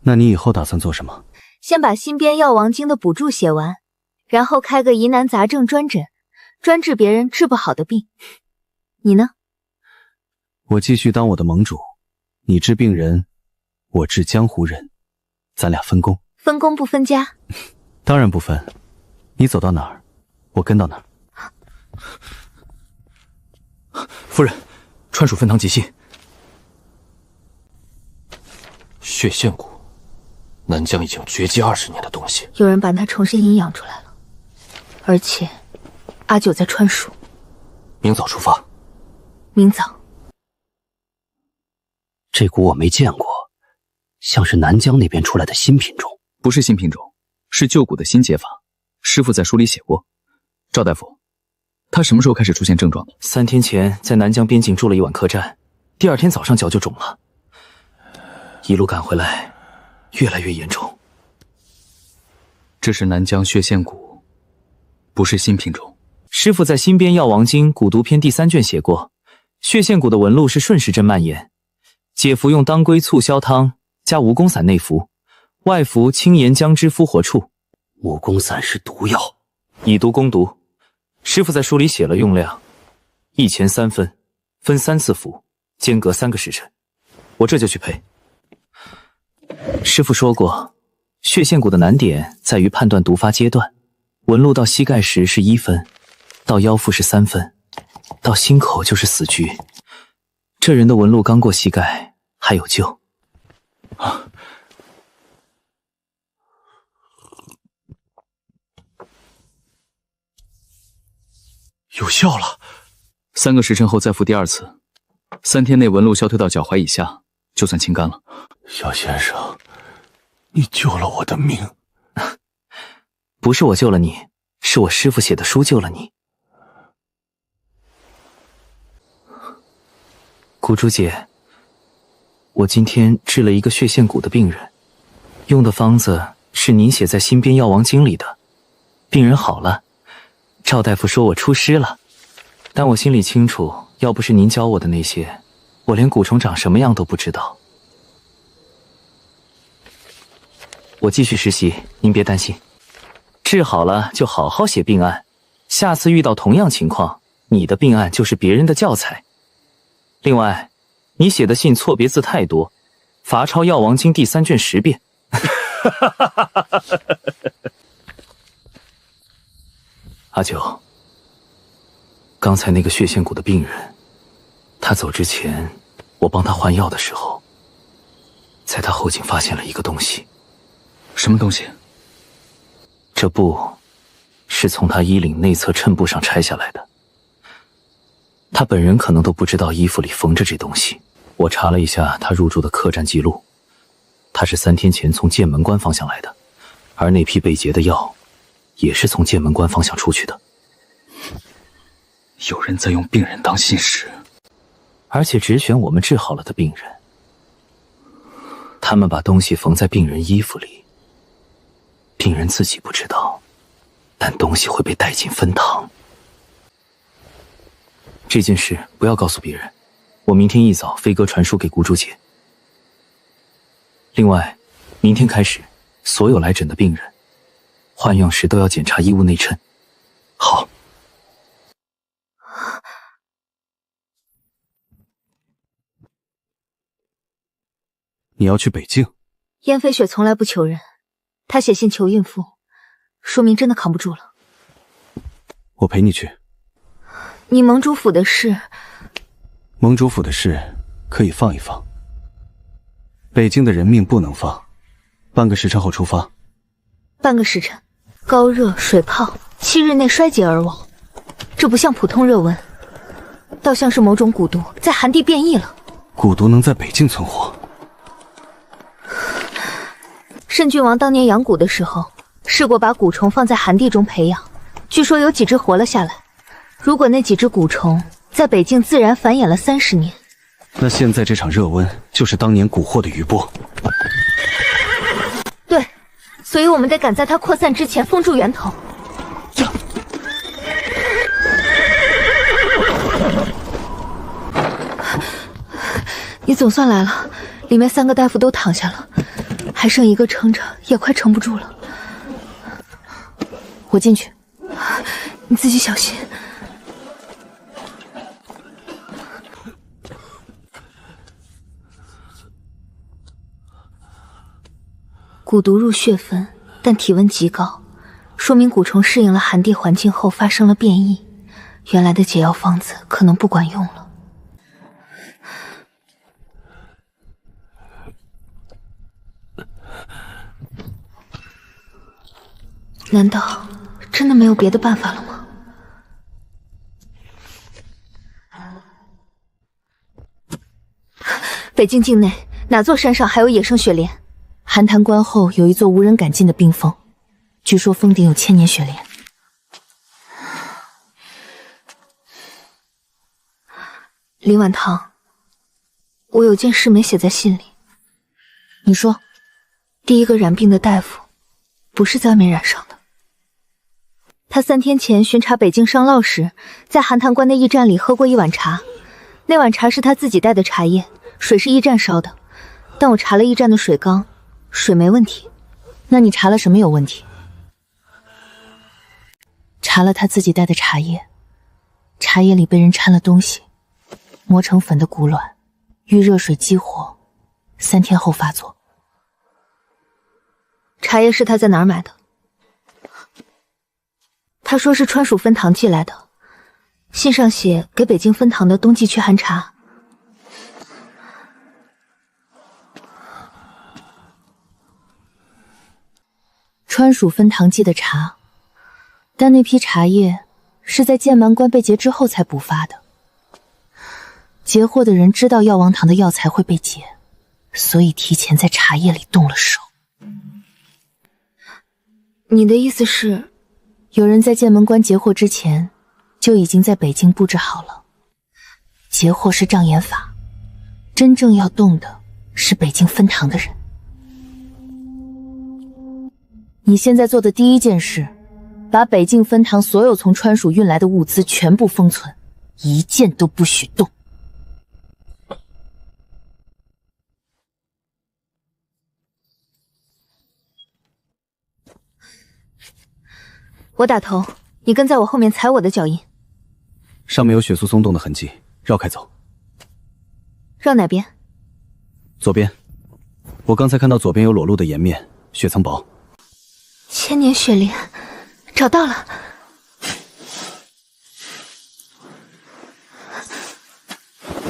那你以后打算做什么？先把新编《药王经》的补注写完，然后开个疑难杂症专诊，专治别人治不好的病。你呢？我继续当我的盟主，你治病人，我治江湖人，咱俩分工。分工不分家？当然不分，你走到哪儿，我跟到哪儿。夫人，川蜀分堂急信。血线骨，南疆已经绝迹20年的东西，有人把它重新阴养出来了，而且阿九在川蜀。明早出发。明早。这股我没见过，像是南疆那边出来的新品种。不是新品种，是旧蛊的新解法。师父在书里写过。赵大夫，他什么时候开始出现症状的？3天前在南疆边境住了1晚客栈，第2天早上脚就肿了，一路赶回来，越来越严重。这是南疆血线蛊，不是新品种。师父在新编《药王经》蛊毒篇第3卷写过，血线蛊的纹路是顺时针蔓延，解服用当归醋消汤加蜈蚣散内服，外服青盐姜汁敷活处。蜈蚣散是毒药，以毒攻毒。师父在书里写了用量，1钱3分，分3次服，间隔3个时辰。我这就去配。师父说过，血线蛊的难点在于判断毒发阶段，纹路到膝盖时是1分，到腰腹是3分，到心口就是死局。这人的纹路刚过膝盖，还有救。有效了。3个时辰后再服第2次，3天内纹路消退到脚踝以下，就算清干了。小先生，你救了我的命。不是我救了你，是我师父写的书救了你。谷主姐，我今天治了一个血线蛊的病人，用的方子是您写在新编《药王经》里的，病人好了。赵大夫说我出师了，但我心里清楚，要不是您教我的那些，我连蛊虫长什么样都不知道。我继续实习，您别担心。治好了就好好写病案，下次遇到同样情况，你的病案就是别人的教材。另外，你写的信错别字太多，罚抄《药王经》第3卷10遍。阿九，刚才那个血线谷的病人，他走之前，我帮他换药的时候，在他后颈发现了一个东西。什么东西？这布是从他衣领内侧衬布上拆下来的。他本人可能都不知道衣服里缝着这东西。我查了一下他入住的客栈记录，他是3天前从剑门关方向来的，而那批被劫的药也是从剑门关方向出去的。有人在用病人当信使，而且只选我们治好了的病人。他们把东西缝在病人衣服里，病人自己不知道，但东西会被带进分堂。这件事不要告诉别人，我明天一早飞鸽传书给谷主姐。另外，明天开始，所有来诊的病人换药时都要检查衣物内衬。好。你要去北境？燕飞雪从来不求人，她写信求孕妇，说明真的扛不住了。我陪你去。你盟主府的事，盟主府的事可以放一放，北境的人命不能放。半个时辰后出发。半个时辰，高热水泡，7日内衰竭而亡。这不像普通热温，倒像是某种蛊毒在寒地变异了。蛊毒能在北境存活？慎郡王当年养蛊的时候，试过把蛊虫放在寒地中培养，据说有几只活了下来。如果那几只蛊虫在北境自然繁衍了30年，那现在这场热温就是当年蛊惑的余波。对，所以我们得赶在它扩散之前封住源头。你总算来了，里面3个大夫都躺下了，还剩一个撑着，也快撑不住了。我进去，你自己小心。蛊毒入血分，但体温极高，说明蛊虫适应了寒地环境后发生了变异，原来的解药方子可能不管用了。难道真的没有别的办法了吗？北境境内哪座山上还有野生雪莲？寒潭关后有一座无人敢进的冰峰，据说峰顶有1000年雪莲。林婉堂，我有件事没写在信里。你说，第一个染病的大夫不是在外面染上的。他3天前巡查北境商烙时，在寒潭关的驿站里喝过一碗茶，那碗茶是他自己带的茶叶，水是驿站烧的，但我查了驿站的水缸，水没问题。那你查了什么有问题？查了他自己带的茶叶，茶叶里被人掺了东西，磨成粉的骨卵，遇热水激活，3天后发作。茶叶是他在哪儿买的？他说是川蜀分堂寄来的，信上写给北京分堂的冬季驱寒茶。川蜀分堂寄的茶，但那批茶叶是在剑蛮关被劫之后才补发的。劫货的人知道药王堂的药材会被劫，所以提前在茶叶里动了手。你的意思是，有人在剑门关劫货之前，就已经在北京布置好了。劫货是障眼法，真正要动的是北京分堂的人。你现在做的第一件事，把北境分堂所有从川蜀运来的物资全部封存，一件都不许动。我打头，你跟在我后面踩我的脚印。上面有血素松动的痕迹，绕开走。绕哪边？左边。我刚才看到左边有裸露的颜面，血层薄。千年雪莲，找到了。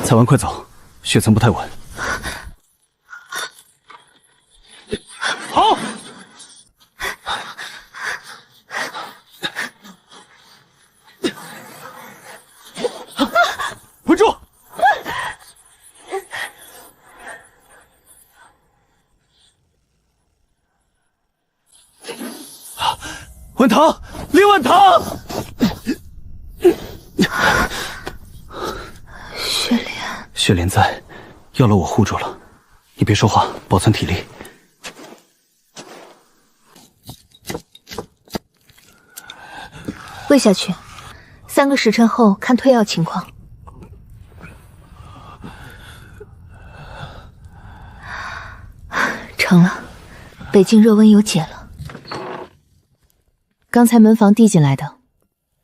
踩完快走，血层不太稳。好。稳住！万堂，林万堂，雪莲，雪莲在，药楼我护住了，你别说话，保存体力。喂下去，3个时辰后看退药情况。成了，北境热温有解了。刚才门房递进来的，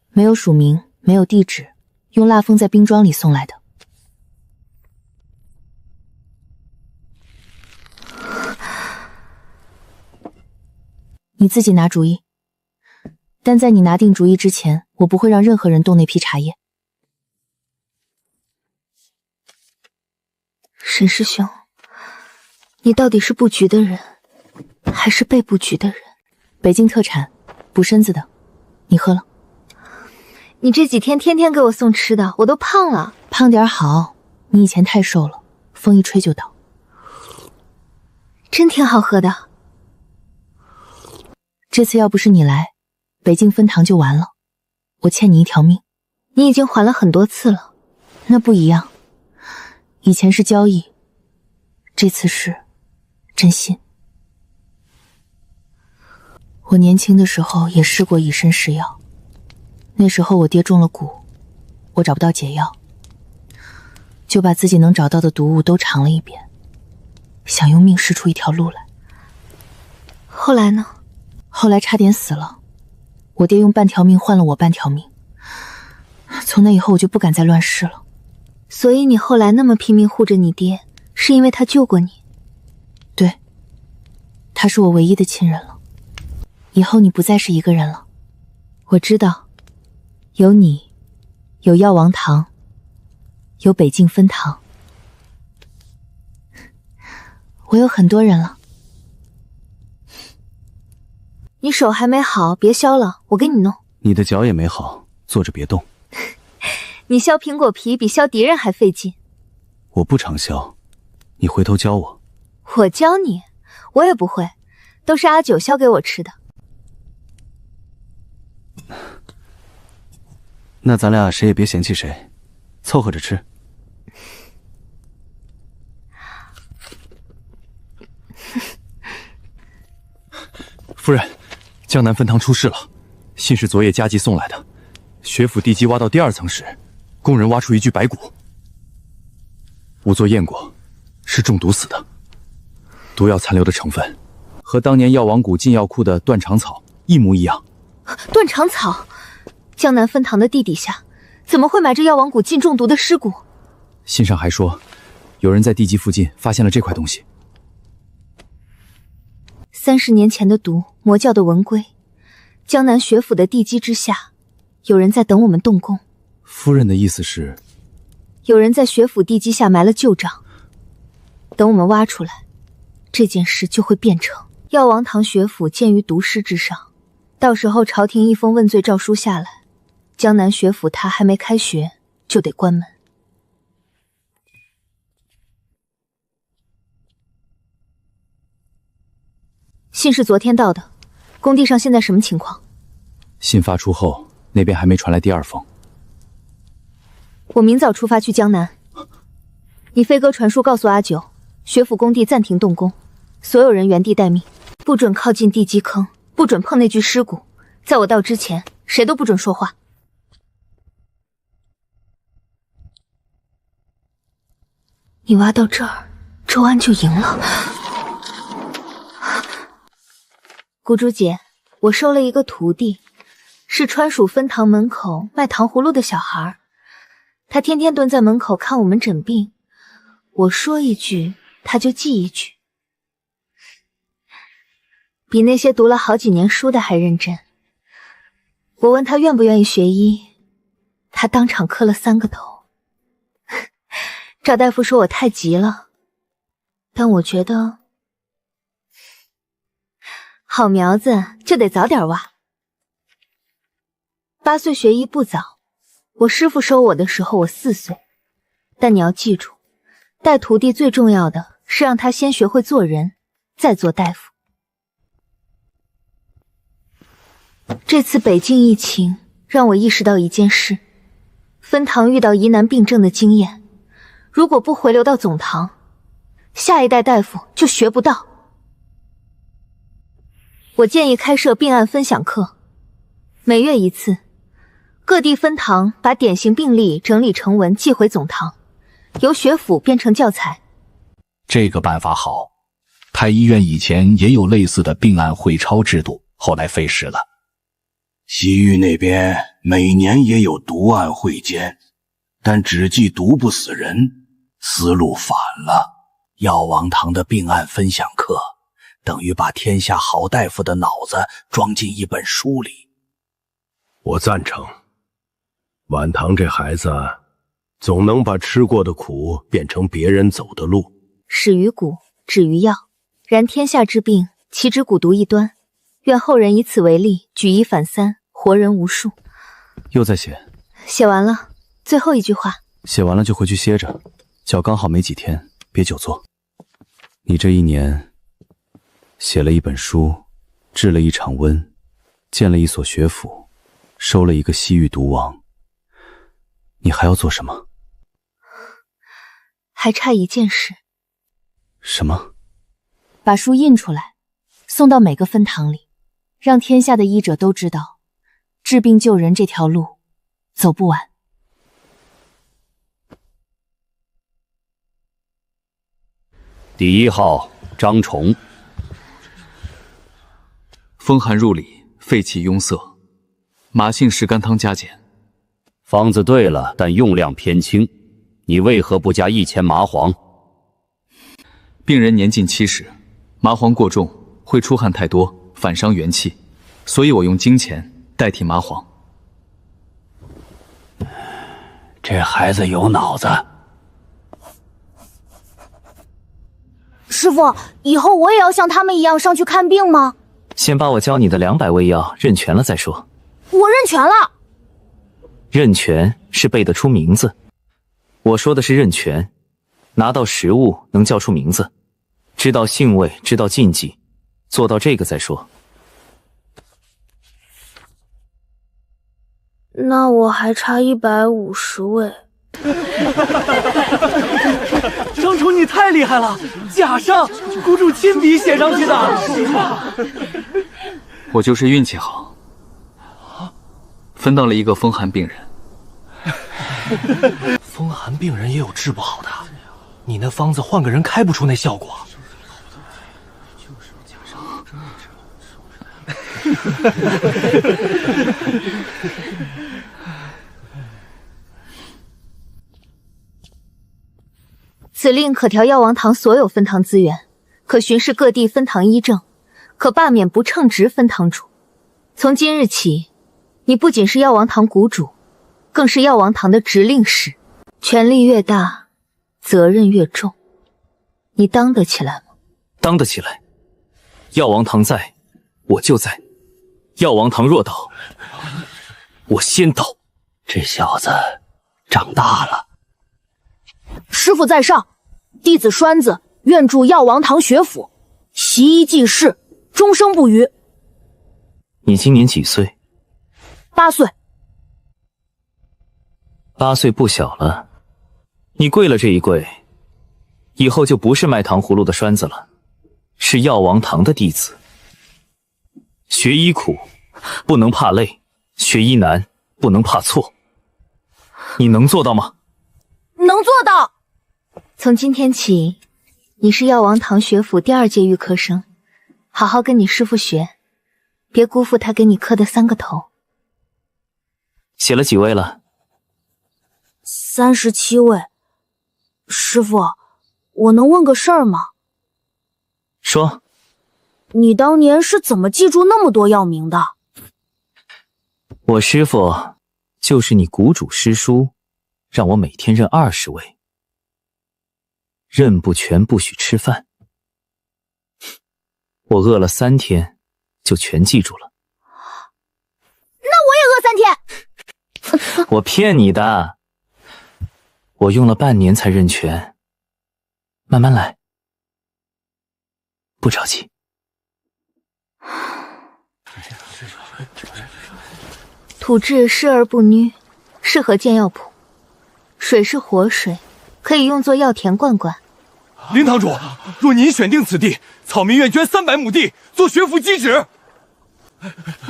没有署名，没有地址，用蜡封在冰装里送来的。你自己拿主意，但在你拿定主意之前，我不会让任何人动那批茶叶。沈师兄，你到底是布局的人，还是被布局的人？北境特产，补身子的，你喝了。你这几天天天给我送吃的，我都胖了。胖点好，你以前太瘦了，风一吹就倒。真挺好喝的。这次要不是你来，北境分堂就完了，我欠你一条命。你已经还了很多次了。那不一样，以前是交易，这次是真心。我年轻的时候也试过以身试药，那时候我爹中了蛊，我找不到解药，就把自己能找到的毒物都尝了一遍，想用命试出一条路来。后来呢？后来差点死了，我爹用半条命换了我半条命，从那以后我就不敢再乱试了。所以你后来那么拼命护着你爹，是因为他救过你？对，他是我唯一的亲人了。以后你不再是一个人了，我知道，有你，有药王堂，有北境分堂，我有很多人了。你手还没好，别削了，我给你弄。你的脚也没好，坐着别动。你削苹果皮比削敌人还费劲。我不常削，你回头教我。我教你？我也不会，都是阿九削给我吃的。那咱俩谁也别嫌弃谁，凑合着吃。夫人，江南分堂出事了，信是昨夜加急送来的。学府地基挖到第2层时，工人挖出一具白骨，仵作验过，是中毒死的。毒药残留的成分和当年药王谷禁药库的断肠草一模一样。断肠草，江南分堂的地底下怎么会埋着药王谷禁中毒的尸骨？信上还说，有人在地基附近发现了这块东西。30年前的毒，魔教的文规，江南学府的地基之下，有人在等我们动工。夫人的意思是，有人在学府地基下埋了旧账，等我们挖出来，这件事就会变成药王堂学府建于毒尸之上。到时候朝廷一封问罪诏书下来，江南学府他还没开学就得关门。信是昨天到的，工地上现在什么情况？信发出后，那边还没传来第2封。我明早出发去江南，你飞鸽传书告诉阿九，学府工地暂停动工，所有人原地待命，不准靠近地基坑，不准碰那具尸骨，在我到之前，谁都不准说话。你挖到这儿，周安就赢了。谷主姐，我收了一个徒弟，是川蜀分堂门口卖糖葫芦的小孩，他天天蹲在门口看我们诊病，我说一句他就记一句，比那些读了好几年书的还认真。我问他愿不愿意学医，他当场磕了3个头。赵大夫说我太急了，但我觉得好苗子就得早点挖。8岁学医不早，我师父收我的时候我4岁，但你要记住，带徒弟最重要的是让他先学会做人，再做大夫。这次北境疫情让我意识到一件事，分堂遇到疑难病症的经验，如果不回流到总堂，下一代大夫就学不到。我建议开设病案分享课，每月1次，各地分堂把典型病例整理成文寄回总堂，由学府编成教材。这个办法好，太医院以前也有类似的病案会抄制度，后来废止了。西域那边每年也有毒案会监，但只记毒不死人，思路反了。药王堂的病案分享课，等于把天下好大夫的脑子装进一本书里。我赞成。晚堂这孩子，总能把吃过的苦变成别人走的路。始于古，止于药，然天下之病，岂止蛊毒一端？愿后人以此为例，举一反三，活人无数。又在写？写完了，最后一句话。写完了就回去歇着，脚刚好没几天，别久坐。你这1年，写了1本书，治了1场瘟，建了1所学府，收了1个西域毒王，你还要做什么？还差一件事。什么？把书印出来，送到每个分堂里，让天下的医者都知道，治病救人这条路走不完。第1号张崇。风寒入里，肺气壅塞，麻杏石甘汤加减。方子对了，但用量偏轻，你为何不加1钱麻黄？病人年近70，麻黄过重会出汗太多，反伤元气，所以我用金钱代替麻黄。这孩子有脑子。师傅，以后我也要像他们一样上去看病吗？先把我教你的200味药认全了再说。我认全了。认全是背得出名字，我说的是认全，拿到实物能叫出名字，知道性味，知道禁忌，做到这个再说。那我还差150味。张崇，你太厉害了，假伤，谷主亲笔写上去的。我就是运气好，分到了1个风寒病人。风寒病人也有治不好的，你那方子换个人开不出那效果。此令可调药王堂所有分堂资源，可巡视各地分堂医政，可罢免不称职分堂主。从今日起，你不仅是药王堂谷主，更是药王堂的执令使。权力越大，责任越重，你当得起来吗？当得起来。药王堂在，我就在；药王堂若倒，我先倒。这小子长大了。师傅在上，弟子栓子愿助药王堂学府，习医济世，终生不渝。你今年几岁？8岁。8岁不小了，你跪了这一跪，以后就不是卖糖葫芦的栓子了，是药王堂的弟子。学医苦，不能怕累；学医难，不能怕错。你能做到吗？能做到。从今天起，你是药王堂学府第2届预科生，好好跟你师父学，别辜负他给你磕的3个头。写了几位了？37位。师傅，我能问个事儿吗？说。你当年是怎么记住那么多药名的？我师傅就是你谷主师叔，让我每天认20位，认不全不许吃饭。我饿了3天，就全记住了。那我也饿3天。我骗你的，我用了半年才认全，慢慢来，不着急。土质湿而不淤，适合建药谱。水是活水，可以用作药田灌溉。林堂主，若您选定此地，草民愿捐300亩地做学府基址。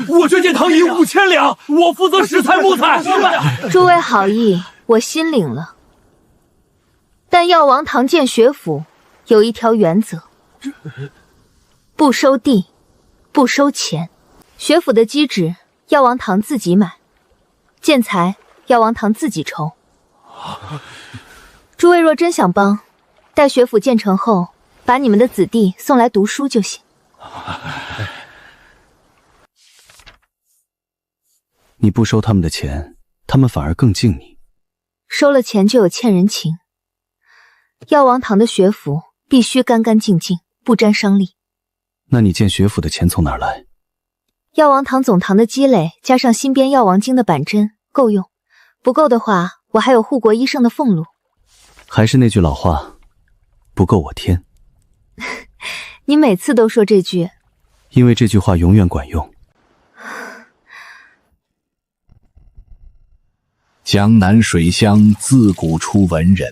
我捐建堂银5000两，我负责石材木材。诸位好意，我心领了。但药王堂建学府有一条原则：不收地，不收钱。学府的基址，药王堂自己买；建材，药王堂自己筹。诸位若真想帮，待学府建成后，把你们的子弟送来读书就行。你不收他们的钱，他们反而更敬你。收了钱就有欠人情。药王堂的学府必须干干净净，不沾商利。那你建学府的钱从哪儿来？药王堂总堂的积累，加上新编药王经的板针，够用。不够的话，我还有护国医圣的俸禄。还是那句老话，不够我添。你每次都说这句，因为这句话永远管用。江南水乡自古出文人，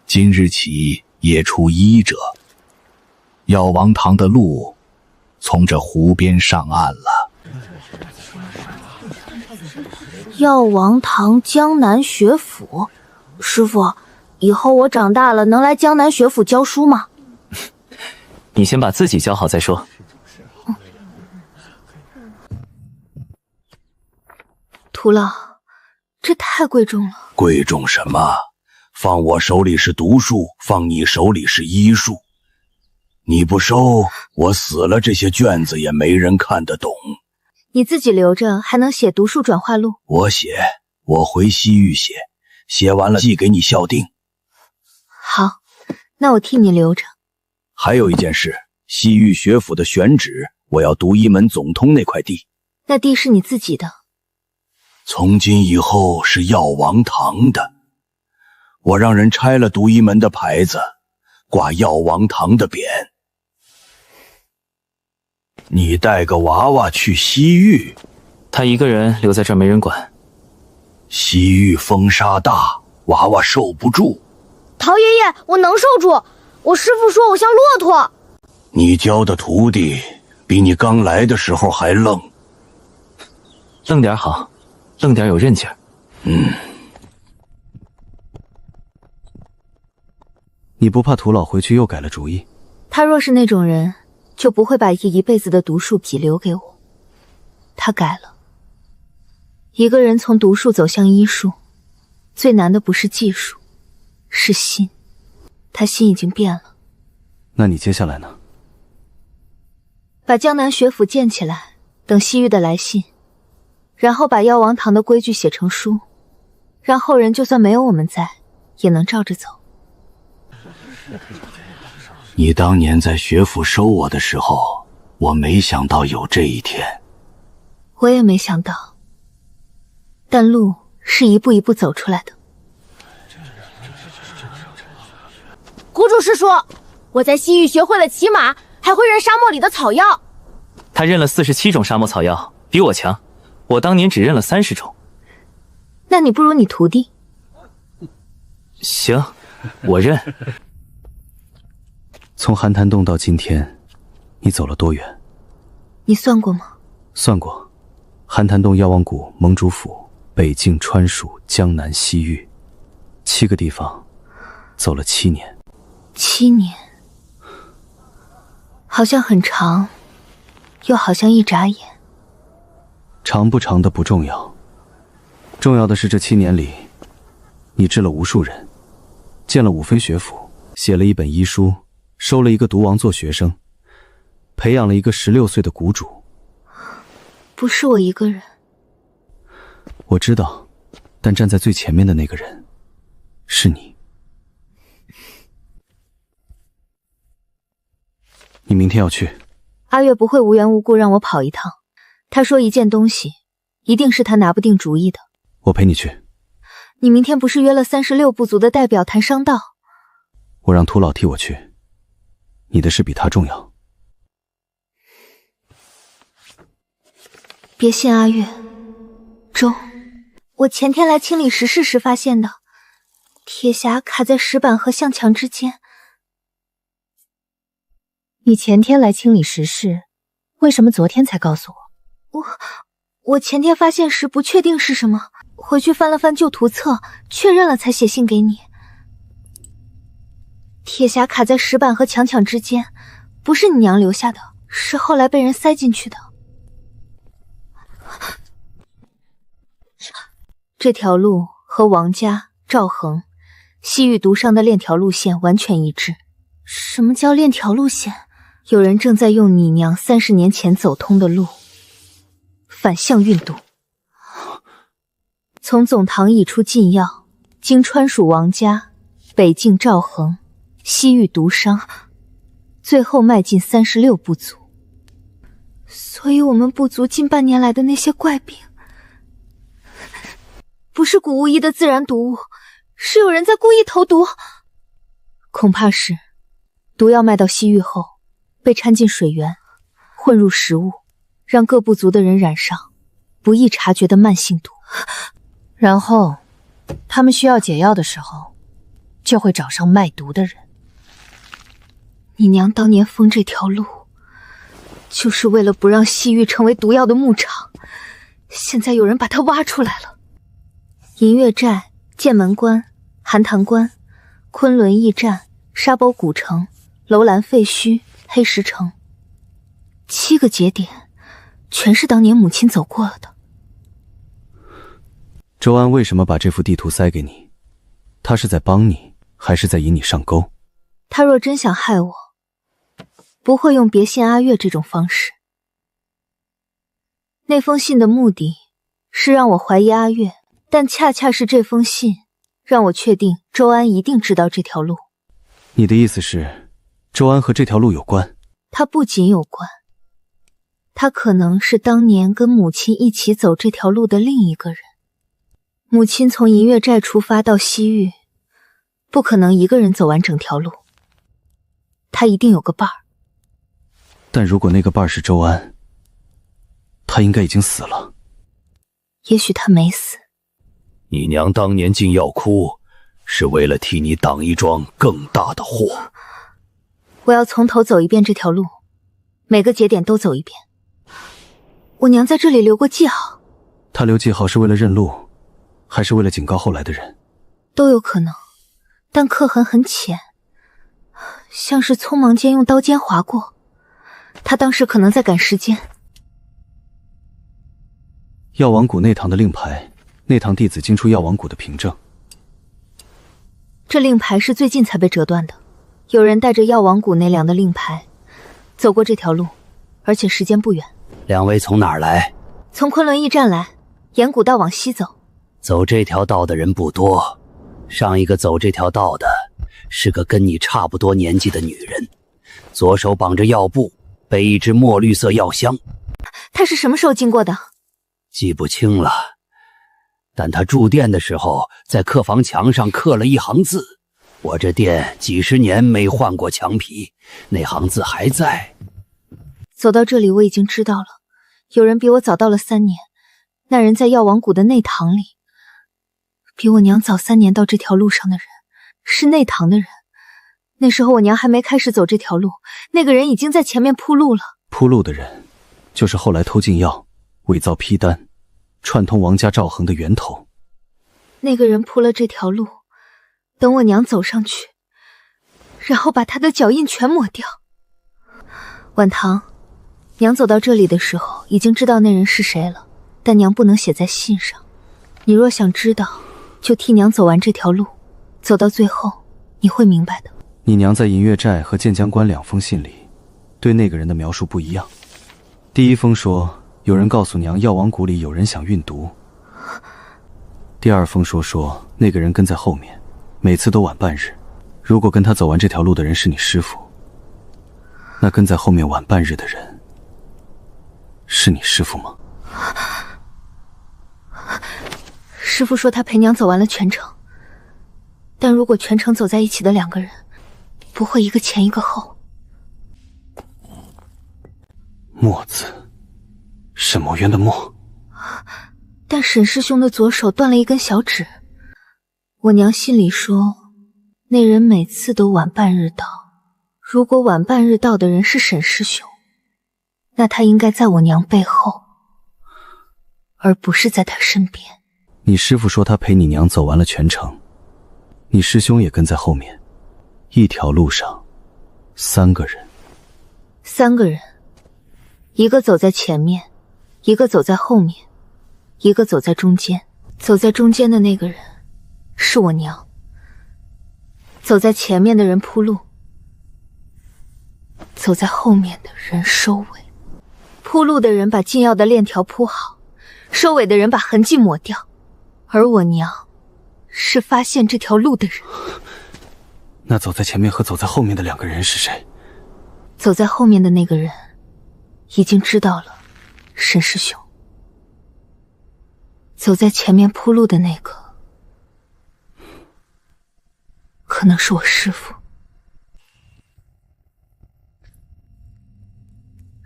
今日起也出医者。药王堂的路从这湖边上岸了。药王堂江南学府，师傅，以后我长大了能来江南学府教书吗？你先把自己教好再说。涂老，这太贵重了。贵重什么？放我手里是毒术，放你手里是医术。你不收，我死了，这些卷子也没人看得懂。你自己留着，还能写毒术转化录。我写，我回西域写，写完了寄给你校订。好，那我替你留着。还有一件事，西域学府的选址，我要独一门总通那块地。那地是你自己的。从今以后是药王堂的。我让人拆了独一门的牌子，挂药王堂的匾。你带个娃娃去西域，他一个人留在这儿没人管。西域风沙大，娃娃受不住。陶爷爷，我能受住。我师父说我像骆驼。你教的徒弟比你刚来的时候还愣。愣点好，愣点有韧劲儿。你不怕涂老回去又改了主意？他若是那种人，就不会把一辈子的毒术笔留给我。他改了。一个人从毒术走向医术，最难的不是技术，是心。他心已经变了。那你接下来呢？把江南学府建起来，等西域的来信，然后把药王堂的规矩写成书，让后人就算没有我们在，也能照着走。你当年在学府收我的时候，我没想到有这一天。我也没想到，但路是一步一步走出来的。谷主师叔，我在西域学会了骑马，还会认沙漠里的草药。他认了47种沙漠草药，比我强。我当年只认了30种。那你不如你徒弟。行，我认。从寒潭洞到今天，你走了多远？你算过吗？算过，寒潭洞、药王谷、盟主府、北境、川蜀、江南、西域，7个地方，走了7年。7年，好像很长，又好像一眨眼。长不长的不重要，重要的是，这7年里，你治了无数人，建了5分学府，写了一本医书，收了一个毒王做学生，培养了一个16岁的谷主。不是我一个人。我知道，但站在最前面的那个人，是你。你明天要去。阿月不会无缘无故让我跑一趟。他说一件东西，一定是他拿不定主意的。我陪你去。你明天不是约了36部族的代表谈商道？我让屠老替我去。你的事比他重要。别信阿月。周，我前天来清理石室时发现的，铁匣卡在石板和象墙之间。你前天来清理石室，为什么昨天才告诉我？我前天发现时不确定是什么，回去翻了翻旧图册，确认了才写信给你。铁匣卡在石板和墙之间，不是你娘留下的，是后来被人塞进去的。这条路和王家、赵恒、西域毒商的链条路线完全一致。什么叫链条路线？有人正在用你娘30年前走通的路反向运毒，从总堂移出禁药，经川蜀王家、北境赵恒、西域毒商，最后迈进36部族。所以我们部族近半年来的那些怪病，不是古物医的自然毒物，是有人在故意投毒。恐怕是毒药卖到西域后，被掺进水源，混入食物，让各部族的人染上不易察觉的慢性毒。然后他们需要解药的时候，就会找上卖毒的人。你娘当年封这条路，就是为了不让西域成为毒药的牧场。现在有人把它挖出来了。银月寨、剑门关、寒潭关、昆仑驿站、沙包古城、楼兰废墟、黑石城，7个节点，全是当年母亲走过了的。周安为什么把这幅地图塞给你？他是在帮你，还是在引你上钩？他若真想害我，不会用别信阿月这种方式。那封信的目的是让我怀疑阿月，但恰恰是这封信让我确定周安一定知道这条路。你的意思是，周安和这条路有关？他不仅有关，他可能是当年跟母亲一起走这条路的另一个人。母亲从银月寨出发到西域，不可能一个人走完整条路，他一定有个伴儿。但如果那个伴儿是周安，他应该已经死了。也许他没死。你娘当年进药窟，是为了替你挡一桩更大的祸。我要从头走一遍这条路，每个节点都走一遍。我娘在这里留过记号。她留记号是为了认路，还是为了警告后来的人？都有可能，但刻痕很浅，像是匆忙间用刀尖划过。她当时可能在赶时间。药王谷内堂的令牌，内堂弟子经出药王谷的凭证。这令牌是最近才被折断的，有人带着药王谷内梁的令牌走过这条路，而且时间不远。两位从哪儿来？从昆仑驿站来，沿古道往西走。走这条道的人不多，上一个走这条道的是个跟你差不多年纪的女人，左手绑着药布，背一只墨绿色药箱。她是什么时候经过的？记不清了，但他住店的时候，在客房墙上刻了一行字。我这店几十年没换过墙皮，那行字还在。走到这里，我已经知道了，有人比我早到了3年。那人在药王谷的内堂里，比我娘早3年到这条路上的人，是内堂的人。那时候我娘还没开始走这条路，那个人已经在前面铺路了。铺路的人，就是后来偷禁药、伪造批单、串通王家赵恒的源头。那个人铺了这条路，等我娘走上去，然后把她的脚印全抹掉。晚唐，娘走到这里的时候，已经知道那人是谁了，但娘不能写在信上。你若想知道，就替娘走完这条路，走到最后，你会明白的。你娘在银月寨和建江关2封信里，对那个人的描述不一样。第1封说，有人告诉娘药王谷里有人想运毒。第2封说那个人跟在后面，每次都晚半日。如果跟他走完这条路的人是你师父，那跟在后面晚半日的人是你师父吗？师父说他陪娘走完了全程，但如果全程走在一起的2个人，不会一个前一个后。墨字，沈墨渊的墨。但沈师兄的左手断了一根小指，我娘信里说，那人每次都晚半日到。如果晚半日到的人是沈师兄，那他应该在我娘背后，而不是在他身边。你师父说他陪你娘走完了全程，你师兄也跟在后面，一条路上3个人。3个人，一个走在前面，一个走在后面，一个走在中间。走在中间的那个人是我娘，走在前面的人铺路，走在后面的人收尾。铺路的人把禁药的链条铺好，收尾的人把痕迹抹掉，而我娘是发现这条路的人。那走在前面和走在后面的2个人是谁？走在后面的那个人已经知道了沈师兄，走在前面铺路的那个可能是我师父。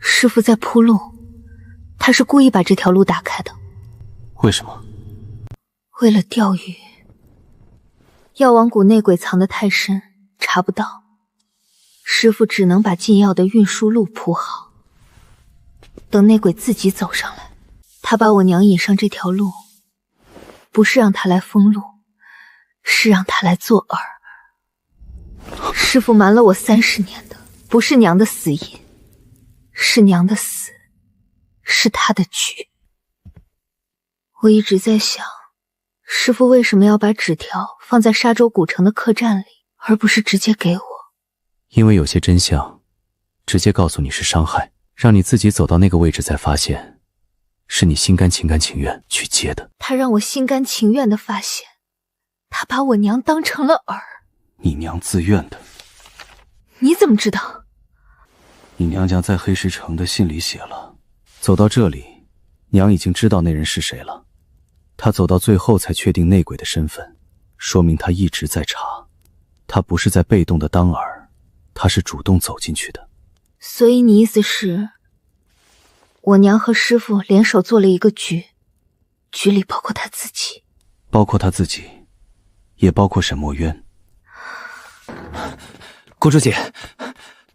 师父在铺路，他是故意把这条路打开的。为什么？为了钓鱼。药王谷内鬼藏得太深，查不到，师父只能把禁药的运输路铺好，等内鬼自己走上来。他把我娘引上这条路，不是让他来封路，是让他来做饵。师父瞒了我30年的，不是娘的死因，是娘的死，是他的局。我一直在想，师父为什么要把纸条放在沙洲古城的客栈里，而不是直接给我？因为有些真相直接告诉你是伤害，让你自己走到那个位置才发现，是你心甘情愿去接的。他让我心甘情愿地发现，他把我娘当成了饵。你娘自愿的。你怎么知道？你娘家在黑石城的信里写了，走到这里，娘已经知道那人是谁了。她走到最后才确定内鬼的身份，说明她一直在查。她不是在被动的当饵，她是主动走进去的。所以你意思是，我娘和师父联手做了一个局，局里包括他自己。包括他自己，也包括沈墨渊。姑珠姐，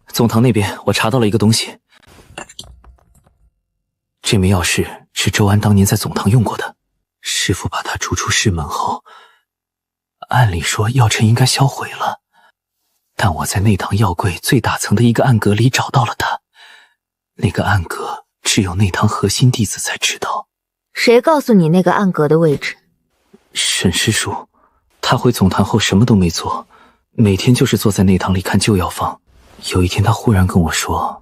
总堂那边我查到了一个东西，这枚药匙是周安当年在总堂用过的。师父把它逐出师门后，按理说药尘应该销毁了，但我在内堂药柜最大层的一个暗格里找到了它。那个暗格只有内堂核心弟子才知道。谁告诉你那个暗格的位置？沈师叔，他回总坛后什么都没做，每天就是坐在内堂里看旧药方。有一天他忽然跟我说，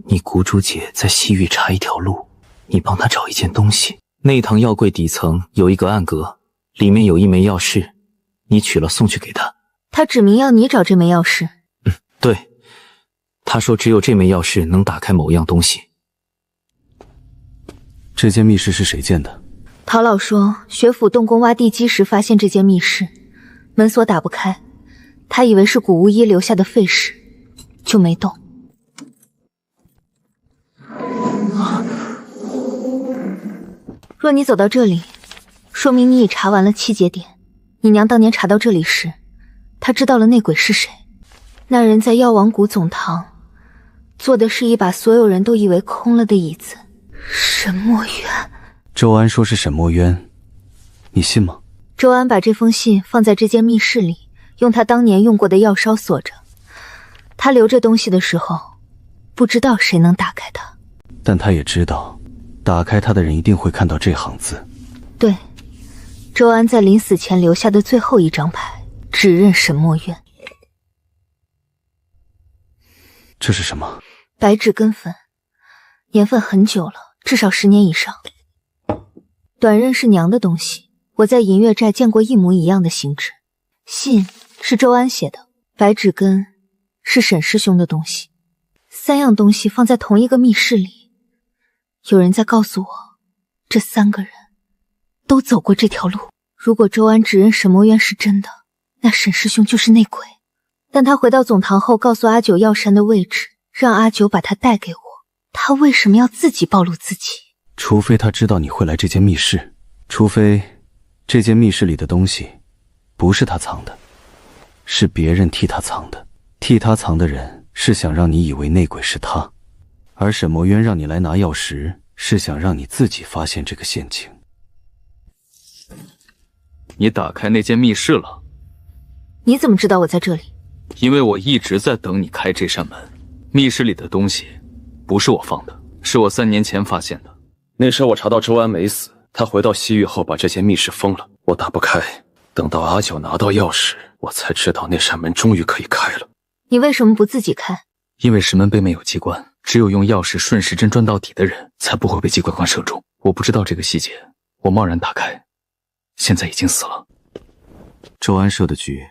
你谷主姐在西域查一条路，你帮她找一件东西。内堂药柜底层有一个暗格，里面有一枚药匙，你取了送去给他。他指明要你找这枚药匙。对，他说只有这枚药匙能打开某样东西。这间密室是谁建的？陶老说，学府动工挖地基时发现这间密室，门锁打不开，他以为是古巫医留下的废尸，就没动。若你走到这里，说明你已查完了7节点。你娘当年查到这里时，她知道了内鬼是谁。那人在药王谷总堂坐的是一把所有人都以为空了的椅子。沈墨渊。周安说是沈墨渊，你信吗？周安把这封信放在这间密室里，用他当年用过的药烧锁着。他留这东西的时候，不知道谁能打开它，但他也知道，打开它的人一定会看到这行字。对，周安在临死前留下的最后一张牌，指认沈墨渊。这是什么？白芷根粉，年份很久了，至少10年以上。短刃是娘的东西，我在银月寨见过一模一样的形制。信是周安写的，白芷根是沈师兄的东西。3样东西放在同一个密室里，有人在告诉我，这3个人都走过这条路。如果周安指认沈墨渊是真的，那沈师兄就是内鬼。但他回到总堂后，告诉阿九药山的位置，让阿九把他带给我。他为什么要自己暴露自己？除非他知道你会来这间密室，除非这间密室里的东西不是他藏的，是别人替他藏的。替他藏的人是想让你以为内鬼是他，而沈墨渊让你来拿药石，是想让你自己发现这个陷阱。你打开那间密室了？你怎么知道我在这里？因为我一直在等你开这扇门。密室里的东西不是我放的，是我3年前发现的。那时我查到周安没死，他回到西域后把这间密室封了，我打不开。等到阿九拿到钥匙，我才知道那扇门终于可以开了。你为什么不自己开？因为石门背面有机关，只有用钥匙顺时针转到底的人，才不会被机关枪射中。我不知道这个细节，我贸然打开，现在已经死了。周安设的局，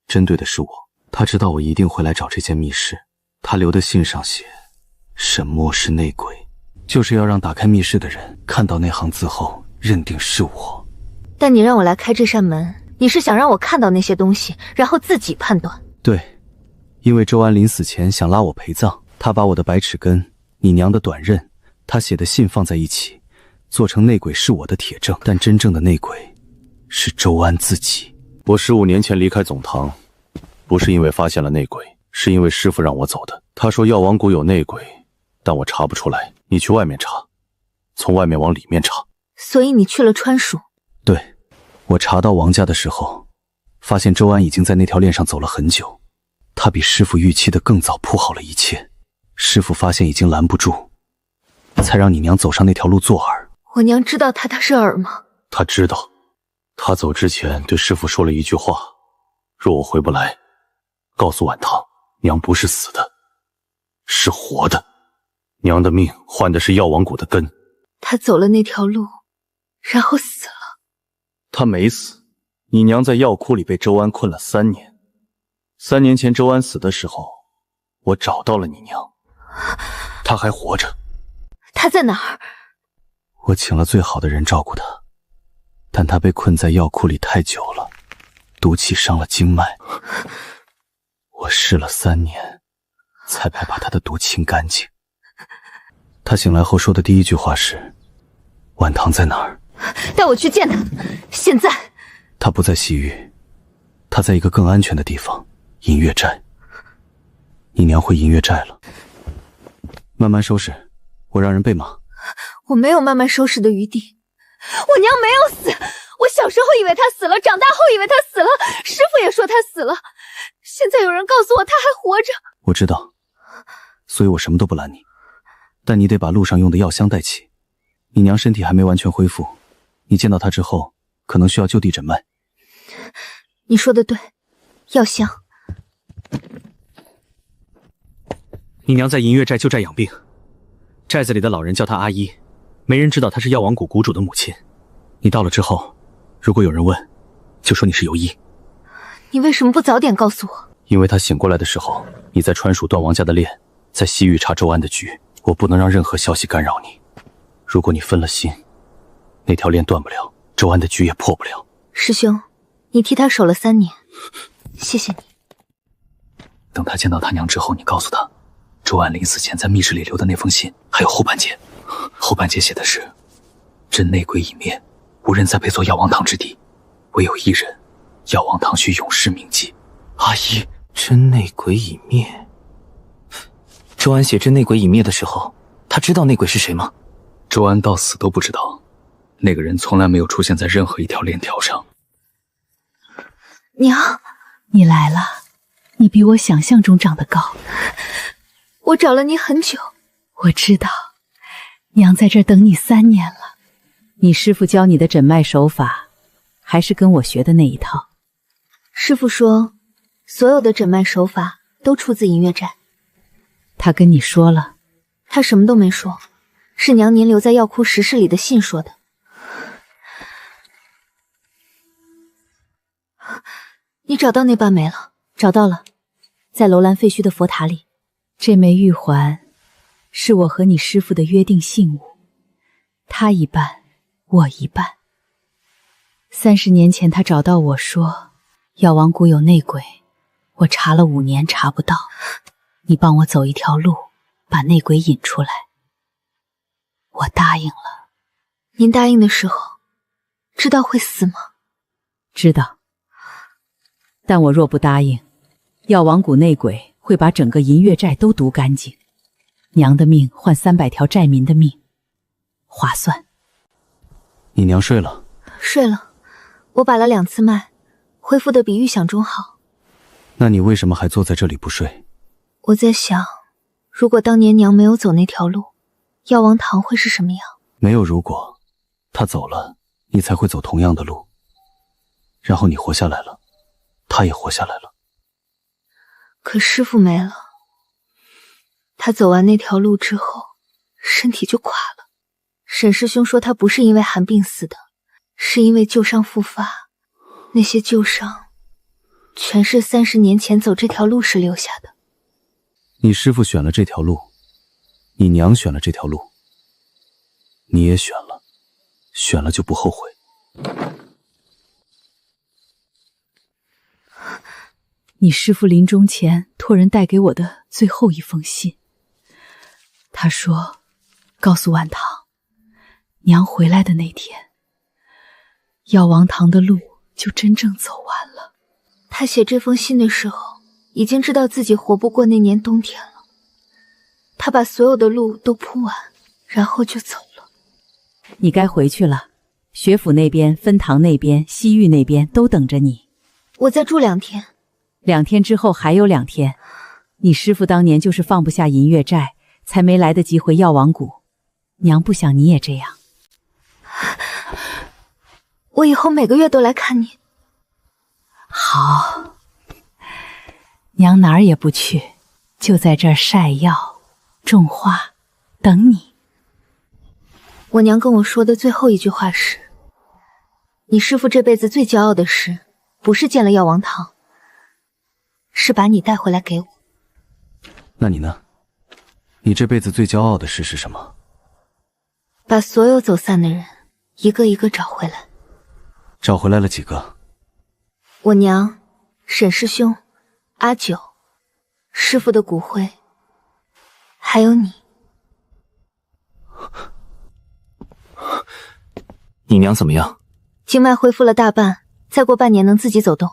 针对的是我。他知道我一定会来找这间密室，他留的信上写沈墨是内鬼，就是要让打开密室的人看到那行字后认定是我。但你让我来开这扇门，你是想让我看到那些东西，然后自己判断？对，因为周安临死前想拉我陪葬，他把我的白齿根、你娘的短刃、他写的信放在一起，做成内鬼是我的铁证，但真正的内鬼是周安自己。我15年前离开总堂，不是因为发现了内鬼，是因为师父让我走的。他说药王谷有内鬼，但我查不出来，你去外面查，从外面往里面查。所以你去了川蜀？对，我查到王家的时候，发现周安已经在那条链上走了很久，他比师父预期的更早铺好了一切。师父发现已经拦不住，才让你娘走上那条路做饵。我娘知道他是饵吗？他知道，他走之前对师父说了一句话，若我回不来，告诉晚唐，娘不是死的，是活的。娘的命换的是药王谷的根。他走了那条路，然后死了。他没死，你娘在药窟里被周安困了3年。3年前周安死的时候，我找到了你娘，她还活着。她在哪儿？我请了最好的人照顾她，但她被困在药窟里太久了，毒气伤了经脉。我试了3年，才才把她的毒清干净。她醒来后说的第一句话是：“晚唐在哪儿？”带我去见他。现在他不在西域，他在一个更安全的地方，银月寨。你娘回银月寨了，慢慢收拾，我让人备马。我没有慢慢收拾的余地，我娘没有死。我小时候以为她死了，长大后以为她死了，师父也说她死了，现在有人告诉我她还活着。我知道，所以我什么都不拦你，但你得把路上用的药箱带齐。你娘身体还没完全恢复，你见到她之后可能需要就地诊脉。你说的对，药箱。你娘在银月寨旧寨养病，寨子里的老人叫她阿姨，没人知道她是药王谷谷主的母亲。你到了之后，如果有人问，就说你是游医。你为什么不早点告诉我？因为他醒过来的时候，你在川蜀断王家的链，在西域查周安的局，我不能让任何消息干扰你。如果你分了心，那条链断不了，周安的局也破不了。师兄，你替他守了3年，谢谢你。等他见到他娘之后，你告诉他，周安临死前在密室里留的那封信，还有后半截。后半截写的是：真内鬼已灭，无人再配作药王堂之敌，唯有一人，药王堂需永世铭记。阿姨，真内鬼已灭。周安写真内鬼已灭的时候，他知道内鬼是谁吗？周安到死都不知道，那个人从来没有出现在任何一条链条上。娘，你来了，你比我想象中长得高。我找了你很久。我知道，娘在这儿等你3年了。你师父教你的诊脉手法，还是跟我学的那一套？师傅说，所有的诊脉手法都出自银月寨。他跟你说了？他什么都没说，是娘您留在药库石室里的信说的。你找到那半枚了？找到了，在楼兰废墟的佛塔里。这枚玉环是我和你师父的约定信物，他一半，我一半。30年前他找到我说药王谷有内鬼，我查了5年查不到，你帮我走一条路，把内鬼引出来。我答应了。您答应的时候知道会死吗？知道，但我若不答应，药王谷内鬼会把整个银月寨都毒干净，娘的命换300条寨民的命，划算。你娘睡了？睡了，我把了2次脉，恢复的比预想中好。那你为什么还坐在这里不睡？我在想，如果当年娘没有走那条路，药王堂会是什么样？没有如果，她走了，你才会走同样的路，然后你活下来了，她也活下来了。可师父没了，他走完那条路之后，身体就垮了。沈师兄说他不是因为寒病死的，是因为旧伤复发，那些旧伤全是30年前走这条路时留下的。你师父选了这条路，你娘选了这条路，你也选了，选了就不后悔。你师父临终前托人带给我的最后一封信，他说告诉万堂，娘回来的那天，药王堂的路就真正走完了。他写这封信的时候，已经知道自己活不过那年冬天了。他把所有的路都铺完，然后就走了。你该回去了，学府那边、分堂那边、西域那边都等着你。我再住2天。2天之后还有2天。你师父当年就是放不下银月寨，才没来得及回药王谷。娘不想你也这样。我以后每个月都来看你。好，娘哪儿也不去，就在这儿晒药、种花，等你。我娘跟我说的最后一句话是：你师父这辈子最骄傲的事，不是建了药王堂，是把你带回来给我。那你呢？你这辈子最骄傲的事是什么？把所有走散的人一个一个找回来。找回来了几个？我娘、沈师兄、阿九、师父的骨灰，还有你。你娘怎么样？经脉恢复了大半，再过半年能自己走动。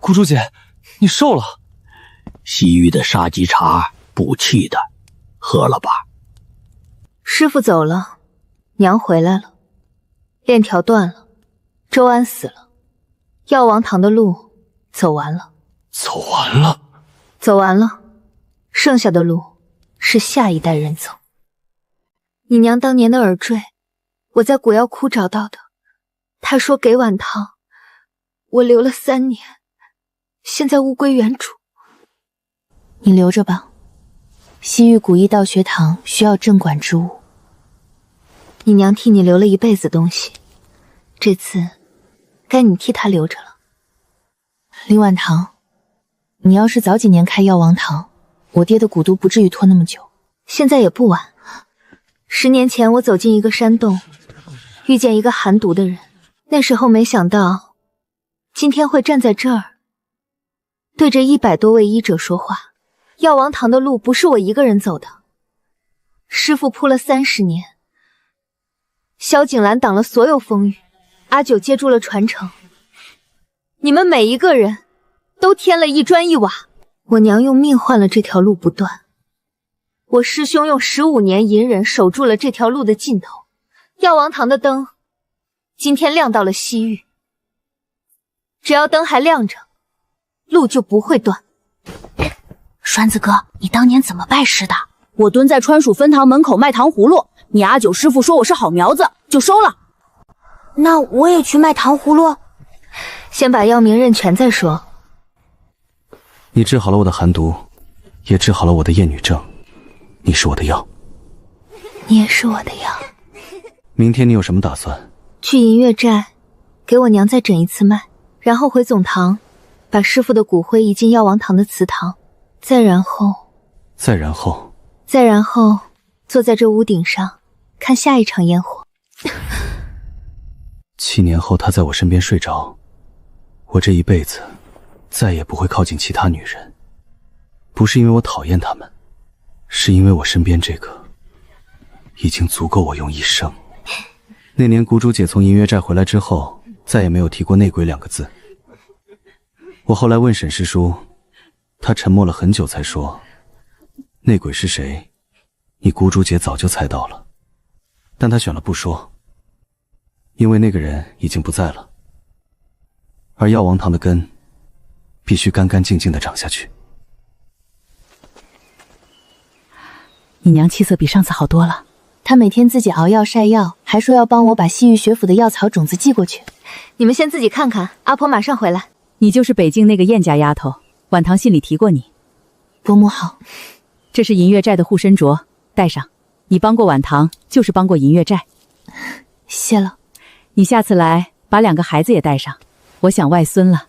姑珠姐，你瘦了。西域的杀鸡茶补气的，喝了吧。师父走了，娘回来了，链条断了，周安死了，药王堂的路走完了。走完了？走完了，剩下的路是下一代人走。你娘当年的耳坠，我在古药窟找到的，她说给晚堂，我留了3年，现在物归原主。你留着吧，西域古医道学堂需要镇馆之物，你娘替你留了一辈子东西，这次该你替她留着了。林晚堂，你要是早几年开药王堂，我爹的蛊毒不至于拖那么久，现在也不晚。10年前我走进一个山洞，遇见一个寒毒的人，那时候没想到今天会站在这儿，对着100多位医者说话。药王堂的路不是我一个人走的，师父铺了30年，萧景兰挡了所有风雨，阿九接住了传承，你们每一个人都添了一砖一瓦，我娘用命换了这条路不断，我师兄用15年隐忍守住了这条路的尽头。药王堂的灯今天亮到了西域，只要灯还亮着，路就不会断。栓子哥，你当年怎么拜师的？我蹲在川蜀分堂门口卖糖葫芦，你阿九师傅说我是好苗子，就收了。那我也去卖糖葫芦。先把药名认全再说。你治好了我的寒毒，也治好了我的厌女症，你是我的药，你也是我的药。明天你有什么打算？去银月寨，给我娘再诊一次脉，然后回总堂，把师父的骨灰移进药王堂的祠堂，再然后，坐在这屋顶上看下一场烟火。7年后他在我身边睡着，我这一辈子再也不会靠近其他女人，不是因为我讨厌她们，是因为我身边这个已经足够我用一生。那年谷主姐从银月寨回来之后，再也没有提过内鬼2个字。我后来问沈师叔，他沉默了很久才说，内鬼是谁，你谷主姐早就猜到了，但他选了不说，因为那个人已经不在了，而药王堂的根必须干干净净地长下去。你娘气色比上次好多了，她每天自己熬药晒药，还说要帮我把西域学府的药草种子寄过去。你们先自己看看，阿婆马上回来。你就是北境那个燕家丫头，晚堂信里提过你。伯母好。这是银月寨的护身镯，戴上。你帮过晚堂，就是帮过银月寨。谢了。你下次来把2个孩子也带上，我想外孙了。